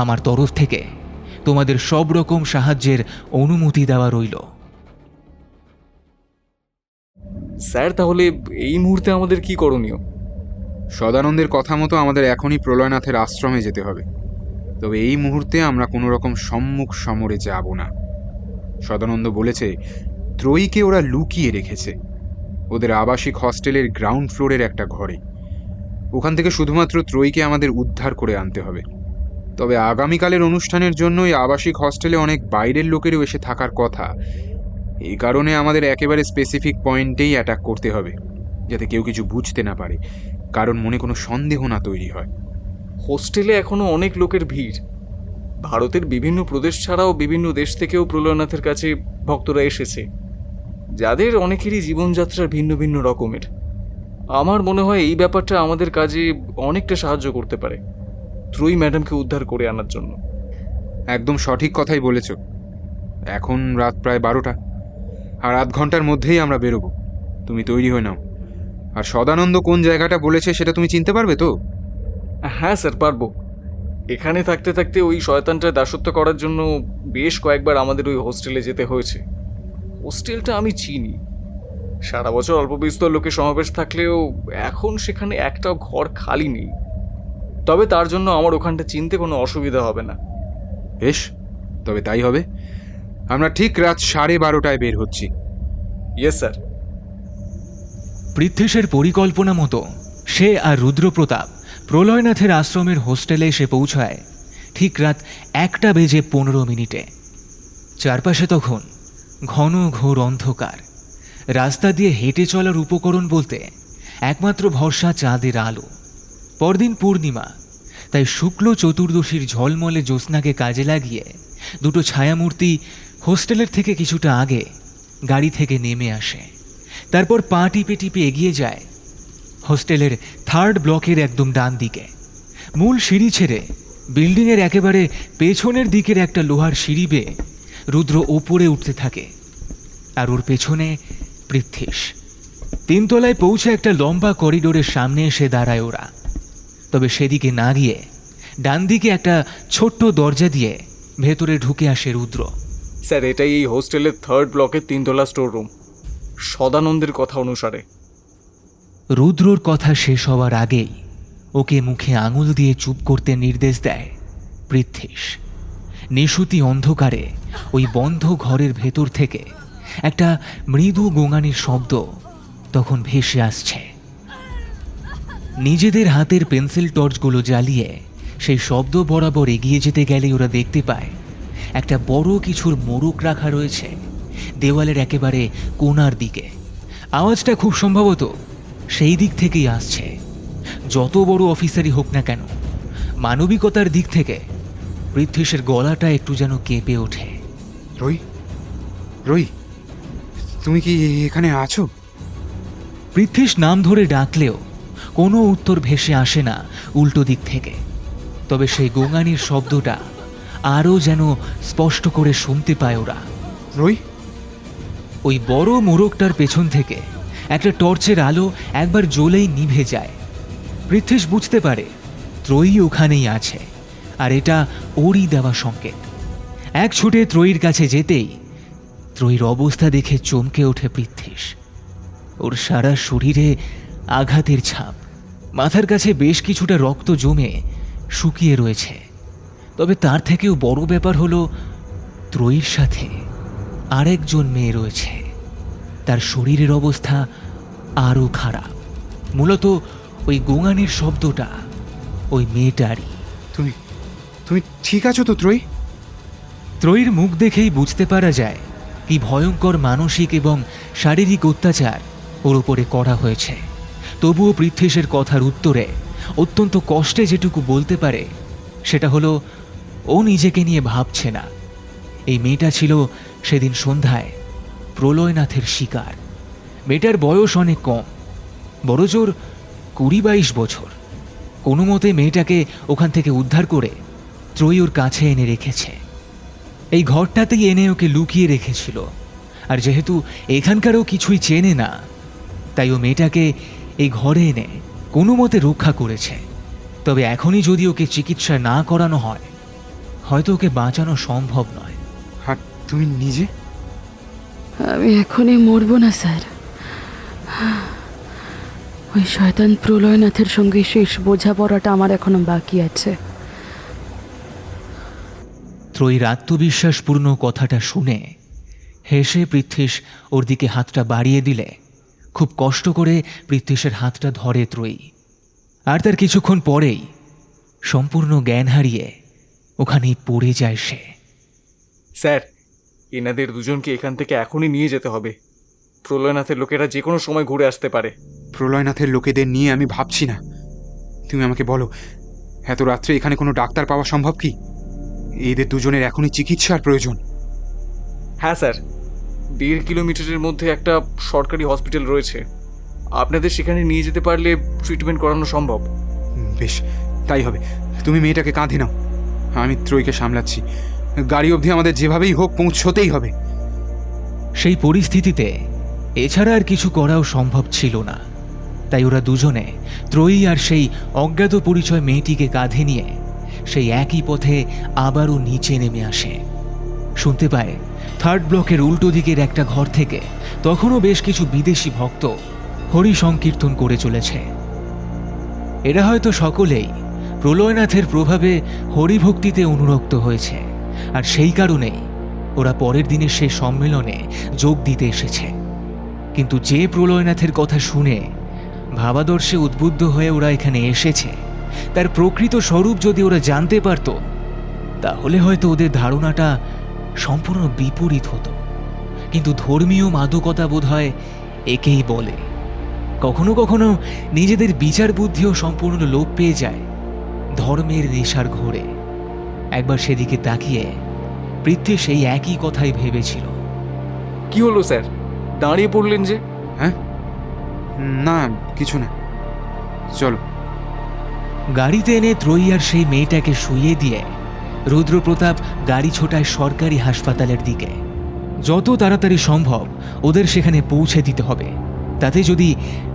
আমার তরফ থেকে তোমাদের সব রকম সাহায্যের অনুমতি দেওয়া রইল। স্যার, তাহলে এই মুহূর্তে আমাদের কি করণীয়? সদানন্দের কথা মতো আমাদের এখনই প্রলয়নাথের আশ্রমে যেতে হবে। তবে এই মুহূর্তে আমরা কোনো রকম সম্মুখ সমরে যাব না। সদানন্দ বলেছে ত্রয়ীকে ওরা লুকিয়ে রেখেছে ওদের আবাসিক হস্টেলের গ্রাউন্ড ফ্লোরের একটা ঘরে। ওখান থেকে শুধুমাত্র ত্রয়ীকে আমাদের উদ্ধার করে আনতে হবে। তবে আগামীকালের অনুষ্ঠানের জন্য এই আবাসিক হস্টেলে অনেক বাইরের লোকেরও এসে থাকার কথা। এই কারণে আমাদের একেবারে স্পেসিফিক পয়েন্টেই অ্যাটাক করতে হবে, যাতে কেউ কিছু বুঝতে না পারে, কারণ মনে কোনো সন্দেহ না তৈরি হয়। হোস্টেলে এখনো অনেক লোকের ভিড়। ভারতের বিভিন্ন প্রদেশ ছাড়াও বিভিন্ন দেশ থেকেও প্রলয়নাথের কাছে ভক্তরা এসেছে, যাদের অনেকেরই জীবনযাত্রা ভিন্ন ভিন্ন রকমের। আমার মনে হয় এই ব্যাপারটা আমাদের কাজে অনেকটা সাহায্য করতে পারে ত্রয়ী ম্যাডামকে উদ্ধার করে আনার জন্য। একদম সঠিক কথাই বলেছ। এখন রাত প্রায় 12টা, আর আধ ঘন্টার মধ্যেই আমরা বেরোবো। তুমি তৈরি হয়ে নাও। আর সদানন্দ কোন জায়গাটা বলেছে সেটা তুমি চিনতে পারবে তো? হ্যাঁ স্যার, পারবো। এখানে থাকতে থাকতে ওই শয়তানটার দাসত্ব করার জন্য বেশ কয়েকবার আমাদের ওই হোস্টেলে যেতে হয়েছে। হোস্টেলটা আমি চিনি। সারা বছর অল্প বিস্তর লোকের সমাবেশ থাকলেও এখন সেখানে একটাও ঘর খালি নেই। তবে তার জন্য আমার ওখানটা চিনতে কোনো অসুবিধা হবে না। বেশ, তবে তাই হবে। আমরা ঠিক রাত 12:30টায় বের হচ্ছি। Yes sir. পৃথ্বীশের পরিকল্পনা মতো সে আর রুদ্রপ্রতাপ প্রলয়নাথের আশ্রমের হোস্টেলে এসে পৌঁছায় ঠিক রাত 1:15 চারপাশে তখন ঘন ঘোর অন্ধকার। রাস্তা দিয়ে হেঁটে চলার উপকরণ বলতে একমাত্র ভরসা চাঁদের আলো। পরদিন পূর্ণিমা, তাই শুক্ল চতুর্দশীর ঝলমলে জ্যোৎস্নাকে কাজে লাগিয়ে দুটো ছায়ামূর্তি হোস্টেলের থেকে কিছুটা আগে গাড়ি থেকে নেমে আসে। তারপর পা টিপে টিপে এগিয়ে যায় হোস্টেলের 3rd ব্লকের একদম ডান দিকে। মূল সিঁড়ি ছেড়ে বিল্ডিংয়ের একেবারে পেছনের দিকের একটা লোহার সিঁড়ি বেয়ে রুদ্র ওপরে উঠতে থাকে, আর ওর পেছনে পৃথ্বীশ। 3 তলায় পৌঁছে একটা লম্বা করিডোরের সামনে এসে দাঁড়ায় ওরা। তবে সেদিকে না গিয়ে ডান দিকে একটা ছোট্ট দরজা দিয়ে ভেতরে ঢুকে আসে রুদ্র। স্যার, এটাই এই হোস্টেলের 3rd ব্লকের 3 তলা স্টোর রুম, সদানন্দের কথা অনুসারে। রুদ্রর কথা শেষ হওয়ার আগেই ওকে মুখে আঙুল দিয়ে চুপ করতে নির্দেশ দেয় পৃথ্বীশ। নিশুতি অন্ধকারে ওই বন্ধ ঘরের ভেতর থেকে একটা মৃদু গোঙানির শব্দ তখন ভেসে আসছে। নিজেদের হাতের পেন্সিল টর্চগুলো জ্বালিয়ে সেই শব্দ বরাবর এগিয়ে যেতে গেলে ওরা দেখতে পায় একটা বড় কিছুর মোড়ক রাখা রয়েছে দেওয়ালের একেবারে কোণার দিকে। আওয়াজটা খুব সম্ভবত সেই দিক থেকেই আসছে। যত বড় অফিসারই হোক না কেন, মানবিকতার দিক থেকে পৃথ্বীশের গলাটা একটু যেন কেঁপে ওঠে। রই, তুমি কি এখানে আছো? পৃথ্বীশ নাম ধরে ডাকলেও কোনো উত্তর ভেসে আসে না উল্টো দিক থেকে। তবে সেই গোঙানির শব্দটা আরও যেন স্পষ্ট করে শুনতে পায় ওরা। রই, ওই বড় মোড়কটার পেছন থেকে একটা টর্চের আলো একবার জ্বলেই নিভে যায়। পৃথ্বীশ বুঝতে পারে ত্রয়ী ওখানেই আছে, আর এটা ওরই দেওয়া সংকেত। এক ছুটে ত্রয়ীর কাছে যেতেই ত্রয়ীর অবস্থা দেখে চমকে ওঠে পৃথ্বীশ। ওর সারা শরীরে আঘাতের ছাপ, মাথার কাছে বেশ কিছুটা রক্ত জমে শুকিয়ে রয়েছে। তবে তার থেকেও বড় ব্যাপার হলো ত্রয়ীর সাথে আরেকজন মেয়ে রয়েছে। তার শরীরের অবস্থা আরও খারাপ। মূলত ওই গোঙানির শব্দটা ওই মেয়েটারই। তুমি তুমি ঠিক আছো তো ত্রয়ী? ত্রয়ীর মুখ দেখেই বুঝতে পারা যায় কি ভয়ঙ্কর মানসিক এবং শারীরিক অত্যাচার ওর উপরে করা হয়েছে। তবুও পৃথ্বীশের কথার উত্তরে অত্যন্ত কষ্টে যেটুকু বলতে পারে সেটা হলো ও নিজেকে নিয়ে ভাবছে না। এই মেয়েটা ছিল সেদিন সন্ধ্যায় প্রলয়নাথের শিকার। মেয়েটার বয়স অনেক কম, বড়জোর 20-22 বছর। কোনো মতে মেয়েটাকে ওখান থেকে উদ্ধার করে ত্রয়ী ওর কাছে এনে রেখেছে। এই ঘরটাতেই এনে ওকে লুকিয়ে রেখেছিল। আর যেহেতু এখানকারও কিছুই চেনে না, তাই ও মেয়েটাকে এই ঘরে এনে কোনো মতে রক্ষা করেছে। তবে এখনই যদি ওকে চিকিৎসা না করানো হয়, হয়তো ওকে বাঁচানো সম্ভব নয়। আর তুমি নিজে? আমি এখনই মরব না স্যার। ওই শয়তান প্রলয়নাথের সঙ্গে শেষ বোঝাপড়াটা আমার এখনো বাকি আছে। ত্রয়ীর আত্মবিশ্বাসপূর্ণ কথাটা শুনে হেসে পৃথ্বীশ ওর দিকে হাতটা বাড়িয়ে দিলে খুব কষ্ট করে পৃথ্বীশের হাতটা ধরে ত্রয়ী। আর তার কিছুক্ষণ পরেই সম্পূর্ণ জ্ঞান হারিয়ে ওখানেই পড়ে যায় সে। স্যার, এনাদের দুজনকে এখান থেকে এখনই নিয়ে যেতে হবে। প্রলয়নাথের লোকেরা যে কোনো সময় ঘুরে আসতে পারে। প্রলয়নাথের লোকেদের নিয়ে আমি ভাবছি না। তুমি আমাকে বলো, এত রাত্রে এখানে কোনো ডাক্তার পাওয়া সম্ভব কি? এদের দুজনের এখনই চিকিৎসার প্রয়োজন। হ্যাঁ স্যার, 1.5 কিলোমিটারের মধ্যে একটা সরকারি হসপিটাল রয়েছে। আপনাদের সেখানে নিয়ে যেতে পারলে ট্রিটমেন্ট করানো সম্ভব। বেশ, তাই হবে। তুমি মেয়েটাকে কাঁধে নাও, আমি ত্রয়ীকে সামলাচ্ছি। গাড়ি অবধি আমাদের যেভাবেই হোক পৌঁছতেই হবে। সেই পরিস্থিতিতে এছাড়া আর কিছু করাও সম্ভব ছিল না। তাই ওরা দুজনে, ত্রয়ী আর সেই অজ্ঞাত পরিচয় মেয়েটিকে কাঁধে নিয়ে সেই একই পথে আবারও নিচে নেমে আসে। শুনতে পায় 3rd ব্লকের উল্টো দিকের একটা ঘর থেকে তখনও বেশ কিছু বিদেশি ভক্ত হরি সংকীর্তন করে চলেছে। এরা হয়তো সকলেই প্রলয়নাথের প্রভাবে হরিভক্তিতে অনুরক্ত হয়েছে, আর সেই কারণেই ওরা পরের দিনের সেই সম্মেলনে যোগ দিতে এসেছে। কিন্তু যে প্রলয়নাথের কথা শুনে ভাবাদর্শে উদ্বুদ্ধ হয়ে ওরা এখানে এসেছে, তার প্রকৃত স্বরূপ যদি ওরা জানতে পারত, তাহলে হয়তো ওদের ধারণাটা সম্পূর্ণ বিপরীত হতো। কিন্তু ধর্মীয় মাদকতা বোধ হয় একেই বলে। কখনো কখনো নিজেদের বিচার বুদ্ধিও সম্পূর্ণ লোপ পেয়ে যায় ধর্মের নেশার ঘোরে। একবার সেদিকে তাকিয়ে পৃথ্বী সেই একই কথাই ভেবেছিল। কি হলো স্যার, দাঁড়িয়ে পড়লেন যে? হ্যাঁ, না কিছু না, চলো। গাড়িতে এনে ত্রয়ী আর সেই মেয়েটাকে শুইয়ে দিয়ে রুদ্রপ্রতাপ গাড়ি ছোটায় সরকারি হাসপাতালের দিকে। যত তাড়াতাড়ি সম্ভব ওদের সেখানে পৌঁছে দিতে হবে, তাতে যদি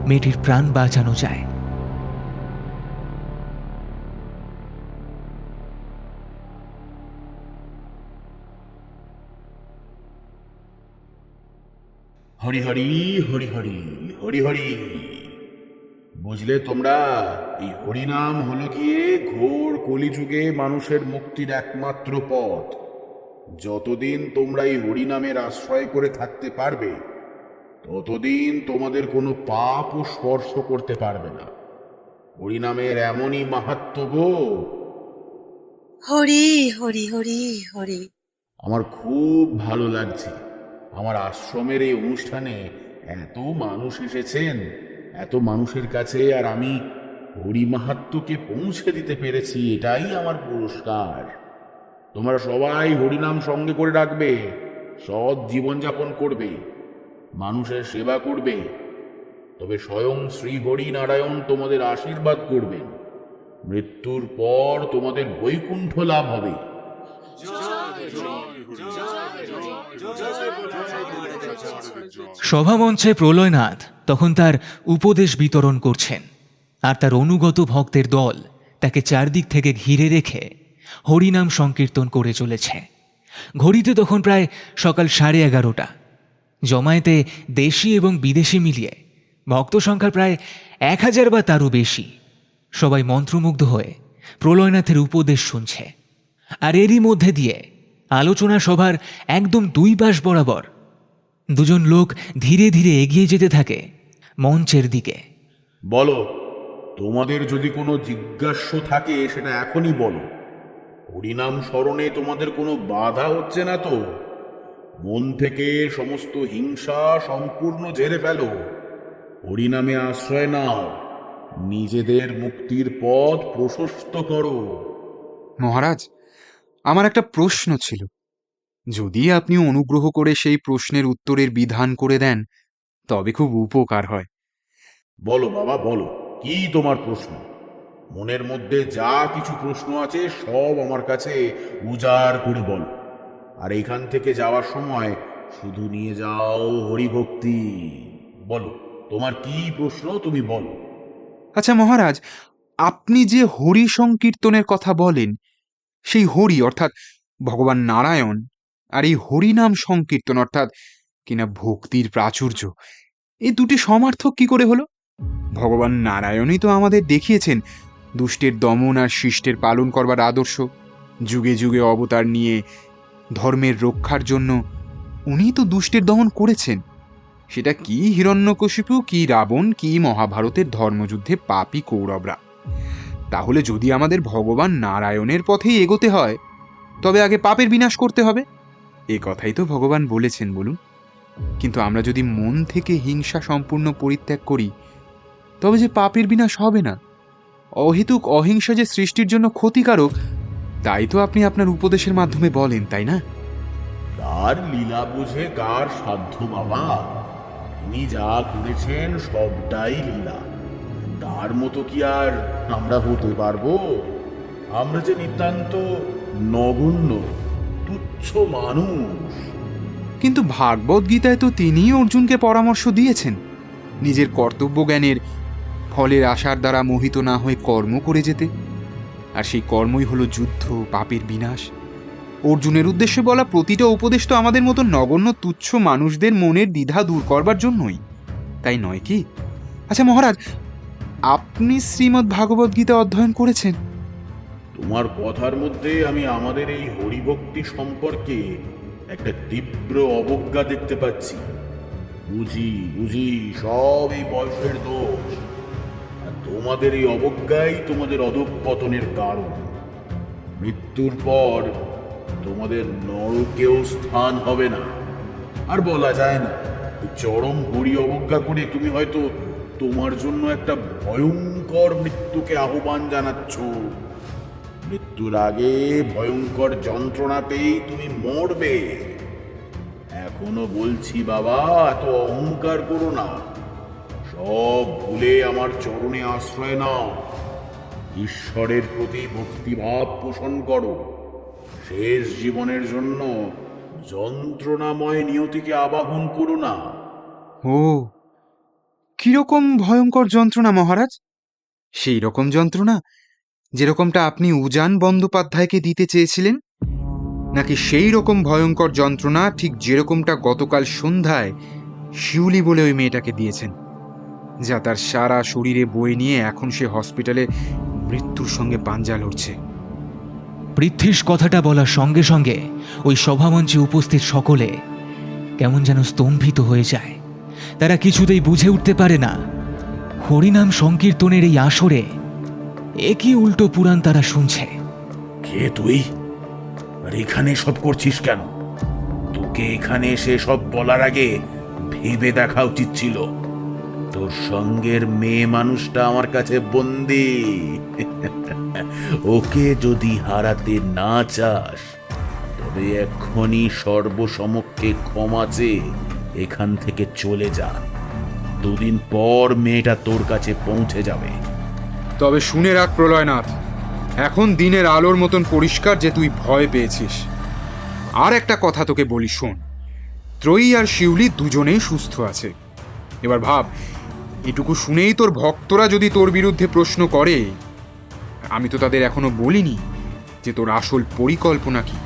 মেয়েটির প্রাণ বাঁচানো যায়। হরি হরি হরি হরি হরি হরি। বুঝলে তোমরা, এই হরিনাম হলো গিয়ে ঘোর কলিযুগে মানুষের মুক্তির একমাত্র পথ। যতদিন তোমরা এই হরিনামের আশ্রয় করে থাকতে পারবে, ততদিন তোমাদের কোনো পাপও স্পর্শ করতে পারবে না। হরিনামের এমনই মাহাত্ম্য গো। হরি হরি হরি হরি। আমার খুব ভালো লাগছে, আমার আশ্রমের এই অনুষ্ঠানে এত মানুষ এসেছেন, এত মানুষের কাছে আর আমি হরি মাহাত্ম্যকে পৌঁছে দিতে পেরেছি, এটাই আমার পুরস্কার। তোমরা সবাই হরিনাম সঙ্গে করে রাখবে, সৎ জীবনযাপন করবে, মানুষের সেবা করবে, তবে স্বয়ং শ্রী হরি নারায়ণ তোমাদের আশীর্বাদ করবেন। মৃত্যুর পর তোমাদের বৈকুণ্ঠ লাভ হবে। সভামঞ্চে প্রলয়নাথ তখন তার উপদেশ বিতরণ করছেন, আর তার অনুগত ভক্তের দল তাকে চারদিক থেকে ঘিরে রেখে হরিনাম সংকীর্তন করে চলেছে। ঘড়িতে তখন প্রায় সকাল 11:30। জমায়েতে দেশি এবং বিদেশি মিলিয়ে ভক্ত সংখ্যা প্রায় 1000 বা তারও বেশি। সবাই মন্ত্রমুগ্ধ হয়ে প্রলয়নাথের উপদেশ শুনছে। আর এরই মধ্যে দিয়ে আলোচনা সভার একদম দুই পাশ বরাবর দুজন লোক ধীরে ধীরে এগিয়ে যেতে থাকে মঞ্চের দিকে। বলো, তোমাদের যদি কোনো জিজ্ঞাস্য থাকে সেটা এখনই বলো। হরিনাম স্মরণে তোমাদের কোনো বাধা হচ্ছে না তো? মন থেকে সমস্ত হিংসা সম্পূর্ণ ঝেড়ে ফেলো, হরিনামে আশ্রয় নাও, নিজেদের মুক্তির পথ প্রশস্ত করো। মহারাজ, আমার একটা প্রশ্ন ছিল, যদি আপনি অনুগ্রহ করে সেই প্রশ্নের উত্তরের বিধান করে দেন তবে খুব উপকার হয়। বলো বাবা, বলো, কি তোমার প্রশ্ন? মনের মধ্যে যা কিছু প্রশ্ন আছে সব আমার কাছে উজাড় করে বলো। আর এখান থেকে যাওয়ার সময় শুধু নিয়ে যাও হরিভক্তি। বলো, তোমার কি প্রশ্ন, তুমি বলো। আচ্ছা মহারাজ, আপনি যে হরি সংকীর্তনের কথা বলেন, সেই হরি অর্থাৎ ভগবান নারায়ণ, আর এই হরিনাম সংকীর্তন অর্থাৎ কিনা ভক্তির প্রাচুর্য, এই দুটি সমার্থক কি করে হলো? ভগবান নারায়ণই তো আমাদের দেখিয়েছেন দুষ্টের দমন আর শিষ্টের পালন করবার আদর্শ। যুগে যুগে অবতার নিয়ে ধর্মের রক্ষার জন্য উনি তো দুষ্টের দমন করেছেন। সেটা কি হিরণ্যকশিপু, কি রাবণ, কি মহাভারতের ধর্মযুদ্ধে পাপী কৌরবরা। তাহলে যদি আমাদের ভগবান নারায়ণের পথেই এগোতে হয় তবে আগে পাপের বিনাশ করতে হবে, এ কথাই তো ভগবান বলেছেন, বলুন। কিন্তু আমরা যদি মন থেকে হিংসা সম্পূর্ণ পরিত্যাগ করি তবে যে পাপের বিনাশ হবে না। অহেতুক অহিংসা যে সৃষ্টির জন্য ক্ষতিকারক, তাই তো আপনি আপনার উপদেশের মাধ্যমে বলেন, তাই না? তার লীলা বুঝে কার সাধ্য বাবা? তিনি যা করেছেন সবটাই লীলা। তার মতো কি আর আমরা হতে পারবো? আমরা যে নিতান্ত নগণ্য তুচ্ছ মানুষ। কিন্তু ভাগবত গীতায় তো তিনিই অর্জুনকে পরামর্শ দিয়েছেন নিজের কর্তব্য জ্ঞানের ফলের আশার দ্বারা মোহিত না হয়ে কর্ম করে যেতে। আর সেই কর্মই হলো যুদ্ধ, পাপের বিনাশ। অর্জুনের উদ্দেশ্যে বলা প্রতিটা উপদেশ তো আমাদের মতো নগণ্য তুচ্ছ মানুষদের মনের দ্বিধা দূর করবার জন্যই, তাই নয় কি? আচ্ছা মহারাজ, আপনি শ্রীমদ্ ভাগবত গীতা অধ্যয়ন করেছেন? তোমার কথার মধ্যে আমি আমাদের এই হরিভক্তি সম্পর্কে একটা তীব্র অবজ্ঞা দেখতে পাচ্ছি। বুঝি বুঝি সব এই বয়সের দোষ, আর তোমাদের এই অবজ্ঞাই তোমাদের অধঃপতনের কারণ। মৃত্যুর পর তোমাদের নরকেও স্থান হবে না। আর বলা যায় না, চরম হরি অবজ্ঞা করে তুমি হয়তো তোমার জন্য একটা ভয়ঙ্কর মৃত্যুকে আহ্বান জানাচ্ছ। মৃত্যুর আগে ভয়ঙ্কর যন্ত্রণা পেয়েই তুমি মরবে। এখনো বলছি বাবা, এত অহংকার করো না, সব ভুলে আমার চরণে আশ্রয় নাও, ঈশ্বরের প্রতি ভক্তিভাব পোষণ করো। শেষ জীবনের জন্য যন্ত্রণাময় নিয়তিকে আবাহন করো না। ও, কিরকম ভয়ঙ্কর যন্ত্রণা মহারাজ? সেই রকম যন্ত্রণা যেরকমটা আপনি উজান বন্দ্যোপাধ্যায়কে দিতে চেয়েছিলেন, নাকি সেই রকম ভয়ঙ্কর যন্ত্রণা ঠিক যেরকমটা গতকাল সন্ধ্যায় শিউলি বলে ওই মেয়েটাকে দিয়েছেন, যা তার সারা শরীরে বয়ে নিয়ে এখন সে হসপিটালে মৃত্যুর সঙ্গে পাঞ্জা লড়ছে? পৃথ্বীশ কথাটা বলার সঙ্গে সঙ্গে ওই সভামঞ্চে উপস্থিত সকলে কেমন যেন স্তম্ভিত হয়ে যায়। তারা কিছুতেই বুঝে উঠতে পারে না হরিনাম সংকীর্তনের এই আসরে একই উল্টো পুরাণ তারা শুনছে। কে তুই? আর এখানে সব করছিস কেন? তোকে এখানে এসে সব বলার আগে ভেবে দেখা উচিত ছিল। তোর সঙ্গের মেয়ে মানুষটা আমার কাছে বন্দি। ওকে যদি হারাতে না চাস তবে এক্ষুনি সর্বসমক্ষে ক্ষমা চেয়ে এখান থেকে চলে যা। দুদিন পর মেয়েটা তোর কাছে পৌঁছে যাবে। তবে শুনে রাখ প্রলয়নাথ, এখন দিনের আলোর মতন পরিষ্কার যে তুই ভয় পেয়েছিস। আর একটা কথা তোকে বলি, শোন, ত্রয়ী আর শিউলি দুজনেই সুস্থ আছে। এবার ভাব, এটুকু শুনেই তোর ভক্তরা যদি তোর বিরুদ্ধে প্রশ্ন করে, আমি তো তাদের এখনো বলিনি যে তোর আসল পরিকল্পনা কি।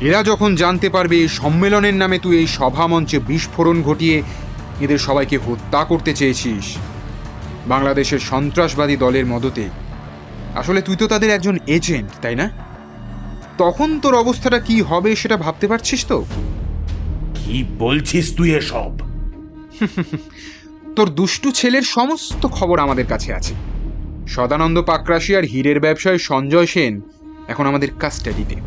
এরা যখন জানতে পারবে এই সম্মেলনের নামে তুই এই সভামঞ্চে বিস্ফোরণ ঘটিয়ে এদের সবাইকে হত্যা করতে চেয়েছিস বাংলাদেশের সন্ত্রাসবাদী দলের মদতে, আসলে তুই তো তাদের একজন এজেন্ট, তাই না? তখন তোর অবস্থাটা কি হবে সেটা ভাবতে পারছিস তো? কি বলছিস তুই এসব? তোর দুষ্টু ছেলের সমস্ত খবর আমাদের কাছে আছে। সদানন্দ পাকরাশি আর হীরের ব্যবসায়ী সঞ্জয় সেন এখন আমাদের কাস্টাডিতে।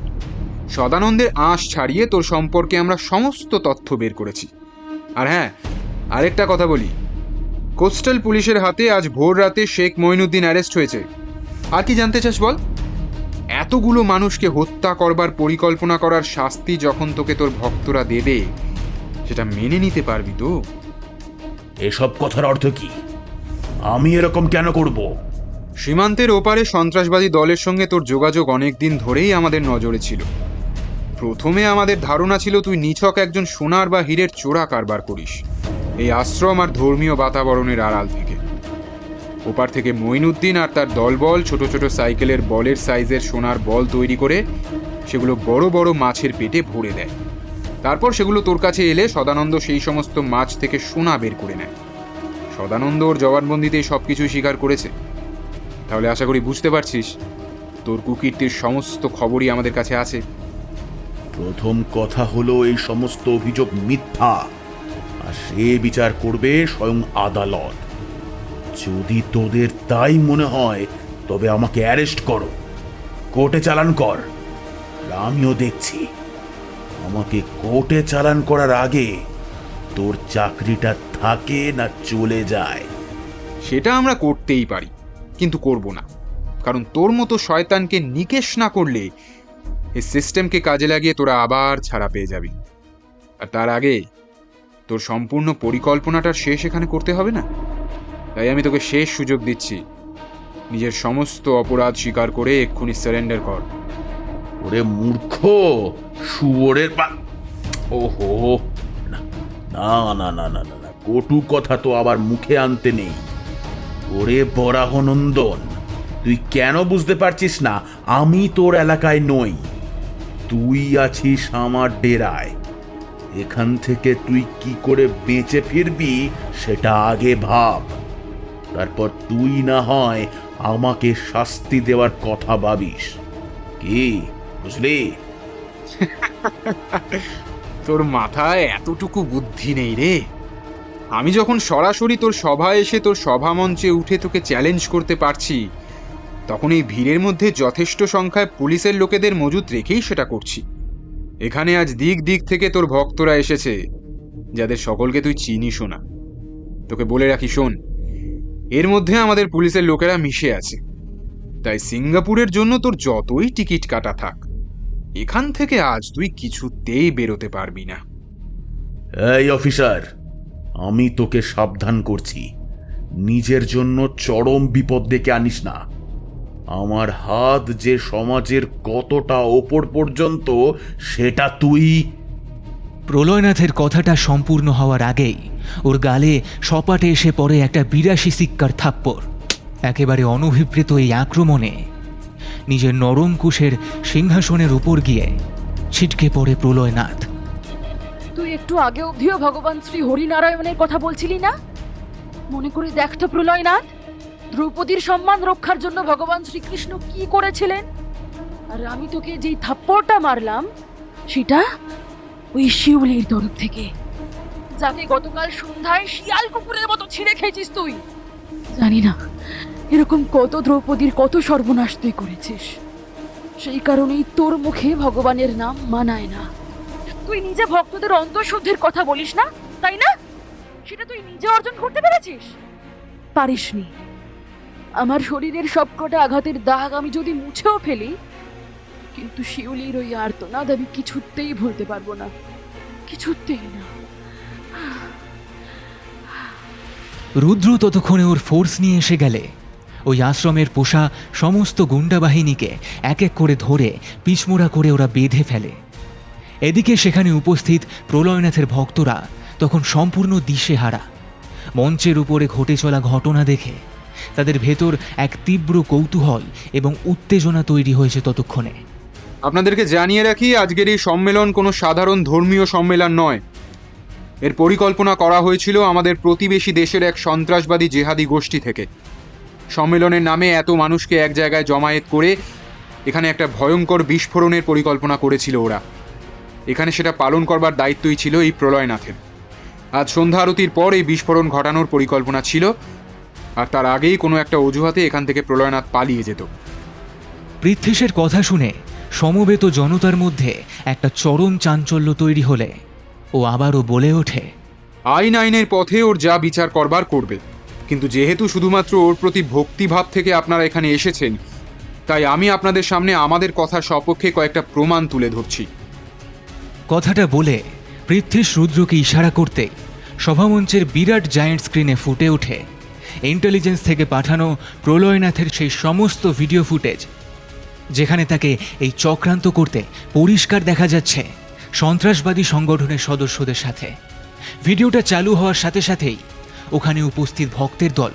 সদানন্দের আঁশ ছাড়িয়ে তোর সম্পর্কে আমরা সমস্ত তথ্য বের করেছি। আর হ্যাঁ, আরেকটা কথা বলি, কোস্টাল পুলিশের হাতে আজ ভোর রাতে শেখ মঈনুদ্দিন অ্যারেস্ট হয়েছে। আর কি জানতে চাস বল? এতগুলো মানুষকে হত্যা করবার পরিকল্পনা করার শাস্তি যখন তোকে তোর ভক্তরা দেবে, সেটা মেনে নিতে পারবি তো? এসব কথার অর্থ কি? আমি এরকম কেন করব? সীমান্তের ওপারে সন্ত্রাসবাদী দলের সঙ্গে তোর যোগাযোগ অনেক দিন ধরেই আমাদের নজরে ছিল। প্রথমে আমাদের ধারণা ছিল তুই নিছক একজন সোনার বা হীরের চোরা কারবার করিস এই আশ্রম আর ধর্মীয় বাতাবরণের আড়াল থেকে। ওপার থেকে মঈনুদ্দিন আর তার দলবল ছোট ছোট সাইকেলের বলের সাইজের সোনার বল তৈরি করে সেগুলো বড় বড় মাছের পেটে ভরে দেয়। তারপর সেগুলো তোর কাছে এলে সদানন্দ সেই সমস্ত মাছ থেকে সোনা বের করে নেয়। সদানন্দ ওর জবানবন্দিতেই সব কিছু স্বীকার করেছে। তাহলে আশা করি বুঝতে পারছিস তোর কুকীর্তির সমস্ত খবরই আমাদের কাছে আছে। প্রথম কথা হলো এই সমস্ত অভিযোগ মিথ্যা, আর সে বিচার করবে স্বয়ং আদালত। যদি তোদের তাই মনে হয় তবে আমাকে অ্যারেস্ট করো, কোর্টে চালান কর। আমিও দেখছি আমাকে কোর্টে চালান করার আগে তোর চাকরিটা থাকে না চলে যায়। সেটা আমরা করতেই পারি, কিন্তু করব না, কারণ তোর মতো শয়তানকে নিকেশ না করলে এই সিস্টেমকে কাজে লাগিয়ে তোরা আবার ছাড়া পেয়ে যাবি। আর তার আগে তোর সম্পূর্ণ পরিকল্পনাটার শেষ এখানে করতে হবে না? তাই আমি তোকে শেষ সুযোগ দিচ্ছি, নিজের সমস্ত অপরাধ স্বীকার করে এক্ষুনি সারেন্ডার কর। ওরে মূর্খ শুয়োরের পা! ওহো, না না না না না না, কটু কথা তো আবার মুখে আনতে নেই। ওরে বরাহনন্দন, তুই কেন বুঝতে পারছিস না আমি তোর এলাকায় নই? তুই আছিস আমার ডেরায়। এখান থেকে তুই কি করে বেঁচে ফিরবি সেটা আগে ভাব, তারপর তুই না হয় আমাকে শাস্তি দেওয়ার কথা ভাবিস। কি বুঝলি? তোর মাথায় এতটুকু বুদ্ধি নেই রে। আমি যখন সরাসরি তোর সভায় এসে তোর সভা মঞ্চে উঠে তোকে চ্যালেঞ্জ করতে পারছি, তখন এই ভিড়ের মধ্যে যথেষ্ট সংখ্যায় পুলিশের লোকেদের মজুত রেখেই সেটা করছি। এখানে আজ দিক দিক থেকে তোর ভক্তরা এসেছে, যাদের সকলকে তুই চিনিসও না। তোকে বলে রাখি, শোন, এর মধ্যে আমাদের পুলিশের লোকেরা মিশে আছে। তাই সিঙ্গাপুরের জন্য তোর যতই টিকিট কাটা থাক, এখান থেকে আজ তুই কিছুতেই বেরোতে পারবি না। এই অফিসার, আমি তোকে সাবধান করছি, নিজের জন্য চরম বিপদ ডেকে আনিস না। আমার হাত যে সমাজের কতটা ওপর পর্যন্ত সেটা তুই... প্রলয়নাথের কথাটা সম্পূর্ণ হওয়ার আগেই ওর গালে সপাটে এসে পড়ে একটা ৮২ সিক্কার থাপ্পড়। একেবারে অনভিপ্রেত এই আক্রমণে নিজের নরম কুশের সিংহাসনের উপর গিয়ে ছিটকে পড়ে প্রলয়নাথ। তুই একটু আগে অবধিও ভগবান শ্রী হরিনারায়ণের কথা বলছিলি না? মনে করে দেখ তো প্রলয়নাথ, দ্রৌপদীর সম্মান রক্ষার জন্য ভগবান শ্রীকৃষ্ণ কি করেছিলেন। আর আমি তোকে যেই থাপ্পড়টা মারলাম সেটা ওই শিউলির তরফ থেকে, যাকে গতকাল সন্ধ্যায় শিয়াল কুকুরের মতো ছিঁড়ে খেয়েছিস তুই। জানি না এরকম কত দ্রৌপদীর কত সর্বনাশ তুই করেছিস। সেই কারণেই তোর মুখে ভগবানের নাম মানায় না। তুই নিজে ভক্তদের অন্তঃশুদ্ধির কথা বলিস না, তাই না? সেটা তুই নিজে অর্জন করতে পেরেছিস? পারিসনি। আমার শরীরের সবকটা আঘাতের দাগ আমি যদি মুছেও ফেলি, কিন্তু শিউলির ওই আর্তনাদ আমি কিছুতেই ভুলতে পারবো না, কিছুতেই না। রুদ্র ততক্ষণে ওর ফোর্স নিয়ে এসে গেলে ওই আশ্রমের পোষা সমস্ত গুন্ডা বাহিনীকে এক এক করে ধরে পিছমোড়া করে ওরা বেঁধে ফেলে। এদিকে সেখানে উপস্থিত প্রলয়নাথের ভক্তরা তখন সম্পূর্ণ দিশেহারা। মঞ্চের উপরে ঘটে চলা ঘটনা দেখে তাদের ভেতর এক তীব্র কৌতূহল এবং উত্তেজনা তৈরি হয়েছে ততক্ষণে। আপনাদেরকে জানিয়ে রাখি, আজকের এই সম্মেলন কোনো সাধারণ ধর্মীয় সম্মেলন নয়। এর পরিকল্পনা করা হয়েছিল আমাদের প্রতিবেশী দেশের এক সন্ত্রাসবাদী জেহাদি গোষ্ঠী থেকে। সম্মেলনের নামে এত মানুষকে এক জায়গায় জমায়েত করে এখানে একটা ভয়ঙ্কর বিস্ফোরণের পরিকল্পনা করেছিল ওরা। এখানে সেটা পালন করবার দায়িত্বই ছিল এই প্রলয়নাথের। আজ সন্ধ্যা আরতির পর এই বিস্ফোরণ ঘটানোর পরিকল্পনা ছিল, আর তার আগেই কোনো একটা অজুহাতে এখান থেকে প্রলয়নাথ পালিয়ে যেত। পৃথ্বীশের কথা শুনে সমবেত জনতার মধ্যে একটা চরম চাঞ্চল্য তৈরি হলে ও আবারও বলে ওঠে, আইনের পথে ওর যা বিচার করবার করবে, কিন্তু যেহেতু শুধুমাত্র ওর প্রতি ভক্তিভাব থেকে আপনারা এখানে এসেছেন, তাই আমি আপনাদের সামনে আমাদের কথার সপক্ষে কয়েকটা প্রমাণ তুলে ধরছি। কথাটা বলে পৃথ্বীশ রুদ্রকে ইশারা করতে সভামঞ্চের বিরাট জায়েন্ট স্ক্রিনে ফুটে ওঠে ইন্টেলিজেন্স থেকে পাঠানো প্রলয়নাথের সেই সমস্ত ভিডিও ফুটেজ, যেখানে তাকে এই চক্রান্ত করতে পরিষ্কার দেখা যাচ্ছে সন্ত্রাসবাদী সংগঠনের সদস্যদের সাথে। ভিডিওটা চালু হওয়ার সাথে সাথেই ওখানে উপস্থিত ভক্তের দল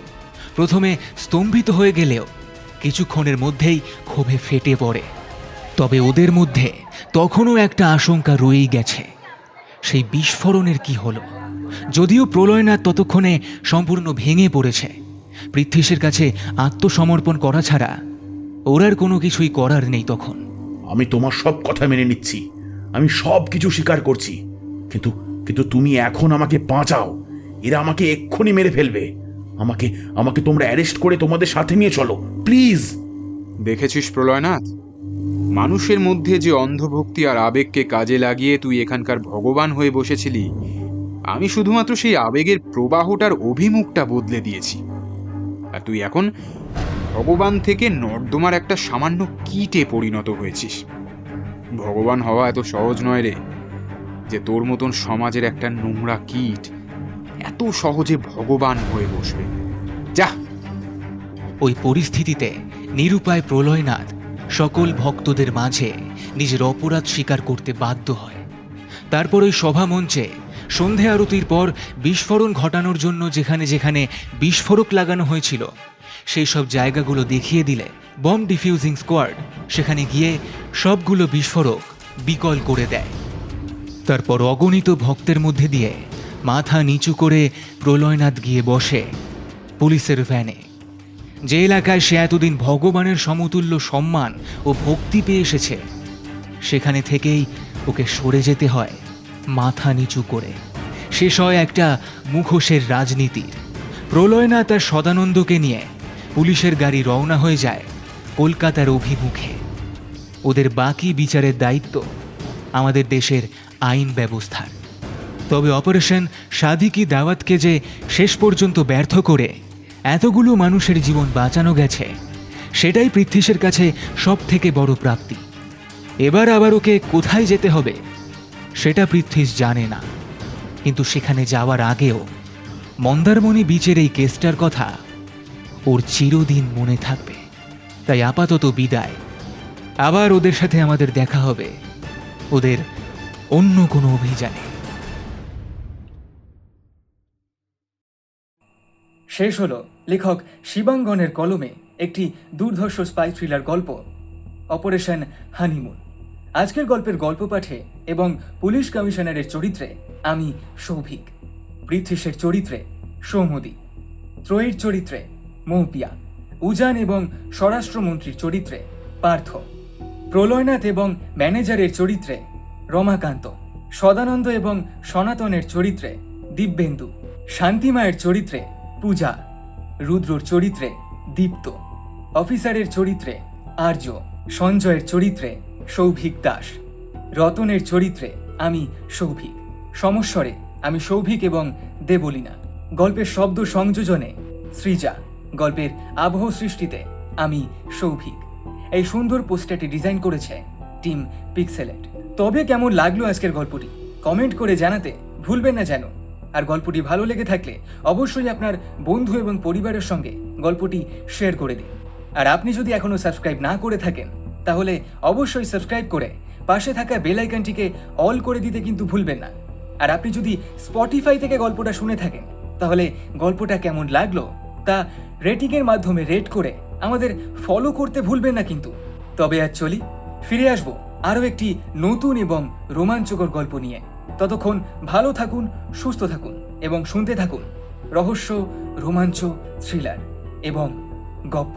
প্রথমে স্তম্ভিত হয়ে গেলেও কিছুক্ষণের মধ্যেই ক্ষোভে ফেটে পড়ে। তবে ওদের মধ্যে তখনও একটা আশঙ্কা রয়েই গেছে, সেই বিস্ফোরণের কি হলো। যদিও প্রলয়নাথ ততক্ষণে সম্পূর্ণ ভেঙে পড়েছে, পৃথ্বীশের কাছে আত্মসমর্পণ করা ছাড়া ওর আর কোনো কিছুই করার নেই তখন। আমি তোমার সব কথা মেনে নিচ্ছি, আমি সব কিছু স্বীকার করছি, কিন্তু কিন্তু তুমি এখন আমাকে বাঁচাও। এরা আমাকে এক্ষুনি মেরে ফেলবে। আমাকে তোমরা অ্যারেস্ট করে তোমাদের সাথে নিয়ে চলো প্লিজ। দেখেছিস প্রলয়নাথ, মানুষের মধ্যে যে অন্ধভক্তি আর আবেগকে কাজে লাগিয়ে তুই এখানকার ভগবান হয়ে বসেছিলি, আমি শুধুমাত্র সেই আবেগের প্রবাহটার অভিমুখটা বদলে দিয়েছি। আর তুই এখন ভগবান থেকে নর্দমার একটা সামান্য কীটে পরিণত হয়েছিস। ভগবান হওয়া এত সহজ নয় রে, যে তোর মতন সমাজের একটা নোংরা কীট এত সহজে ভগবান হয়ে বসবে। যা। ওই পরিস্থিতিতে নিরুপায় প্রলয়নাথ সকল ভক্তদের মাঝে নিজের অপরাধ স্বীকার করতে বাধ্য হয়। তারপর ওই সভা মঞ্চে সন্ধে আরতির পর বিস্ফোরণ ঘটানোর জন্য যেখানে যেখানে বিস্ফোরক লাগানো হয়েছিল সেই সব জায়গাগুলো দেখিয়ে দিলে বম্ব ডিফিউজিং স্কোয়াড সেখানে গিয়ে সবগুলো বিস্ফোরক বিকল করে দেয়। তারপর অগণিত ভক্তের মধ্যে দিয়ে মাথা নিচু করে প্রলয়নাথ গিয়ে বসে পুলিশের ভ্যানে। যে এলাকায় সে এতদিন ভগবানের সমতুল্য সম্মান ও ভক্তি পেয়ে এসেছে, সেখানে থেকেই ওকে সরে যেতে হয় মাথা নিচু করে। শেষ হয় একটা মুখোশের রাজনীতির। প্রলয়নাথ আর সদানন্দকে নিয়ে পুলিশের গাড়ি রওনা হয়ে যায় কলকাতার অভিমুখে। ওদের বাকি বিচারের দায়িত্ব আমাদের দেশের আইন ব্যবস্থার। তবে অপারেশন শাদি কি দাওয়াতকে যে শেষ পর্যন্ত ব্যর্থ করে এতগুলো মানুষের জীবন বাঁচানো গেছে, সেটাই পৃথ্বীশের কাছে সব থেকে বড় প্রাপ্তি। এবার আবার ওকে কোথায় যেতে হবে সেটা পৃথ্বীশ জানে না, কিন্তু সেখানে যাওয়ার আগেও মন্দারমণি বিচের এই কেসটার কথা ওর চিরদিন মনে থাকবে। তাই আপাতত বিদায়। আবার ওদের সাথে আমাদের দেখা হবে ওদের অন্য কোনো অভিযানে। শেষ হলো লেখক শিবাঙ্গনের কলমে একটি দুর্ধর্ষ স্পাই থ্রিলার গল্প অপারেশন হানিমুন। আজকের গল্পের গল্প পাঠে এবং পুলিশ কমিশনারের চরিত্রে আমি সৌভিক, পৃথ্বীশের চরিত্রে সৌমদী, ত্রয়ীর চরিত্রে মৌপিয়া, উজান এবং স্বরাষ্ট্রমন্ত্রীর চরিত্রে পার্থ, প্রলয়নাথ এবং ম্যানেজারের চরিত্রে রমাকান্ত, সদানন্দ এবং সনাতনের চরিত্রে দিব্যেন্দু, শান্তিমায়ের চরিত্রে পূজা, রুদ্রর চরিত্রে দীপ্ত, অফিসারের চরিত্রে আর্য, সঞ্জয়ের চরিত্রে সৌভিক দাস, রতনের চরিত্রে আমি সৌভিক, সমস্বরে আমি সৌভিক এবং দেবলীনা, গল্পের শব্দ সংযোজনে সৃজা, গল্পের আবহ সৃষ্টিতে আমি সৌভিক। এই সুন্দর পোস্টারটি ডিজাইন করেছে টিম পিক্সেলেট। তবে কেমন লাগলো আজকের গল্পটি কমেন্ট করে জানাতে ভুলবেন না যেন। আর গল্পটি ভালো লেগে থাকলে অবশ্যই আপনার বন্ধু এবং পরিবারের সঙ্গে গল্পটি শেয়ার করে দিন। আর আপনি যদি এখনও সাবস্ক্রাইব না করে থাকেন তাহলে অবশ্যই সাবস্ক্রাইব করে পাশে থাকা বেল আইকনটিকে অল করে দিতে কিন্তু ভুলবেন না। আর আপনি যদি স্পটিফাই থেকে গল্পটা শুনে থাকেন তাহলে গল্পটা কেমন লাগলো তা রেটিংয়ের মাধ্যমে রেট করে আমাদের ফলো করতে ভুলবেন না কিন্তু। তবে আজ চলি, ফিরে আসবো আরও একটি নতুন এবং রোমাঞ্চকর গল্প নিয়ে। ততক্ষণ ভালো থাকুন, সুস্থ থাকুন এবং শুনতে থাকুন রহস্য, রোমাঞ্চ, থ্রিলার এবং গপ্প।